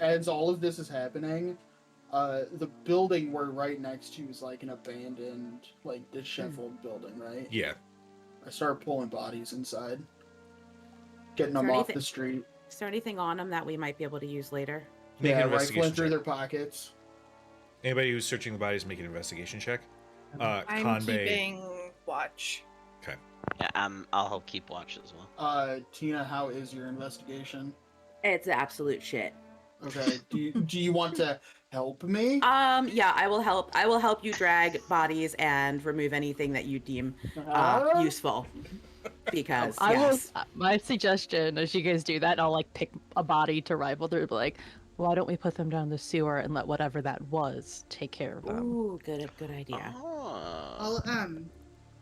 S2: As all of this is happening, the building we're right next to is like an abandoned, like disheveled building, right?
S1: Yeah.
S2: I start pulling bodies inside, getting
S6: Is
S2: them
S6: there
S2: off
S6: anything-
S2: the street.
S6: Is there anything on them that we might be able to use later?
S1: Make an
S2: Yeah,
S1: investigation
S2: rifling through
S1: check.
S2: their pockets.
S1: Anybody who's searching the bodies, make an investigation check.
S4: I'm
S1: Conbay.
S4: keeping watch.
S5: yeah, I'll help keep watch as well.
S2: Tina, how is your investigation?
S6: It's absolute shit.
S2: Okay. Do you want to help me?
S6: Yeah, I will help. I will help you drag bodies and remove anything that you deem
S2: Ah?
S6: useful. Because
S7: I
S6: yes.
S7: will. My suggestion is you guys do that, and I'll like pick a body to rifle through. Be like, why don't we put them down the sewer and let whatever that was take care of them?
S6: Ooh, good idea.
S5: Oh.
S3: I'll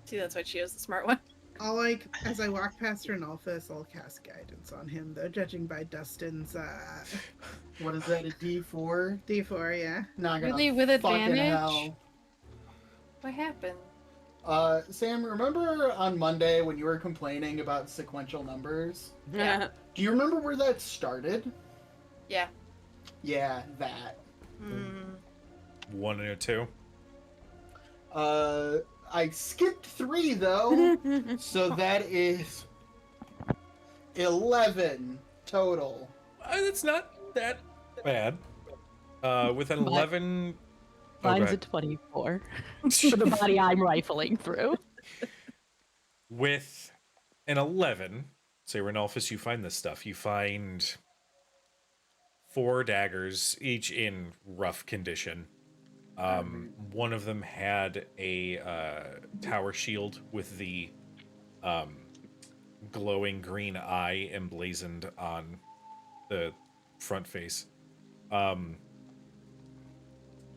S4: See, that's why she is the smart one.
S3: I'll like as I walk past Renalphus, I'll cast guidance on him though, judging by Dustin's
S2: What is that, a D4?
S3: D4, yeah.
S2: Not gonna
S8: Really, with
S2: fucking
S8: advantage?
S2: hell.
S4: What happened?
S2: Sam, remember on Monday when you were complaining about sequential numbers?
S4: Yeah.
S2: Do you remember where that started?
S4: Yeah.
S2: Yeah, that.
S4: Mm.
S1: 1 and a 2.
S2: I skipped 3 though, so that is 11 total.
S1: It's not that bad. With an
S7: But-
S1: 11. Oh, go
S7: Mine's a
S1: ahead.
S7: 24 for the body I'm rifling through.
S1: With an 11, say Renalphus, you find this stuff. You find 4 daggers, each in rough condition. One of them had a tower shield with the glowing green eye emblazoned on the front face.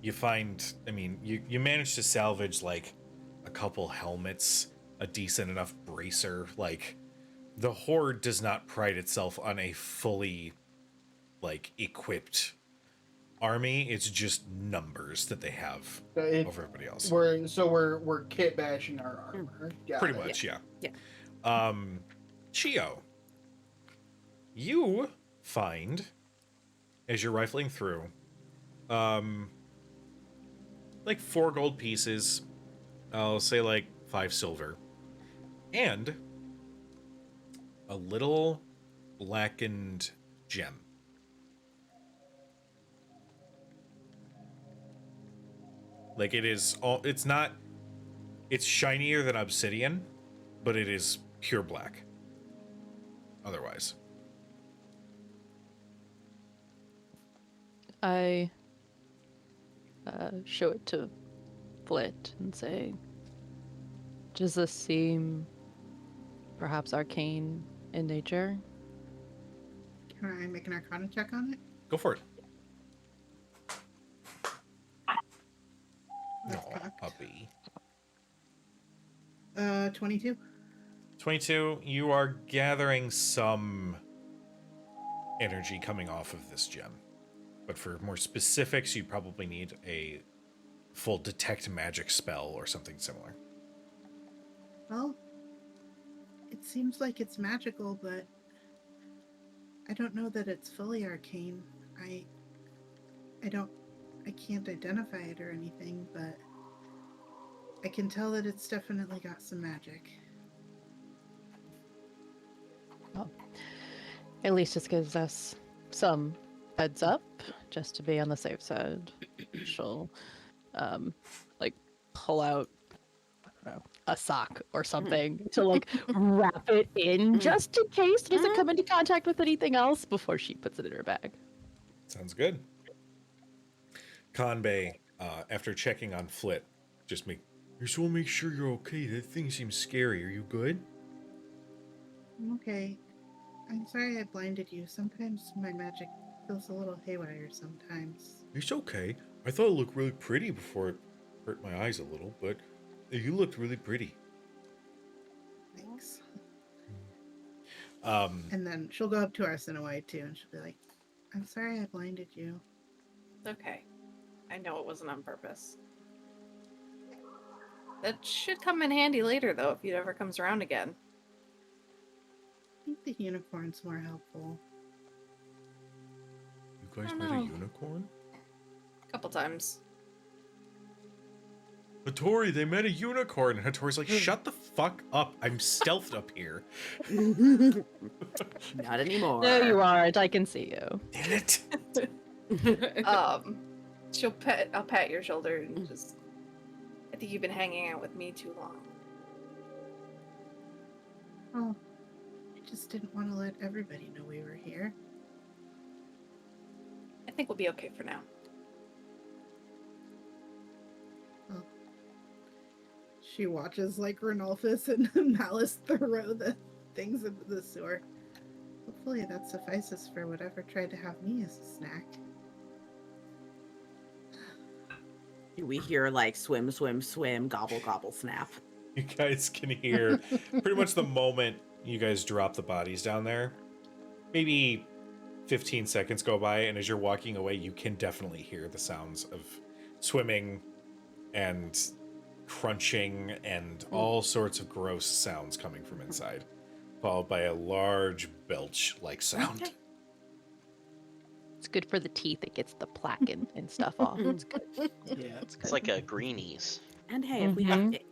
S1: You find, I mean, you managed to salvage like a couple helmets, a decent enough bracer. Like, the Horde does not pride itself on a fully like equipped army. It's just numbers that they have over everybody else.
S2: We're kit bashing our armor. Got
S1: Pretty
S2: it.
S1: much, yeah.
S6: Yeah.
S1: Chio, you find as you're rifling through, like 4 gold pieces, I'll say like 5 silver, and a little blackened gem. Like it is all, it's shinier than obsidian, but it is pure black. Otherwise.
S7: I show it to Flit and say, does this seem perhaps arcane in nature?
S3: Can I make an Arcana check on it?
S1: Go for it.
S3: That's
S1: Aw,
S3: cocked.
S1: puppy.
S3: 22.
S1: 22, you are gathering some energy coming off of this gem. But for more specifics, you probably need a full detect magic spell or something similar.
S3: Well, it seems like it's magical, but I don't know that it's fully arcane. I can't identify it or anything, but I can tell that it's definitely got some magic.
S7: Well, at least this gives us some heads up, just to be on the safe side. She'll, like, pull out, I don't know, a sock or something to, like, wrap it in just in case it doesn't come into contact with anything else before she puts it in her bag.
S1: Sounds good. Conbay, after checking on Flit, I just want to make sure you're okay. That thing seems scary. Are you good?
S3: I'm okay. I'm sorry I blinded you. Sometimes my magic feels a little haywire sometimes.
S1: It's okay. I thought it looked really pretty before it hurt my eyes a little, but you looked really pretty.
S3: Thanks.
S1: Um,
S3: And then she'll go up to Arsenoi too, and she'll be like, I'm sorry I blinded you.
S4: Okay. I know it wasn't on purpose. That should come in handy later, though, if it ever comes around again.
S3: I think the unicorn's more helpful.
S1: you guys
S4: I
S1: met
S4: know.
S1: a unicorn?
S4: A couple times.
S1: Hattori, they met a unicorn. And Hattori's like, shut the fuck up. I'm stealthed up here.
S6: Not anymore.
S7: No, you aren't. I can see you.
S1: Damn it.
S4: I'll pat your shoulder and just... I think you've been hanging out with me too long.
S3: Oh, I just didn't want to let everybody know we were here.
S4: I think we'll be okay for now.
S3: She watches like Renolphus and Malice throw the things into the sewer. Hopefully that suffices for whatever tried to have me as a snack.
S6: We hear like swim, swim, swim, gobble, gobble, snap.
S1: You guys can hear pretty much the moment you guys drop the bodies down there. Maybe 15 seconds go by, and as you're walking away, you can definitely hear the sounds of swimming and crunching and all sorts of gross sounds coming from inside, followed by a large belch-like sound.
S7: It's good for the teeth. It gets the plaque and stuff off. It's good.
S2: Yeah.
S5: It's like a greenies.
S6: And hey,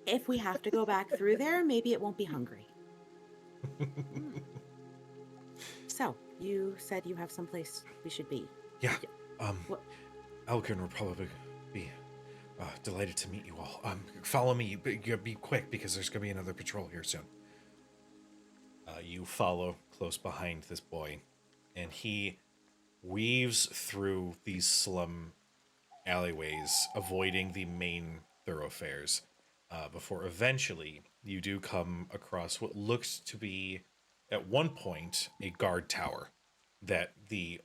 S6: if we have to go back through there, maybe it won't be hungry. So, you said you have someplace we should be.
S1: Yeah.
S6: What?
S1: Alkin will probably be delighted to meet you all. Follow me. Be quick, because there's going to be another patrol here soon. You follow close behind this boy, and he weaves through these slum alleyways, avoiding the main thoroughfares, before eventually you do come across what looks to be, at one point, a guard tower that the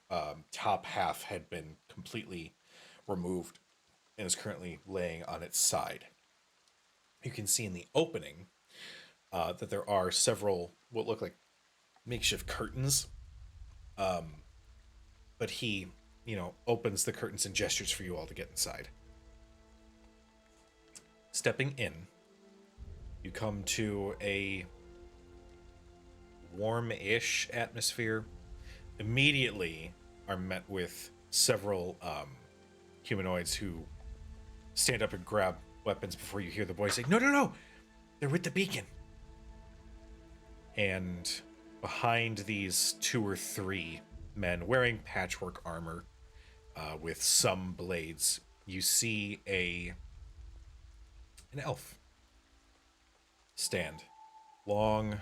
S1: top half had been completely removed and is currently laying on its side. You can see in the opening that there are several what look like makeshift curtains. But he, opens the curtains and gestures for you all to get inside. Stepping in, you come to a warm-ish atmosphere. Immediately are met with several humanoids who stand up and grab weapons before you hear the boy say, No, they're with the beacon. And behind these 2 or 3 men wearing patchwork armor with some blades, you see an elf stand. Long,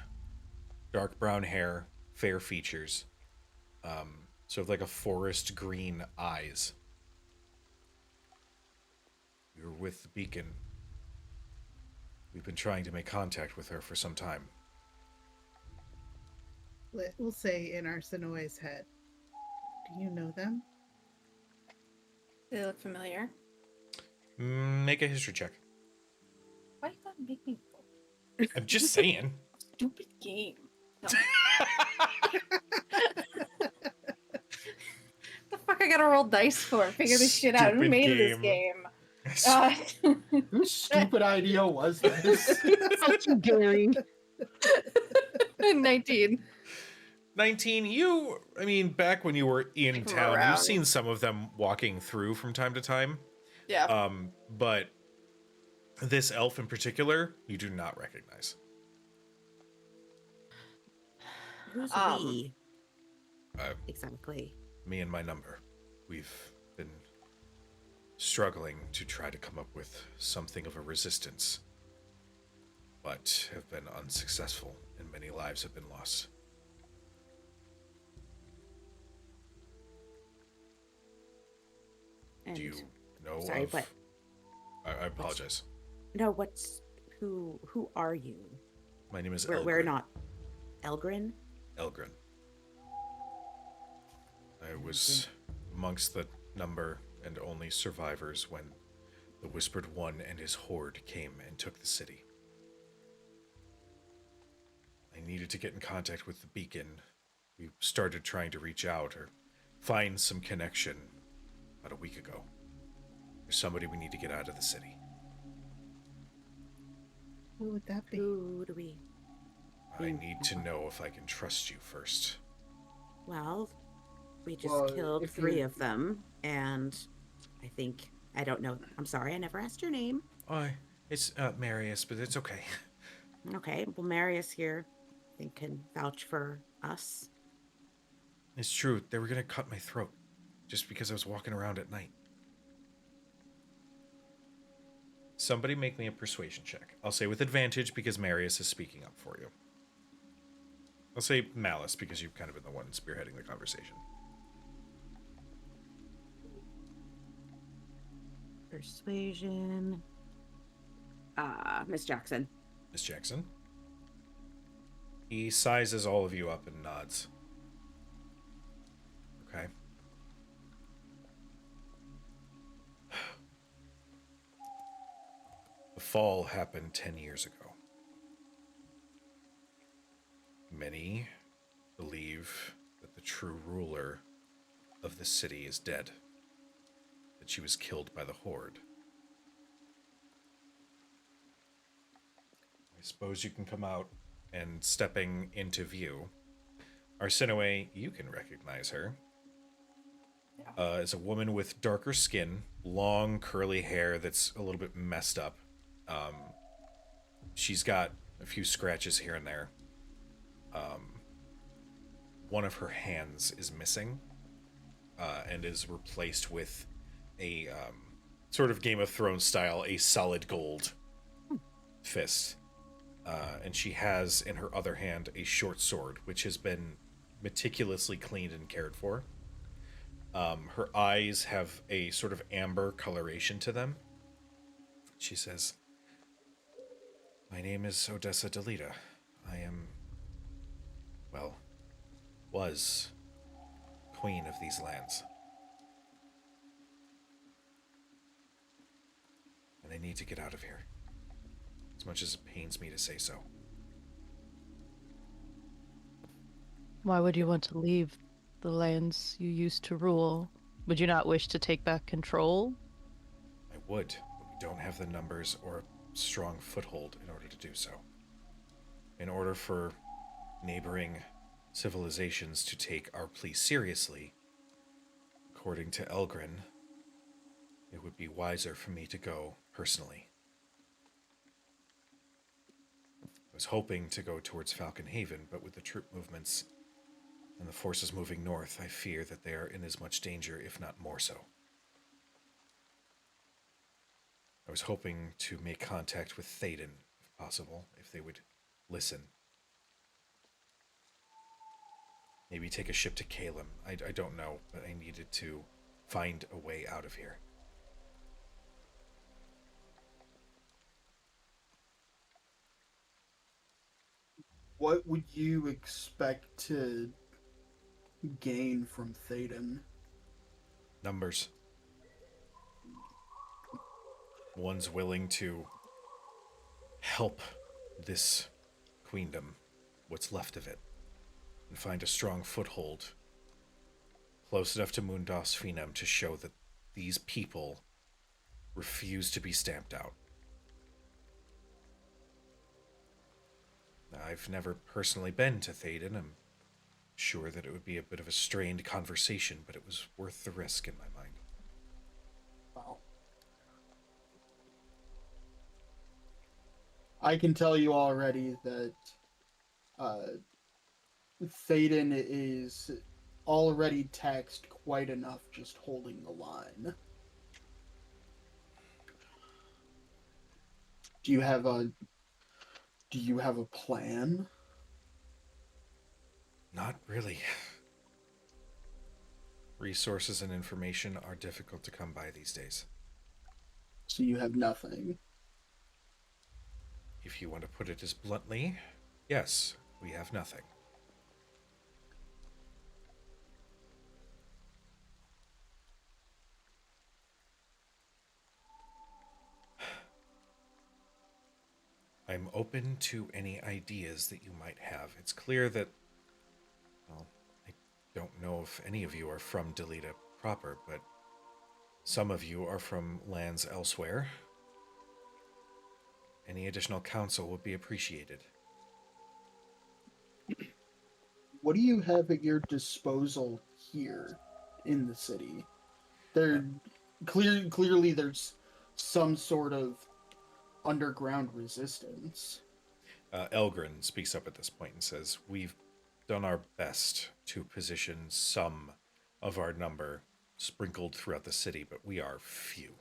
S1: dark brown hair, fair features, sort of like a forest green eyes. You're with the beacon. We've been trying to make contact with her for some time.
S3: We'll say in Arsenoi's head. Do you know them?
S4: They look familiar.
S1: Make a history check.
S4: Why you gotta make me?
S1: I'm just saying.
S4: Stupid game. No. The fuck I gotta roll dice for? Figure this shit out. Who
S1: Stupid
S4: made this
S1: game.
S4: game?
S2: Whose stupid idea was this?
S7: Fuck you, Gary.
S4: 19.
S1: 19, I mean, back when you were in
S4: From
S1: town,
S4: around.
S1: you've seen some of them walking through from time to time.
S4: Yeah.
S1: But this elf in particular, you do not recognize.
S6: Who's
S4: Um,
S6: we?
S1: Uh,
S6: Exactly.
S1: Me and my number. We've been struggling to try to come up with something of a resistance, but have been unsuccessful, and many lives have been lost.
S6: And
S1: Do you know
S6: sorry,
S1: of...
S6: but
S1: I apologize.
S6: no, who are you?
S1: My name is
S6: We're
S1: Elgrin.
S6: not Elgrin.
S1: Elgrin. I was amongst the number and only survivors when the Whispered One and his horde came and took the city. I needed to get in contact with the beacon. We started trying to reach out or find some connection about a week ago. There's somebody we need to get out of the city.
S3: Who would that be?
S6: Who do we?
S1: I need to know if I can trust you first.
S6: Well, we just
S2: Well,
S6: killed
S2: if
S6: 3
S2: you-
S6: of them, and I don't know. I'm sorry, I never asked your name.
S1: Oh, it's Marius, but it's okay.
S6: Okay, well, Marius here, I think, can vouch for us.
S1: It's true. They were gonna cut my throat just because I was walking around at night. Somebody make me a persuasion check. I'll say with advantage because Marius is speaking up for you. I'll say malice because you've kind of been the one spearheading the conversation.
S6: Persuasion. Miss Jackson.
S1: Miss Jackson. He sizes all of you up and nods. Okay. The fall happened 10 years ago. Many believe that the true ruler of the city is dead, that she was killed by the Horde. I suppose you can come out, and stepping into view, Arsinoe, you can recognize her. Is a woman with darker skin, long curly hair that's a little bit messed up. She's got a few scratches here and there. One of her hands is missing, and is replaced with a sort of Game of Thrones style, a solid gold fist. And she has in her other hand a short sword, which has been meticulously cleaned and cared for. Her eyes have a sort of amber coloration to them. She says, "My name is Odessa Delita. I am, well, was queen of these lands. And I need to get out of here, as much as it pains me to say so."
S7: Why would you want to leave the lands you used to rule? Would you not wish to take back control?
S1: I would, but we don't have the numbers or a strong foothold in order to do so. In order for neighboring civilizations to take our plea seriously, according to Elgrin, it would be wiser for me to go personally. I was hoping to go towards Falcon Haven, but with the troop movements and the forces moving north, I fear that they are in as much danger, if not more so. I was hoping to make contact with Théoden, if possible, if they would listen. Maybe take a ship to Calem. I don't know, but I needed to find a way out of here.
S2: What would you expect to gain from Théoden?
S1: Numbers. One's willing to help this queendom what's left of it, and find a strong foothold close enough to Mundos Finam to show that these people refuse to be stamped out. I've never personally been to Théoden. I'm sure that it would be a bit of a strained conversation, but it was worth the risk in my mind.
S2: Well, I can tell you already that Théoden is already taxed quite enough just holding the line. Do you have a plan?
S1: Not really. Resources and information are difficult to come by these days.
S2: So you have nothing.
S1: If you want to put it as bluntly, yes, we have nothing. I'm open to any ideas that you might have. It's clear that, well, I don't know if any of you are from Delita proper, but some of you are from lands elsewhere. Any additional counsel would be appreciated.
S2: What do you have at your disposal here in the city? Clearly there's some sort of underground resistance.
S1: Elgrin speaks up at this point and says, "We've done our best to position some of our number sprinkled throughout the city, but we are few.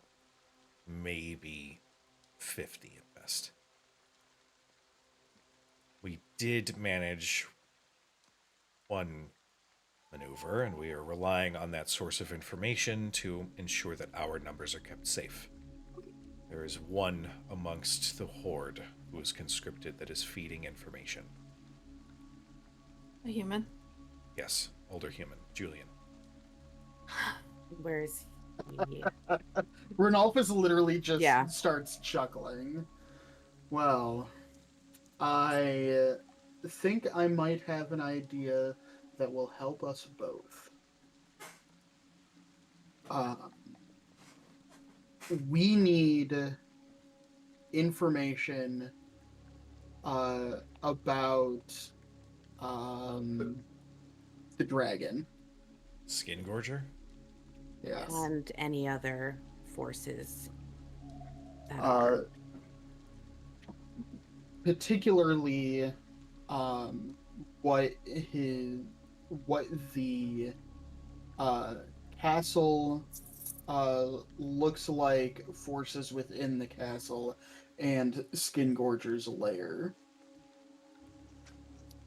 S1: Maybe 50 at best. We did manage one maneuver, and we are relying on that source of information to ensure that our numbers are kept safe. There is one amongst the horde who is conscripted that is feeding information.
S4: A human?
S1: Yes, older human, Julian.
S6: Where's he?
S2: Renalphus literally just
S6: Yeah.
S2: starts chuckling. Well, I think I might have an idea that will help us both. We need information about the dragon.
S1: Skin Gorger?
S2: Yes.
S6: And any other forces that are.
S2: Particularly what the castle looks like, forces within the castle, and Skingorger's lair.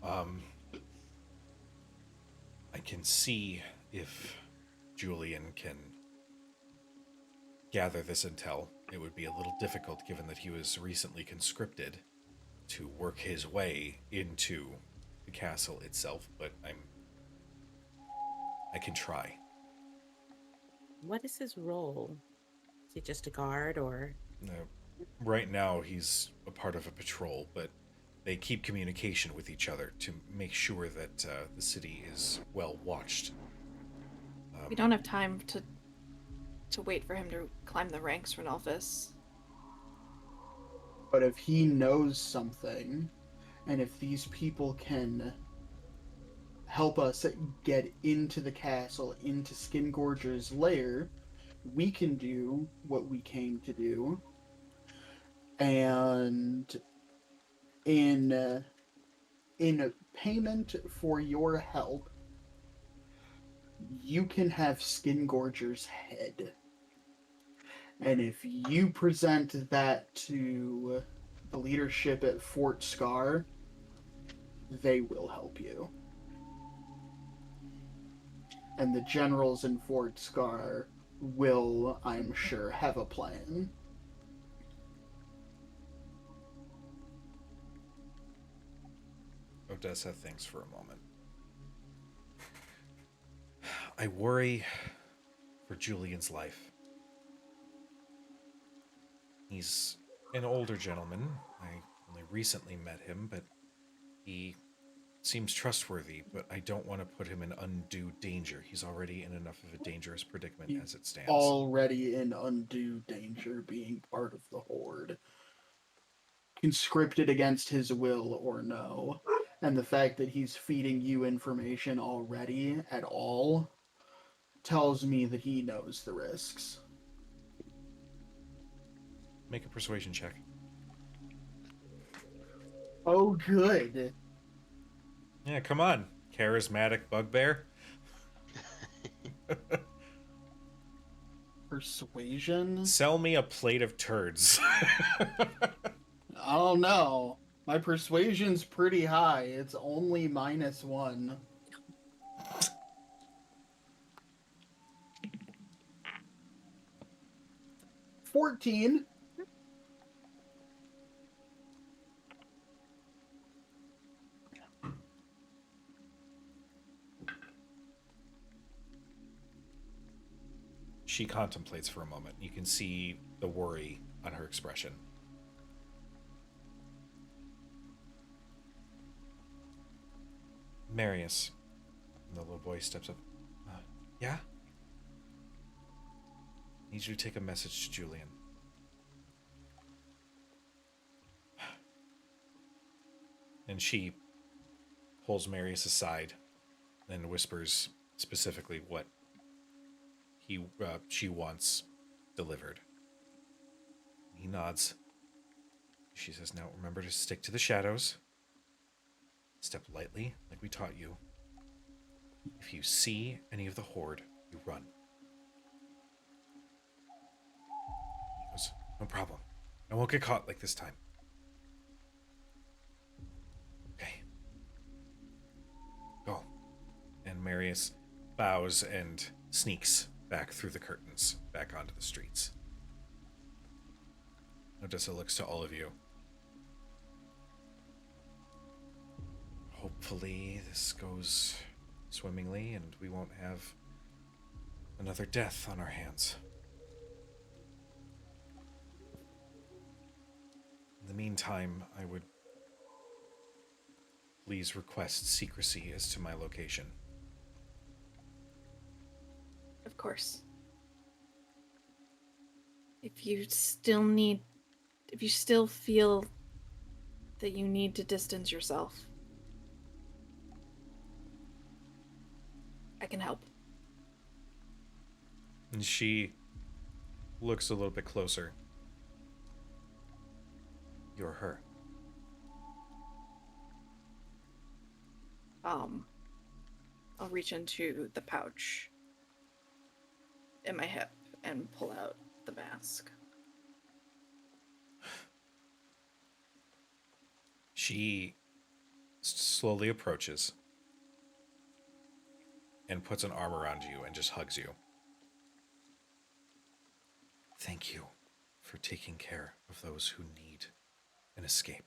S1: I can see if Julian can gather this intel. It would be a little difficult given that he was recently conscripted to work his way into the castle itself, but I can try.
S6: What is his role? Is he just a guard or?
S1: Right now, he's a part of a patrol, but they keep communication with each other to make sure that the city is well watched.
S4: We don't have time to wait for him to climb the ranks, Renalphus.
S2: But if he knows something, and if these people can help us get into the castle, into Skingorger's lair, we can do what we came to do. And in payment for your help, you can have Skingorger's head. And if you present that to the leadership at Fort Scar, they will help you. And the generals in Fort Scar will, I'm sure, have a plan.
S1: Odessa thinks for a moment. I worry for Julian's life. He's an older gentleman. I only recently met him, but he seems trustworthy, but I don't want to put him in undue danger. He's already in enough of a dangerous predicament
S2: He's
S1: as it stands.
S2: already in undue danger being part of the Horde. Conscripted against his will or no. And the fact that he's feeding you information already at all tells me that he knows the risks.
S1: Make a persuasion check.
S2: Oh, good.
S1: Yeah, come on, charismatic bugbear.
S2: Persuasion?
S1: Sell me a plate of turds.
S2: I don't know. My persuasion's pretty high. It's only -1. $14.
S1: She contemplates for a moment. You can see the worry on her expression. Marius. The little boy steps up. Yeah? Need you to take a message to Julian. And she pulls Marius aside and whispers specifically what she wants delivered. He nods. She says, now remember to stick to the shadows. Step lightly, like we taught you. If you see any of the Horde, you run. He goes, no problem. I won't get caught like this time. Okay. Go. And Marius bows and sneaks back through the curtains, back onto the streets. Odessa looks to all of you. Hopefully this goes swimmingly and we won't have another death on our hands. In the meantime, I would please request secrecy as to my location.
S4: Of course. If you still feel that you need to distance yourself, I can help.
S1: And she looks a little bit closer. You're her.
S4: I'll reach into the pouch in my hip and pull out the mask.
S1: She slowly approaches and puts an arm around you and just hugs you. Thank you for taking care of those who need an escape.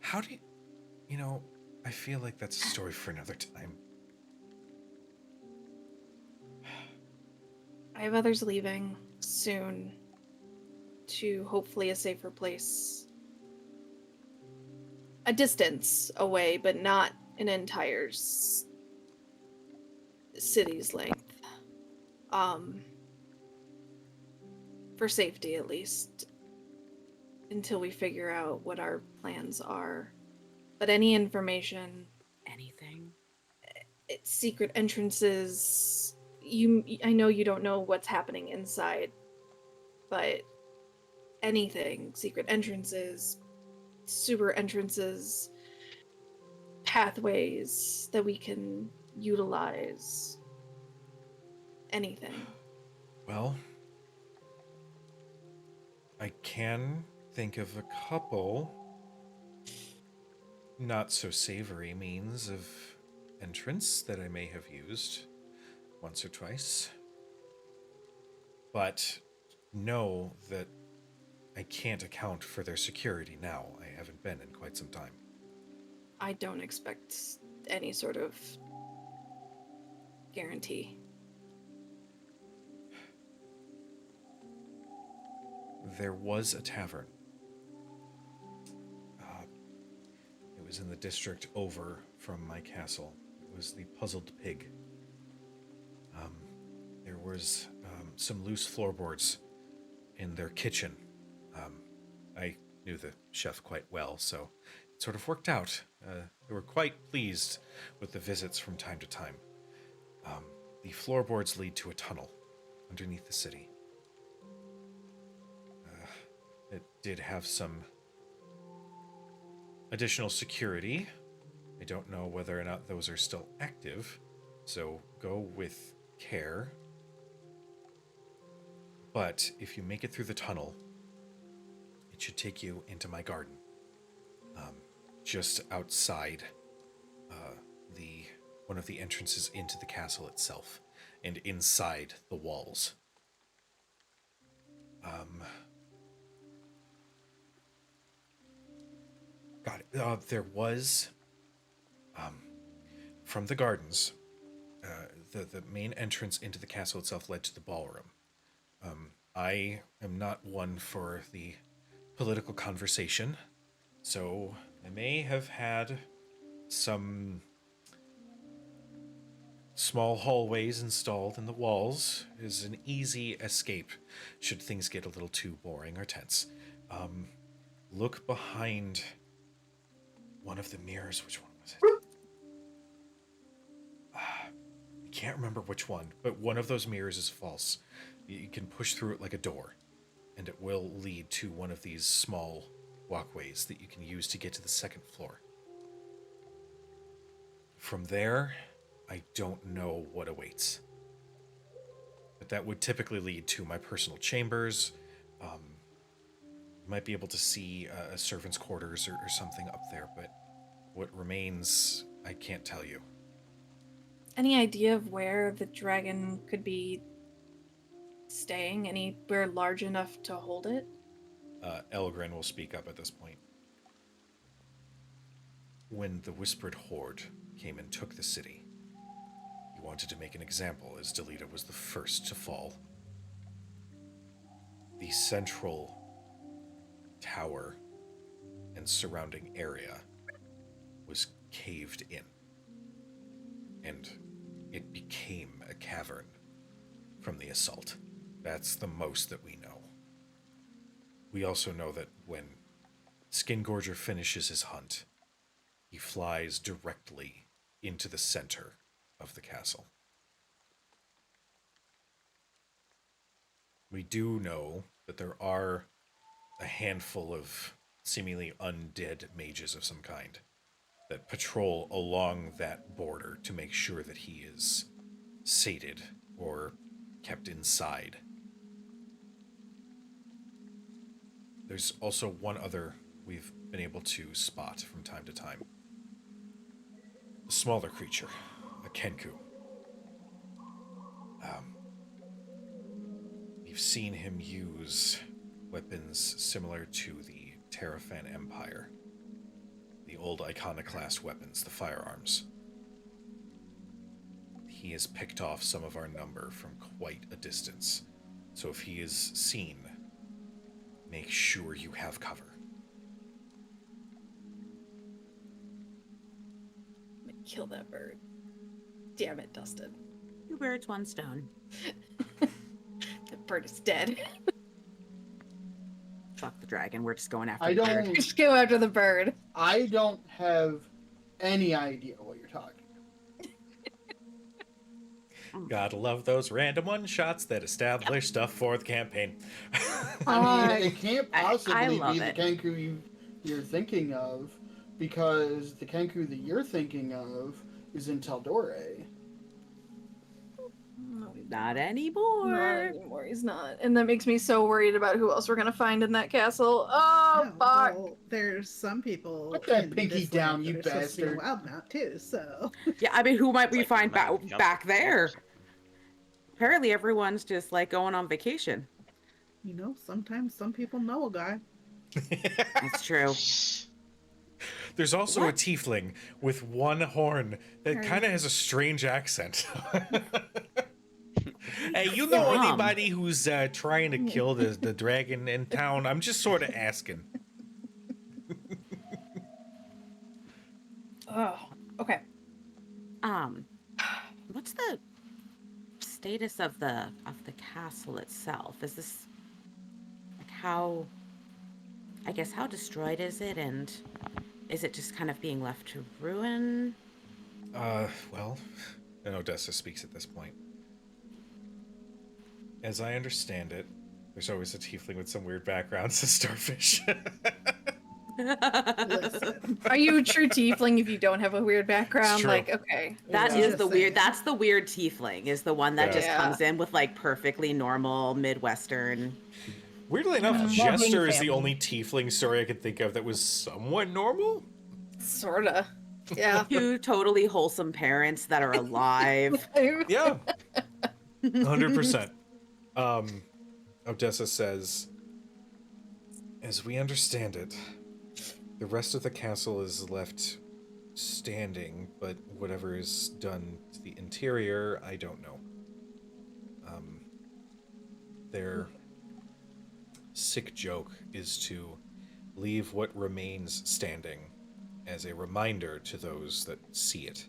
S1: How do you know, I feel like that's a story for another time.
S4: I have others leaving soon to hopefully a safer place. A distance away, but not an entire city's length. For safety, at least. Until we figure out what our plans are. But any information...
S6: Anything?
S4: It's secret entrances... I know you don't know what's happening inside, but anything, secret entrances, sewer entrances, pathways that we can utilize, anything.
S1: Well, I can think of a couple not so savory means of entrance that I may have used once or twice. But know that I can't account for their security now. I haven't been in quite some time.
S4: I don't expect any sort of guarantee.
S1: there was a tavern. It was in the district over from my castle. It was the Puzzled Pig. There was some loose floorboards in their kitchen. I knew the chef quite well, so it sort of worked out. They were quite pleased with the visits from time to time. The floorboards lead to a tunnel underneath the city. It did have some additional security. I don't know whether or not those are still active, so go with care. But if you make it through the tunnel, it should take you into my garden. Just outside one of the entrances into the castle itself, and inside the walls. There was, from the gardens, the main entrance into the castle itself led to the ballroom. I am not one for the political conversation, so I may have had some small hallways installed in the walls as an easy escape should things get a little too boring or tense. Look behind one of the mirrors. Which one was it? I can't remember which one, but one of those mirrors is false. You can push through it like a door, and it will lead to one of these small walkways that you can use to get to the second floor. From there, I don't know what awaits. But that would typically lead to my personal chambers. You might be able to see a servant's quarters or something up there, but what remains, I can't tell you.
S4: Any idea of where the dragon could be staying? Anywhere large enough to hold it?
S1: Elgren will speak up at this point. When the Whispered Horde came and took the city, he wanted to make an example, as Delita was the first to fall. The central tower and surrounding area was caved in, and it became a cavern from the assault. That's the most that we know. We also know that when Skingorger finishes his hunt, he flies directly into the center of the castle. We do know that there are a handful of seemingly undead mages of some kind that patrol along that border to make sure that he is sated or kept inside. There's also one other we've been able to spot from time to time. A smaller creature, a Kenku. We've seen him use weapons similar to the Terrafan Empire. The old iconoclast weapons, the firearms. He has picked off some of our number from quite a distance. So if he is seen, make sure you have cover.
S4: I'm gonna kill that bird. Damn it, Dustin.
S6: 2 birds, 1 stone.
S4: The bird is dead.
S6: Fuck the dragon. We're just going after
S2: I
S6: the bird.
S2: don't.
S4: Just go after the bird.
S2: I don't have any idea what you're talking about.
S1: Gotta love those random one-shots that establish stuff for the campaign.
S2: I mean, it can't
S6: I
S2: possibly
S6: love
S2: be the
S6: it.
S2: Kenku you're thinking of, because the Kenku that you're thinking of is in Taldore.
S6: Not anymore.
S4: Not anymore, he's not. And that makes me so worried about who else we're gonna find in that castle. Oh,
S3: Yeah,
S4: fuck!
S3: well, there's some people.
S2: Put that
S3: in
S2: pinky
S3: this
S2: down,
S3: land
S2: you
S3: that are supposed to be
S2: bastard.
S3: Loudmouth too. So
S6: Yeah, I mean, who might we
S5: Like,
S6: find
S5: I'm not
S6: back
S5: jumping
S6: there?
S5: force.
S6: Apparently, everyone's just like going on vacation.
S3: you know, sometimes some people know a guy.
S6: That's true.
S1: There's also
S6: What?
S1: a tiefling with one horn that
S3: Right.
S1: kind of has a strange accent. Hey, you know
S6: Yum.
S1: anybody who's trying to kill the dragon in town? I'm just sort of asking.
S4: Oh, okay.
S6: What's the status of the castle itself? Is this like how? I guess how destroyed is it, and is it just kind of being left to ruin?
S1: Well, and Odessa speaks at this point. As I understand it, there's always a tiefling with some weird background, says Starfish.
S3: Listen,
S4: Are you a true tiefling if you don't have a weird background?
S1: true.
S4: Like, okay.
S6: That
S3: Yeah.
S6: is
S3: Just
S6: the
S3: saying.
S6: weird. That's the weird tiefling. Is the one that
S1: Yeah.
S6: just
S4: Yeah.
S6: comes in with like perfectly normal Midwestern.
S1: Weirdly enough,
S3: Loving
S1: Jester is the
S3: family.
S1: only tiefling story I could think of that was somewhat normal.
S4: Sorta. Yeah.
S6: Two totally wholesome parents that are alive.
S1: Yeah, 100%. Odessa says, as we understand it, the rest of the castle is left standing, but whatever is done to the interior, I don't know. Their sick joke is to leave what remains standing as a reminder to those that see it,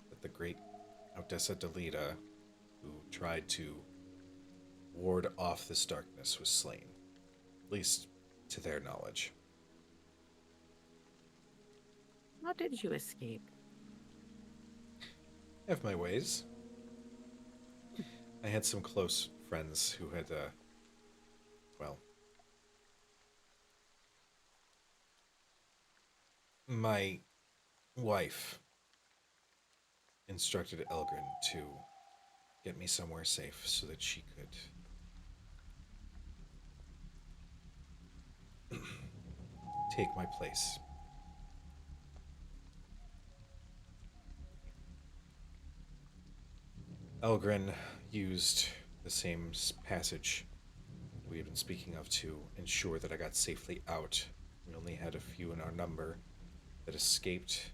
S1: that the great Odessa Delita, who tried to ward off this darkness, was slain, at least to their knowledge.
S6: How did you escape?
S1: I have my ways. I had some close friends who had, well, my wife instructed Elgrin to get me somewhere safe so that she could take my place. Elgrin used the same passage we had been speaking of to ensure that I got safely out. We only had a few in our number that escaped.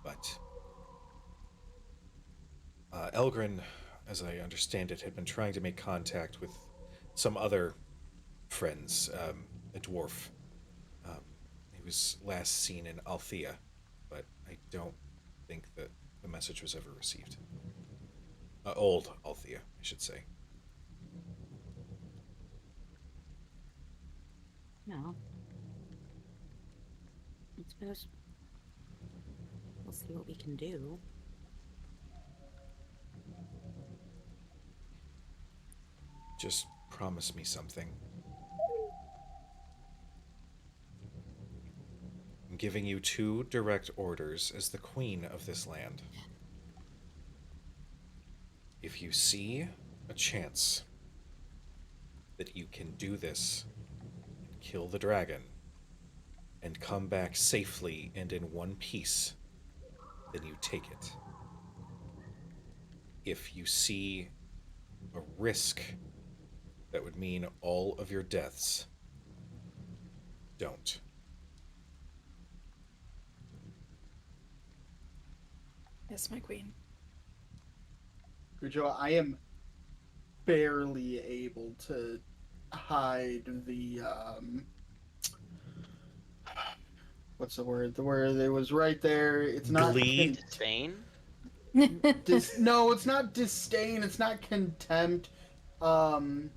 S1: But Elgrin, as I understand it, had been trying to make contact with some other friends, a dwarf. He was last seen in Althea, but I don't think that the message was ever received. Old Althea, I should say.
S6: No. I suppose we'll see what we can do.
S1: Just promise me something. I'm giving you 2 direct orders as the queen of this land. If you see a chance that you can do this and kill the dragon and come back safely and in one piece, then you take it. If you see a risk that would mean all of your deaths, don't.
S4: Yes, my queen.
S2: Joe, I am barely able to hide the what's the word? The word that was right there. It's not
S1: Glee?
S5: Disdain?
S2: no, it's not disdain. It's not contempt. I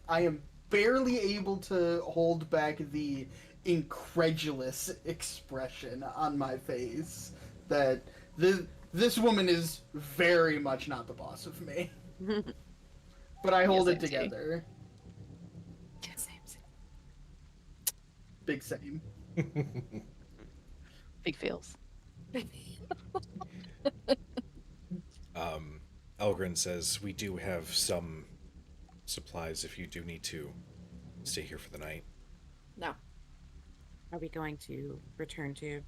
S2: am barely able to hold back the incredulous expression on my face that this woman is very much not the boss of me. But I hold
S4: Yes,
S2: it
S4: I see.
S2: together.
S4: Same.
S2: Big same.
S7: Big feels.
S1: Elgrin says, we do have some supplies if you do need to stay here for the night.
S4: No.
S6: Are we going to return to?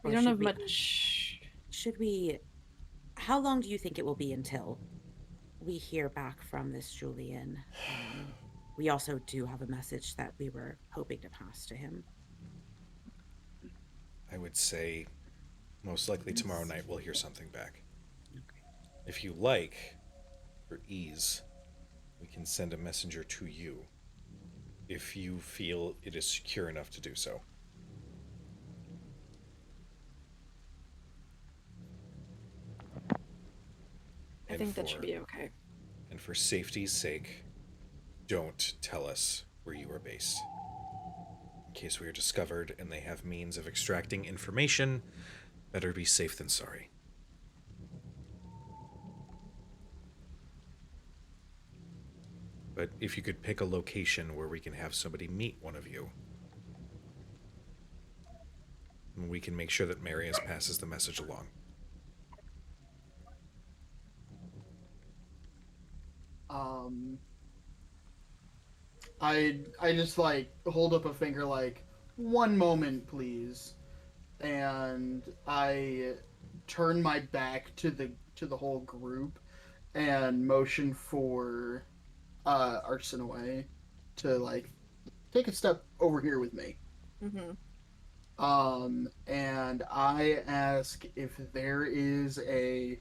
S4: We
S6: Or
S4: don't
S6: should
S4: have much.
S6: Should we? How long do you think it will be until we hear back from this Julian? We also do have a message that we were hoping to pass to him.
S1: I would say most likely tomorrow night we'll hear something back. If you like, for ease, we can send a messenger to you if you feel it is secure enough to do so.
S4: I think that should be okay.
S1: And for safety's sake, don't tell us where you are based. In case we are discovered and they have means of extracting information, better be safe than sorry. But if you could pick a location where we can have somebody meet one of you, we can make sure that Marius passes the message along.
S2: I just like hold up a finger like, one moment, please, and I turn my back to the whole group and motion for Arsenaway to like take a step over here with me.
S4: Mm-hmm.
S2: And I ask if there is a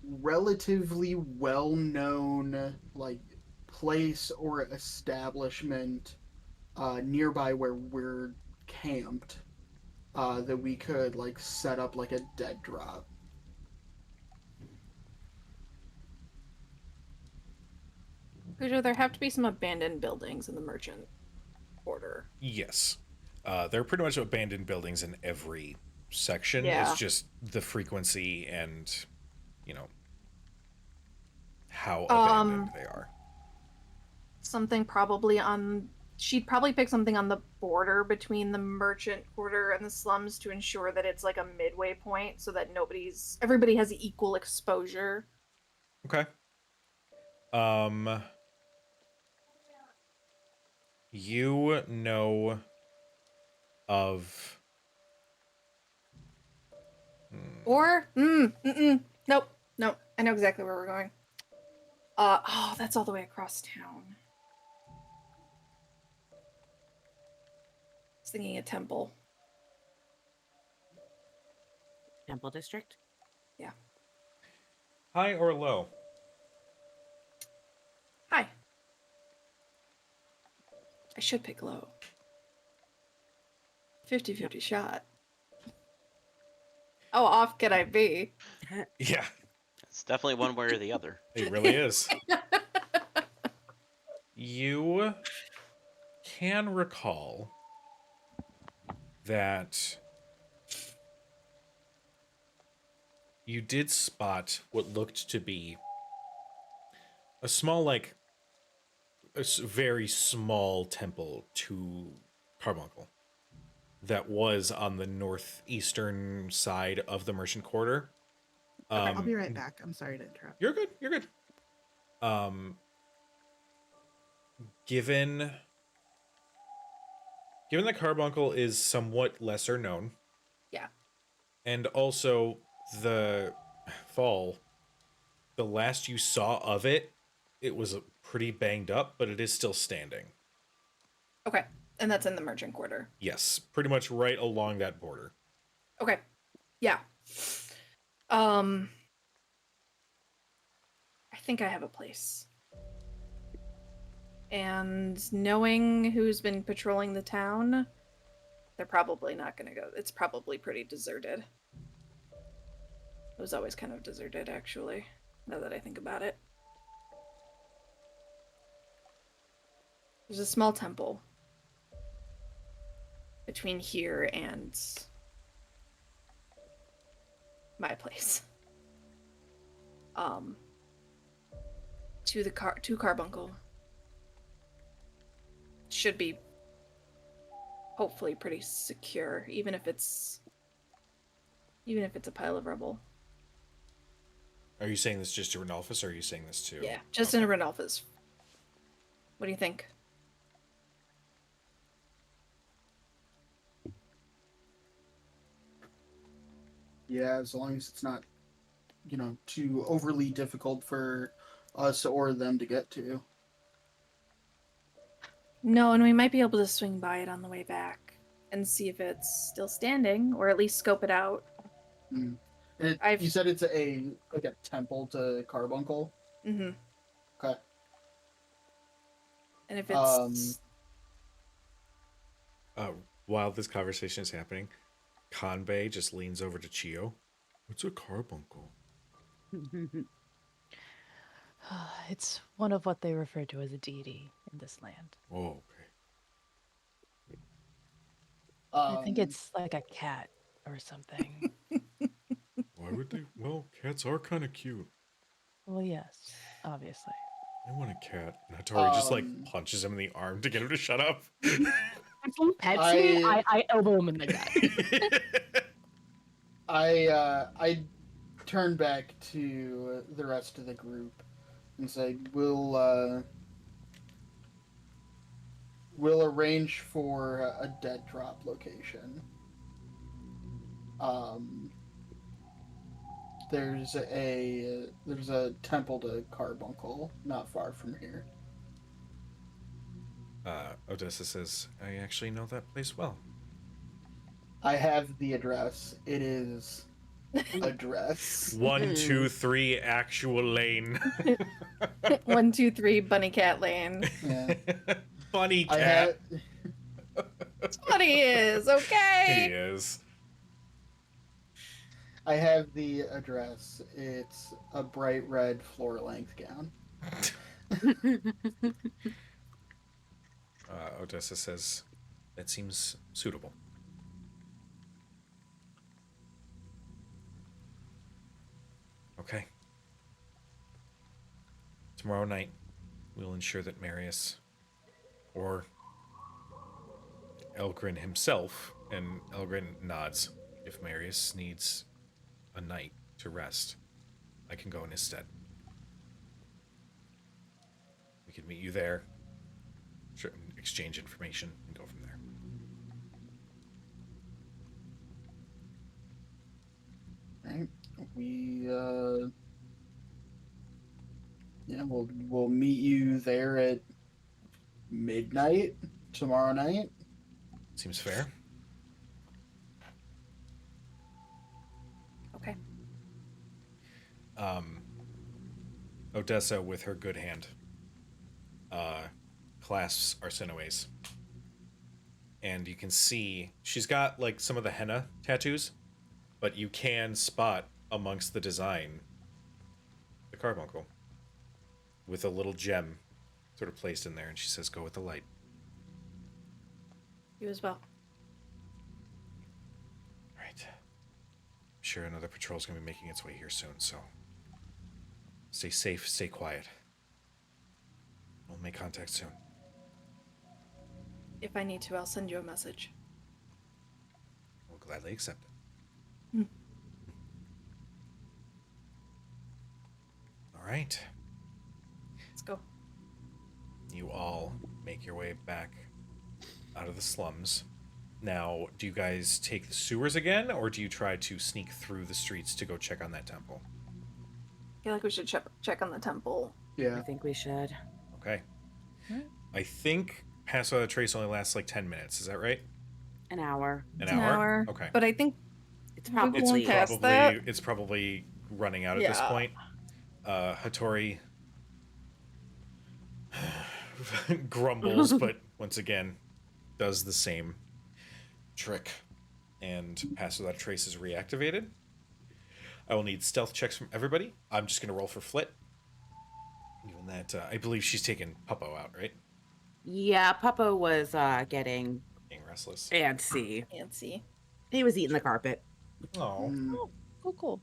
S2: relatively well-known like place or establishment nearby where we're camped that we could like set up like a dead drop.
S4: Cujo, there have to be some abandoned buildings in the merchant quarter.
S1: Yes. There are pretty much abandoned buildings in every section.
S4: Yeah.
S1: It's just the frequency and, how abandoned they are.
S4: Something probably on... She'd probably pick something on the border between the merchant quarter and the slums to ensure that it's like a midway point so that everybody has equal exposure.
S1: Okay. You know of...
S4: Or, nope, I know exactly where we're going. That's all the way across town. I was thinking a temple.
S6: Temple District?
S4: Yeah.
S1: High or low?
S4: Hi. I should pick low. 50-50 shot. How off could I be?
S1: Yeah,
S5: It's definitely one way or the other.
S1: it really is. You can recall that you did spot what looked to be a small, very small temple to Carbuncle that was on the northeastern side of the merchant quarter.
S3: I'll be right back. I'm sorry to interrupt.
S1: You're good. You're good. Given that Carbuncle is somewhat lesser known.
S4: Yeah.
S1: And also the fall, the last you saw of it, it was pretty banged up, but it is still standing.
S4: Okay. And that's in the merchant quarter.
S1: Yes, pretty much right along that border.
S4: Okay. Yeah. I think I have a place. And knowing who's been patrolling the town, they're probably not going to go. It's probably pretty deserted. It was always kind of deserted, actually, now that I think about it. There's a small temple between here and my place. To Carbuncle. Should be hopefully pretty secure, even if it's a pile of rubble.
S1: Are you saying this just to Renalphus, or are you saying this to...
S4: Yeah, just in Renalphus. What do you think?
S2: Yeah, as long as it's not, too overly difficult for us or them to get to.
S4: No, and we might be able to swing by it on the way back. and see if it's still standing, or at least scope it out.
S2: Mm.
S4: I've-
S2: You said it's a temple to Carbuncle.
S4: Mm-hmm.
S2: Okay.
S4: And if it's
S1: While this conversation is happening, Kanbei just leans over to Chio. What's a carbuncle?
S7: It's one of what they refer to as a deity in this land.
S1: Oh, okay.
S7: I think it's like a cat or something.
S1: Why would they? Well, cats are kind of cute.
S7: Well, yes, obviously.
S1: I want a cat. And Hattori just like
S2: Um,
S1: punches him in the arm to get him to shut up.
S7: If he pets me, I elbow him in the gut.
S2: I turn back to the rest of the group and say, we'll arrange for a dead drop location. There's a temple to Carbuncle not far from here.
S1: Odessa says, I actually know that place well.
S2: I have the address. It is address.
S1: 1, 2, 3, actual lane.
S4: 1, 2, 3, Bunny Cat Lane.
S2: Yeah.
S1: Bunny
S2: I
S1: cat.
S2: had.
S4: That's what he is, okay?
S1: He is.
S2: I have the address. It's a bright red floor-length gown.
S1: Odessa says, that seems suitable. Okay. Tomorrow night, we'll ensure that Marius, or Elgrin himself, and Elgrin nods, if Marius needs a night to rest, I can go in his stead. We can meet you there, exchange information, and go from there.
S2: Right. We'll meet you there at midnight tomorrow night.
S1: Seems fair.
S4: Okay.
S1: Odessa, with her good hand, clasps Arsinoe's. And you can see she's got like some of the henna tattoos, but you can spot amongst the design the carbuncle with a little gem sort of placed in there, and she says, go with the light.
S4: You as well.
S1: Right. I'm sure another patrol's gonna be making its way here soon, so stay safe, stay quiet. We'll make contact soon.
S4: If I need to, I'll send you a message.
S1: We'll gladly accept it. All right.
S4: Let's go.
S1: You all make your way back out of the slums. Now, do you guys take the sewers again, or do you try to sneak through the streets to go check on that temple?
S4: I feel like we should check on the temple.
S6: I
S2: Yeah.
S6: think we should.
S1: Okay.
S7: Alright.
S1: I think Pass Without a Trace only lasts like 10 minutes. Is that right?
S6: An hour.
S1: An
S4: It's
S1: hour? Okay.
S4: But I think
S6: It's
S4: We won't
S6: probably
S4: pass that.
S1: It's probably running out at this
S4: Yeah.
S1: point. Hattori grumbles, but once again does the same trick, and Pass Without a Trace is reactivated. I will need stealth checks from everybody. I'm just going to roll for Flit. Given that, I believe she's taken Puppo out, right?
S6: Yeah, Puppo was getting
S1: Being restless.
S6: antsy.
S4: fancy.
S6: He was eating the carpet.
S1: Oh.
S2: Mm,
S7: Cool.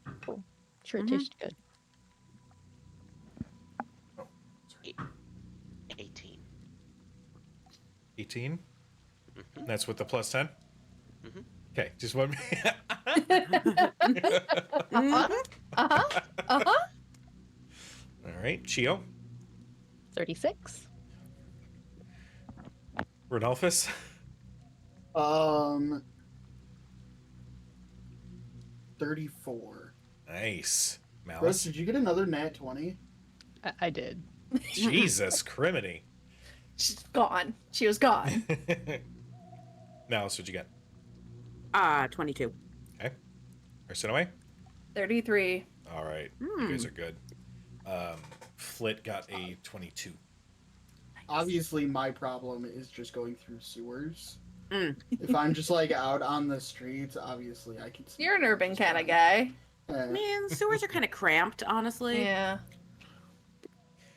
S7: Sure, it
S6: Mhm.
S7: tastes good.
S5: 18.
S1: 18?
S5: Mhm.
S1: That's with the plus 10?
S5: Mhm.
S1: Okay, just one. All right, Chio,
S7: 36.
S1: Rodolphus.
S2: 34.
S1: Nice.
S2: Rose,
S1: Malice.
S2: did you get another nat 20?
S7: I did.
S1: Jesus, criminy.
S4: She's gone. She was gone.
S1: Malice, what'd you get?
S6: 22.
S1: Okay. Arsenaway?
S4: 33.
S1: All right. You guys are good. Flit got a 22.
S2: Obviously, my problem is just going through sewers.
S6: Mm.
S2: If I'm just like out on the streets, obviously I can see.
S4: You're an
S2: people
S4: urban
S2: just
S4: kind of
S2: fine.
S4: guy.
S6: Man, sewers are kind of cramped, honestly.
S4: Yeah.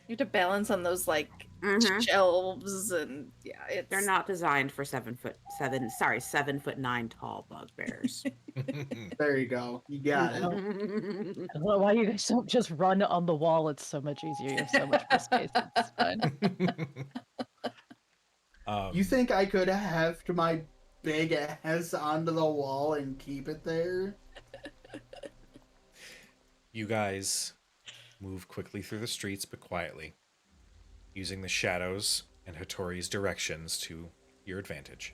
S4: You have to balance on those like
S6: Mhm.
S4: shelves and yeah, it's
S6: They're not designed for 7'9" tall bugbears.
S2: There you go. You got it.
S7: I don't know why you guys don't just run on the wall. It's so much easier. You have so much more space. It's fine.
S2: You think I could heft my big ass onto the wall and keep it there?
S1: You guys move quickly through the streets, but quietly, using the shadows and Hattori's directions to your advantage.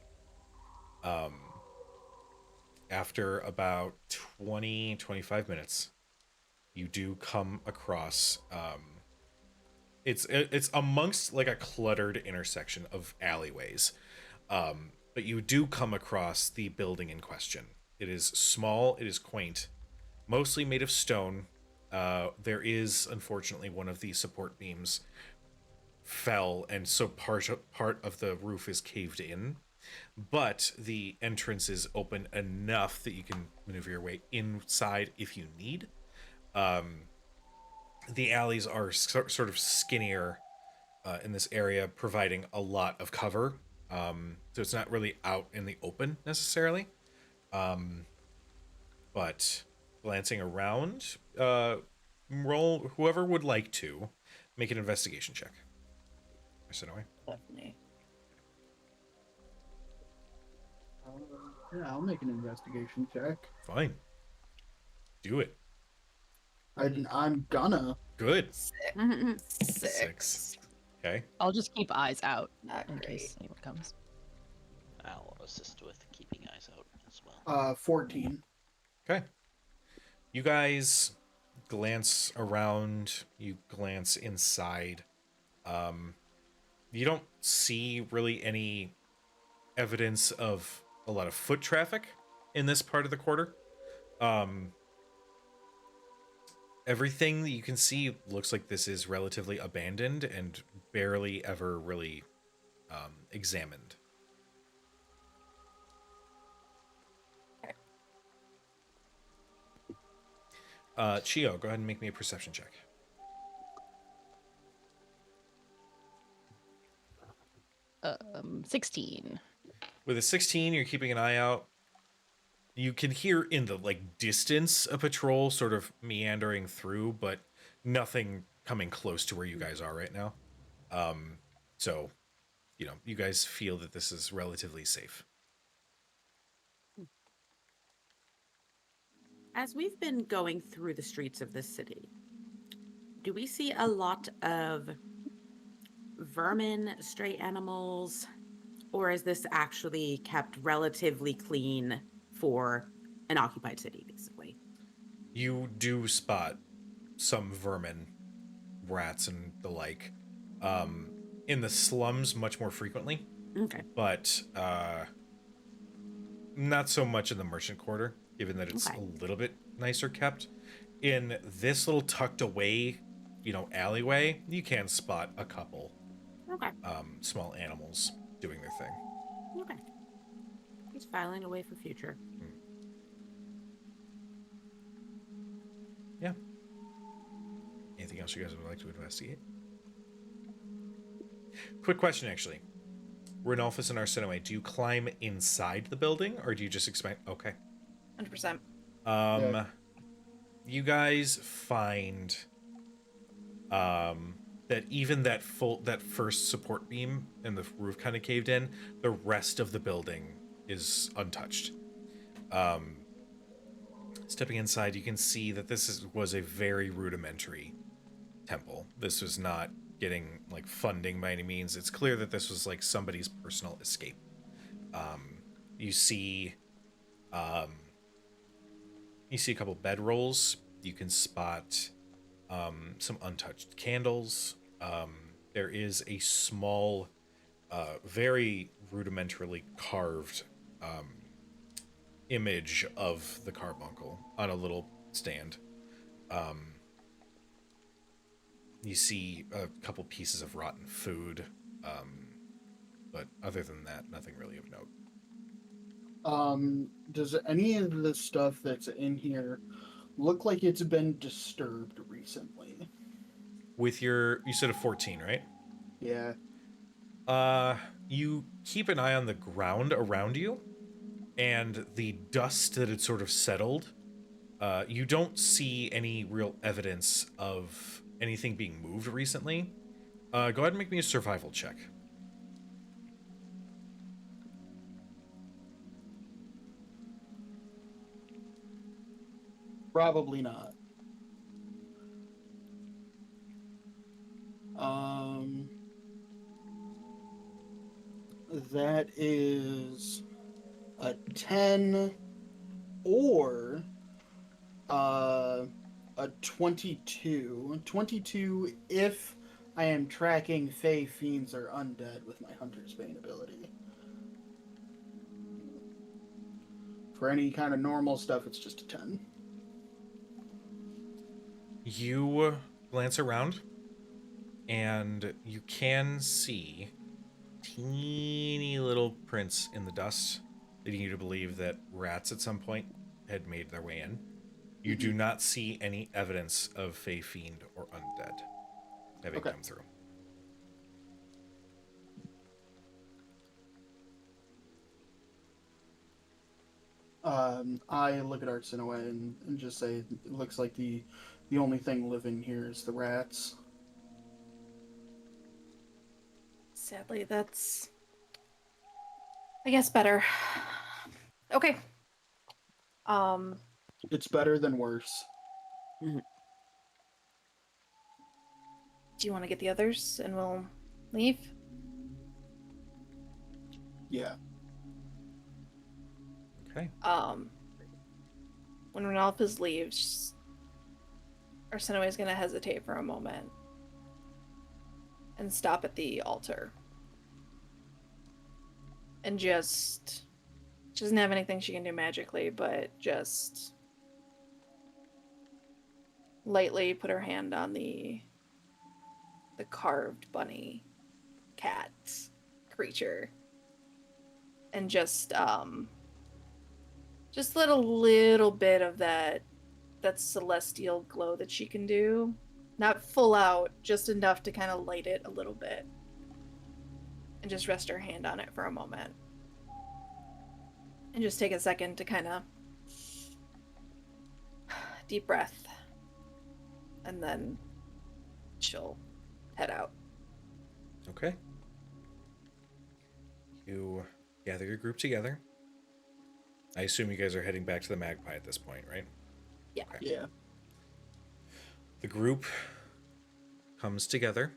S1: After about 20-25 minutes, you do come across it's amongst like a cluttered intersection of alleyways, but you do come across the building in question. It is small, it is quaint, mostly made of stone. There is unfortunately one of the support beams fell, and so part of the roof is caved in, but the entrance is open enough that you can maneuver your way inside if you need. The alleys are sort of skinnier in this area, providing a lot of cover. So it's not really out in the open necessarily. But glancing around, roll whoever would like to make an investigation check. Arsenaway.
S4: definitely.
S2: Yeah, I'll make an investigation check.
S1: Fine. Do it.
S2: I'm gonna.
S1: Good.
S4: Six.
S1: Okay.
S7: I'll just keep eyes out
S4: Not
S7: in
S4: great.
S7: case anyone comes.
S5: I'll assist with keeping eyes out as well.
S2: 14.
S1: Okay. You guys glance around, you glance inside. You don't see really any evidence of a lot of foot traffic in this part of the quarter. Everything that you can see looks like this is relatively abandoned and barely ever really examined. Chio, go ahead and make me a perception check.
S7: 16.
S1: With a 16, you're keeping an eye out. You can hear in the like distance a patrol sort of meandering through, but nothing coming close to where you guys are right now. So, you know, you guys feel that this is relatively safe.
S6: As we've been going through the streets of this city, do we see a lot of vermin, stray animals, or is this actually kept relatively clean for an occupied city, basically?
S1: You do spot some vermin, rats and the like, in the slums much more frequently,
S6: Okay.
S1: but not so much in the merchant quarter, given that it's
S6: Okay.
S1: a little bit nicer kept. In this little tucked away, you know, alleyway, you can spot a couple
S6: Okay.
S1: small animals doing their thing.
S6: Okay. He's filing away for future.
S1: Yeah. Anything else you guys would like to investigate? Quick question, actually. Renolphus and Arsenoe, do you climb inside the building, or do you just expand? Okay.
S4: 100%.
S2: Yeah.
S1: You guys find that even that first support beam and the roof kind of caved in, the rest of the building is untouched. Stepping inside, you can see that was a very rudimentary temple. This was not getting like funding by any means. It's clear that this was like somebody's personal escape. You see a couple bedrolls. You can spot some untouched candles. There is a small, very rudimentarily carved image of the carbuncle on a little stand. You see a couple pieces of rotten food, but other than that, nothing really of note.
S2: Does any of the stuff that's in here look like it's been disturbed recently?
S1: With you said a 14, right?
S2: Yeah.
S1: You keep an eye on the ground around you, and the dust that had sort of settled. You don't see any real evidence of anything being moved recently. Go ahead and make me a survival check.
S2: Probably not. Um, that is a 10 or a 22. 22 if I am tracking Fey Fiends or Undead with my Hunter's Bane ability. For any kind of normal stuff, it's just a 10.
S1: You glance around, and you can see teeny little prints in the dust, leading you to believe that rats at some point had made their way in. You do not see any evidence of Fey Fiend or Undead having come through.
S2: I look at Arsinoe and just say it looks like the only thing living here is the rats.
S4: Sadly, that's, I guess, better. Okay.
S2: It's better than worse.
S4: Do you want to get the others and we'll leave?
S2: Yeah.
S1: Okay.
S4: When Renalphus leaves, Arsinoe is gonna hesitate for a moment and stop at the altar. And just, she doesn't have anything she can do magically, but just lightly put her hand on the carved bunny cat creature and just let a little bit of that celestial glow that she can do. Not full out, just enough to kind of light it a little bit. And just rest her hand on it for a moment. And just take a second to kind of deep breath. And then she'll head out.
S1: Okay. You gather your group together. I assume you guys are heading back to the Magpie at this point, right?
S4: Yeah.
S1: Okay.
S2: Yeah.
S1: The group comes together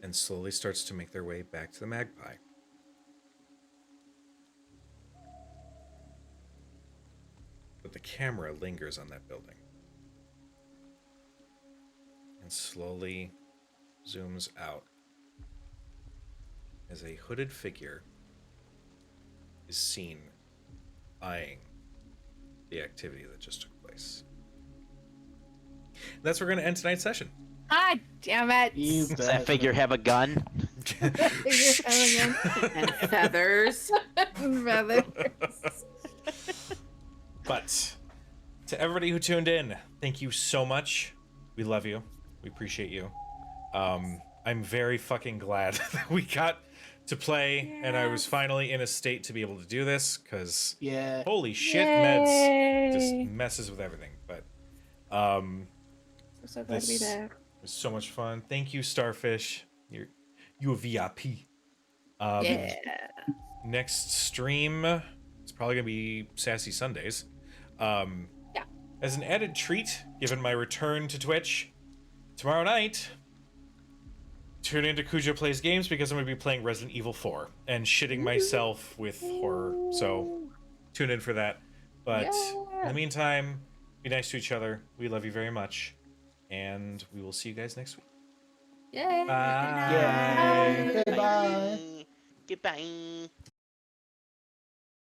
S1: and slowly starts to make their way back to the Magpie. But the camera lingers on that building and slowly zooms out as a hooded figure is seen eyeing the activity that just took place. And that's where we're going to end tonight's session.
S4: Ah, damn it!
S2: You
S5: Does that figure have a gun?
S6: And feathers.
S4: Feathers.
S1: But to everybody who tuned in, thank you so much. We love you. We appreciate you. I'm very fucking glad that we got to play and I was finally in a state to be able to do this because holy shit, meds just messes with everything. But
S4: I'm so glad to be back.
S1: It was so much fun. Thank you, Starfish. You a VIP. Next stream, it's probably gonna be Sassy Sundays. As an added treat, given my return to Twitch tomorrow night, tune into Cujo Plays Games because I'm gonna be playing Resident Evil 4 and shitting myself with horror. So tune in for that. But in the meantime, be nice to each other. We love you very much. And we will see you guys next week.
S4: Yay!
S1: Bye.
S2: Yay. Bye.
S5: Goodbye.